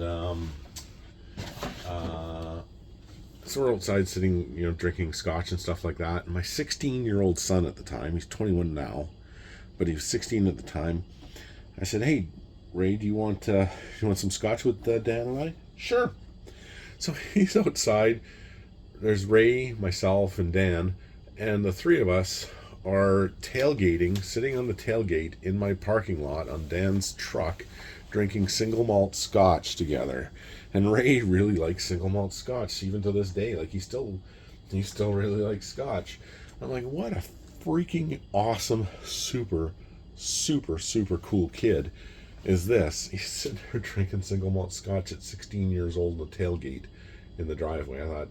so we're outside sitting, you know, drinking scotch and stuff like that. And my 16-year-old son at the time, he's 21 now, but he was 16 at the time. I said, "Hey, Ray, do you want some scotch with Dan and I?" "Sure." So he's outside. There's Ray, myself, and Dan, and the three of us are tailgating, sitting on the tailgate in my parking lot on Dan's truck, drinking single malt scotch together. And Ray really likes single malt scotch even to this day. Like he still really likes scotch. I'm like, what a freaking awesome, super cool kid is this. He's sitting there drinking single malt scotch at 16 years old in the tailgate in the driveway. I thought,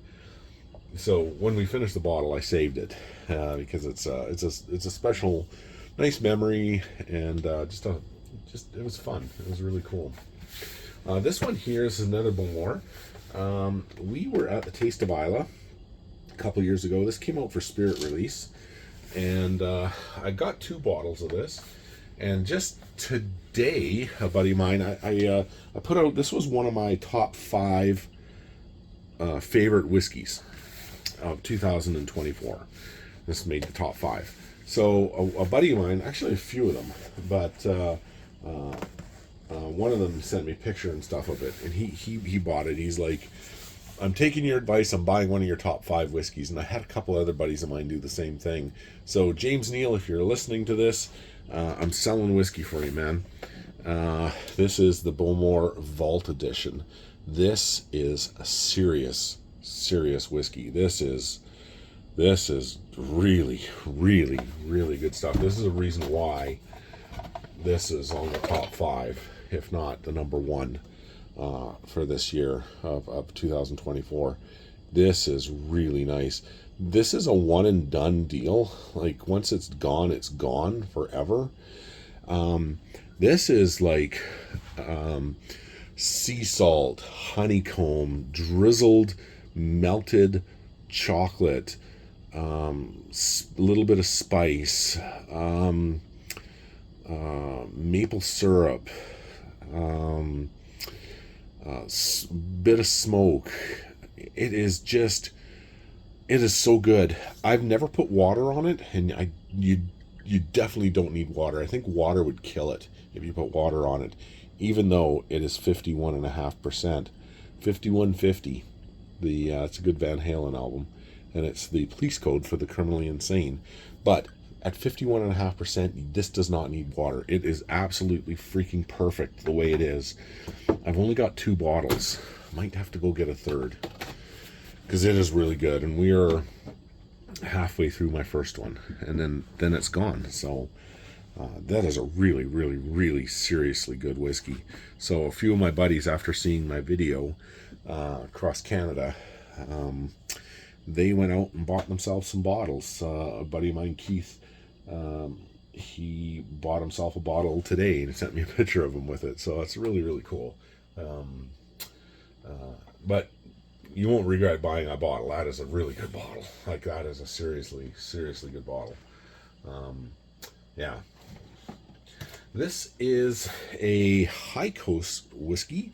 so when we finished the bottle, I saved it because it's a special, nice memory, and it was fun. It was really cool. This one here is another Bowmore. We were at the Taste of Isla a couple years ago. This came out for spirit release, and I got 2 bottles of this. And just today, a buddy of mine, I put out, this was one of my top 5 favorite whiskeys of 2024. This made the top 5. So a buddy of mine, actually a few of them, but one of them sent me a picture and stuff of it, and he bought it. He's like, I'm taking your advice, I'm buying one of your top 5 whiskeys. And I had a couple other buddies of mine do the same thing. So James Neal, if you're listening to this, I'm selling whiskey for you, man. This is the Bowmore Vault Edition. This is a serious whiskey. This is really good stuff. This is a reason why this is on the top 5, if not the number 1 for this year of 2024. This is really nice. This is a one and done deal. Like, once it's gone forever. This is like sea salt, honeycomb, drizzled, melted chocolate, a little bit of spice, maple syrup, bit of smoke. It is so good. I've never put water on it, and you definitely don't need water. I think water would kill it if you put water on it, even though it is 51.5%. 5150. It's a good Van Halen album, and it's the police code for the criminally insane. But at 51.5%, this does not need water. It is absolutely freaking perfect the way it is. I've only got 2 bottles. Might have to go get a third, because it is really good, and we are halfway through my first one, and then it's gone. So that is a really seriously good whiskey. So a few of my buddies, after seeing my video across Canada, they went out and bought themselves some bottles. A buddy of mine, Keith, he bought himself a bottle today and sent me a picture of him with it. So it's really cool. But you won't regret buying a bottle. That is a really good bottle. Like, that is a seriously good bottle. Yeah. This is a High Coast whiskey.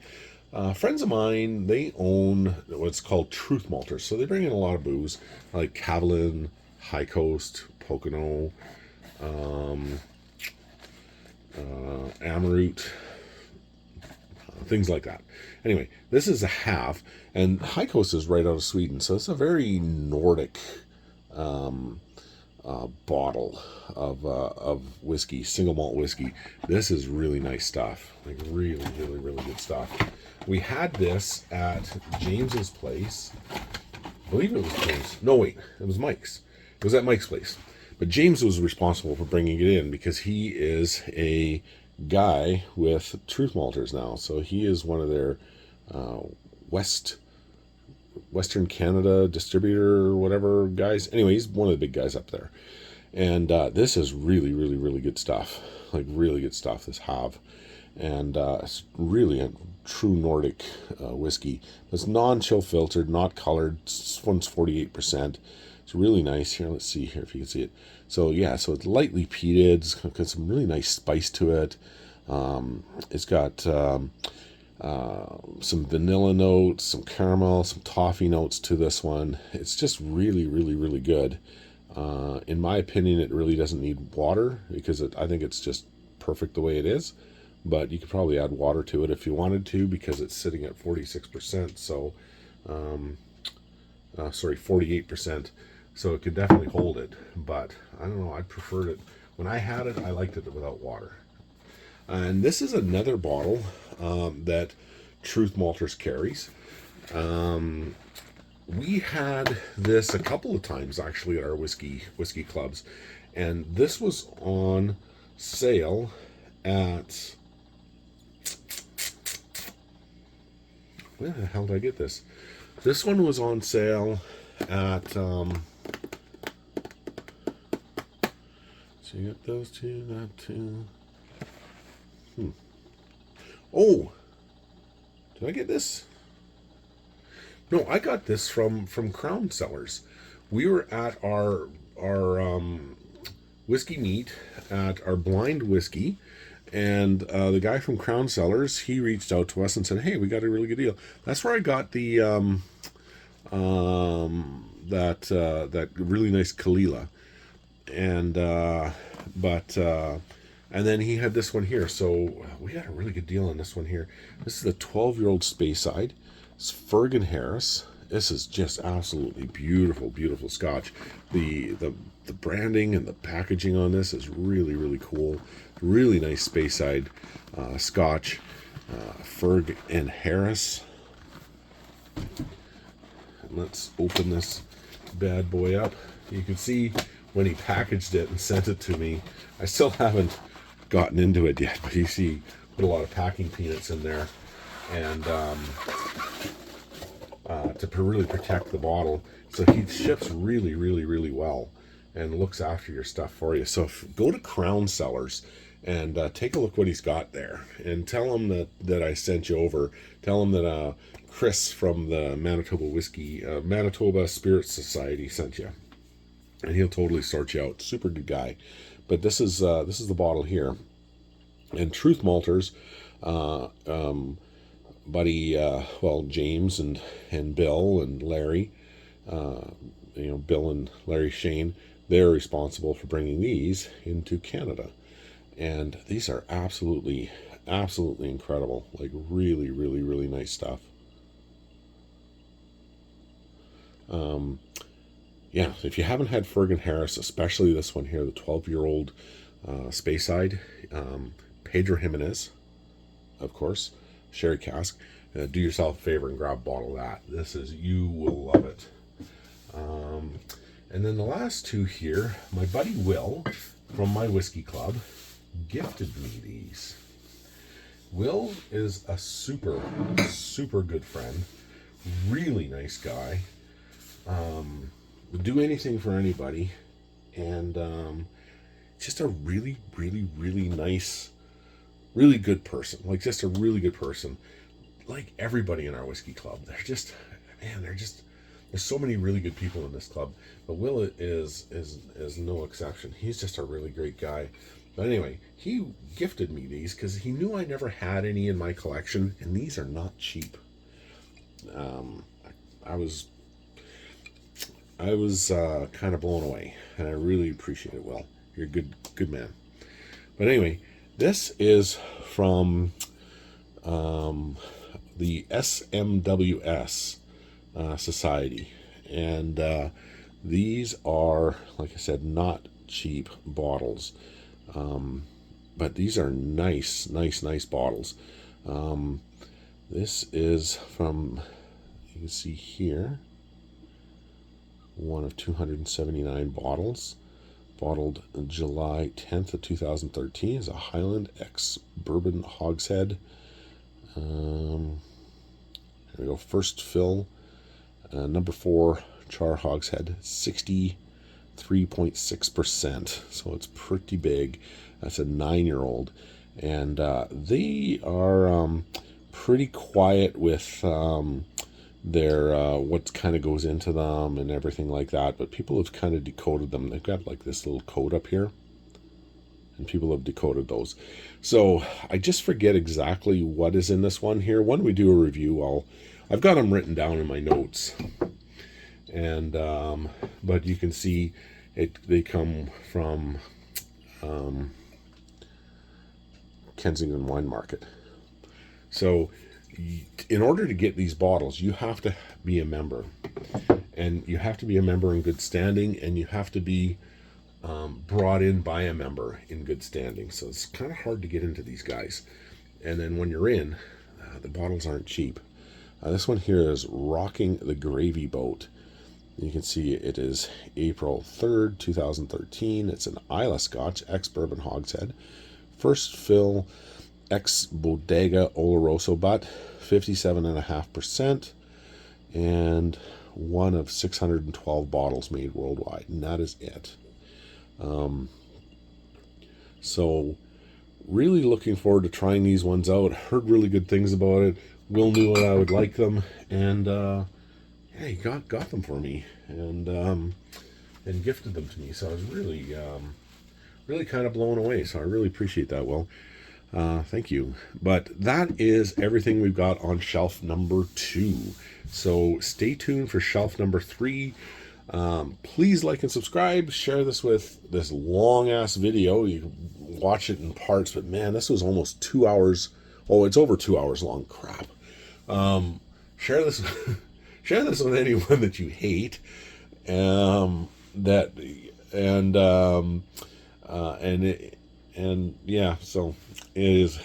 Friends of mine, they own what's called Truth Malters. So they bring in a lot of booze, like Cavalan, High Coast, Pocono, Amrut, things like that. Anyway, this is a half, and High Coast is right out of Sweden, so it's a very Nordic bottle of whiskey, single malt whiskey. This is really nice stuff, like really good stuff. We had this at James's place. I believe it was James. No, wait, it was Mike's. It was at Mike's place, but James was responsible for bringing it in because he is a guy with Truth Malters now. So he is one of their Western Canada distributor or whatever guys. Anyway, he's one of the big guys up there. And this is really good stuff. Like, really good stuff, this Have. And it's really a true Nordic whiskey. It's non-chill filtered, not colored. This one's 48%. It's really nice. Here, let's see here if you can see it. So yeah, so it's lightly peated. It's got some really nice spice to it. It's got some vanilla notes, some caramel, some toffee notes to this one. It's just really good. In my opinion, it really doesn't need water because I think it's just perfect the way it is. But you could probably add water to it if you wanted to, because it's sitting at 46%. So, 48%. So it could definitely hold it. But I don't know. I preferred it when I had it. I liked it without water. And this is another bottle that Truth Malters carries. We had this a couple of times actually at our whiskey clubs, And this was on sale at, where the hell did I get this? This one was on sale at, so you got those two, that two. Oh, did I get this? No, I got this from Crown Cellars. We were at our whiskey meet at our blind whiskey, and the guy from Crown Cellars, he reached out to us and said, "Hey, we got a really good deal." That's where I got the that really nice tequila, and and then he had this one here. So we got a really good deal on this one here. This is the 12-year-old Speyside. It's Fergus Harris. This is just absolutely beautiful, beautiful Scotch. The branding and the packaging on this is really, really cool. Really nice Speyside Scotch. Fergus and Harris. Let's open this bad boy up. You can see when he packaged it and sent it to me, I still haven't gotten into it yet, but you see, put a lot of packing peanuts in there, and to really protect the bottle. So he ships really, really, really well and looks after your stuff for you. So go to Crown Cellars and take a look what he's got there, and tell him that I sent you over. Tell him that Chris from the Manitoba Spirits Society sent you, and he'll totally sort you out. Super good guy. But this is the bottle here, and Truth Malters, buddy, well, James and Bill and Larry, Bill and Larry Shane, they're responsible for bringing these into Canada, and these are absolutely incredible. Like really, really, really nice stuff. Yeah, if you haven't had Fergus Harris, especially this one here, the 12-year-old Speyside, Pedro Jimenez, of course, sherry cask, do yourself a favor and grab a bottle of that. You will love it. And then the last two here, my buddy Will from my whiskey club gifted me these. Will is a super good friend, really nice guy. Would do anything for anybody, and just a really, really, really nice, really good person. Like, just a really good person. Like everybody in our whiskey club, there's so many really good people in this club, but Will is no exception. He's just a really great guy. But anyway, he gifted me these because he knew I never had any in my collection, and these are not cheap. I was kind of blown away, and I really appreciate it, Will. You're a good man. But anyway, this is from the SMWS Society, and these are, like I said, not cheap bottles, but these are nice bottles. This is from, you can see here, one of 279 bottles, bottled July 10th of 2013. Is a Highland X Bourbon Hogshead. There we go. First fill, number 4 char hogshead, 63.6%. So it's pretty big. That's a 9-year-old, and they are pretty quiet with their what kind of goes into them and everything like that, but people have kind of decoded them. They've got like this little code up here, and people have decoded those. So I just forget exactly what is in this one here. When we do a review, I've got them written down in my notes, and but you can see they come from Kensington Wine Market. So in order to get these bottles, you have to be a member, and you have to be a member in good standing, and you have to be brought in by a member in good standing. So it's kind of hard to get into these guys. And then when you're in, the bottles aren't cheap. This one here is Rocking the Gravy Boat, You can see it is April 3rd, 2013. It's an Isla Scotch ex-bourbon hogshead. First fill ex-bodega Oloroso butt, 57.5%, and one of 612 bottles made worldwide, and that is it. So really looking forward to trying these ones out. Heard really good things about it. Will knew I would like them, and yeah, he got them for me, and gifted them to me. So I was really really kind of blown away. So I really appreciate that, Will. Thank you. But that is everything we've got on shelf number 2. So stay tuned for shelf number 3. Please like and subscribe. Share this with this long ass video. You can watch it in parts, but man, this was almost 2 hours. Oh, it's over 2 hours long. Crap. Share this share this with anyone that you hate. And yeah, so it is.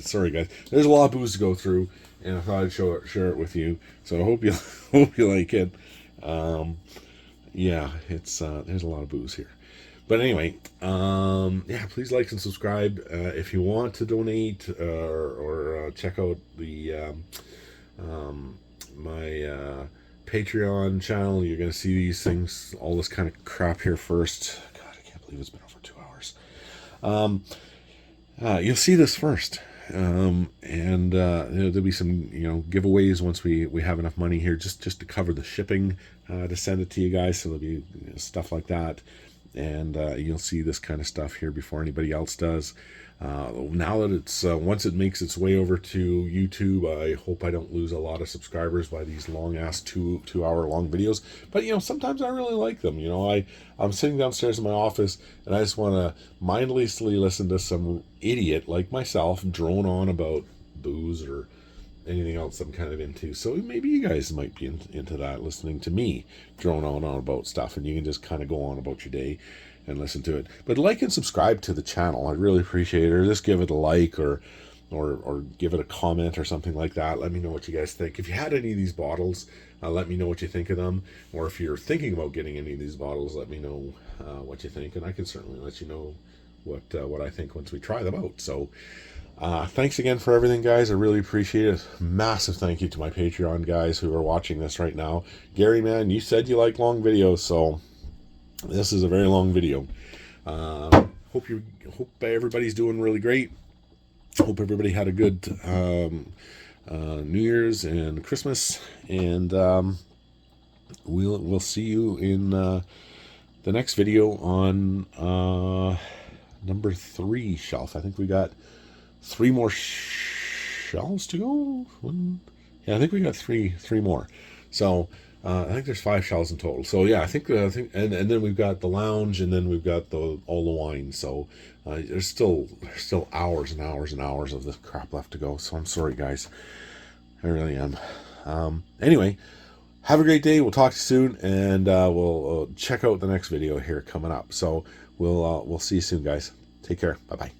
Sorry guys, there's a lot of booze to go through, and I thought I'd share it with you. So I hope you hope you like it. Yeah, it's there's a lot of booze here, but anyway, yeah, please like and subscribe if you want to donate or check out the my Patreon channel. You're gonna see these things, all this kind of crap here first. God, I can't believe it's been over 2 hours. You'll see this first, and there'll be some giveaways once we have enough money here just to cover the shipping to send it to you guys. So there'll be stuff like that, and you'll see this kind of stuff here before anybody else does. Now that it's once it makes its way over to YouTube, I hope I don't lose a lot of subscribers by these long ass 2 hour long videos. But sometimes I really like them. I'm sitting downstairs in my office and I just want to mindlessly listen to some idiot like myself drone on about booze or anything else I'm kind of into. So maybe you guys might be into that, listening to me drone on about stuff, and you can just kind of go on about your day and listen to it. But like and subscribe to the channel. I'd really appreciate it. Or just give it a like or give it a comment or something like that. Let me know what you guys think. If you had any of these bottles, let me know what you think of them. Or if you're thinking about getting any of these bottles, let me know what you think, and I can certainly let you know what I think once we try them out. So thanks again for everything, guys. I really appreciate it. Massive thank you to my Patreon guys who are watching this right now. Gary, man, you said you like long videos, so this is a very long video. Hope everybody's doing really great. Hope everybody had a good New Year's and Christmas, and we'll see you in the next video on number 3 shelf. I think we got 3 more shelves to go. Yeah, I think we got three more. So I think there's 5 shelves in total. So yeah, I think, and then we've got the lounge, and then we've got all the wine. So there's still hours and hours and hours of this crap left to go. So I'm sorry, guys. I really am. Anyway, have a great day. We'll talk to you soon, and we'll check out the next video here coming up. So we'll see you soon, guys. Take care. Bye bye.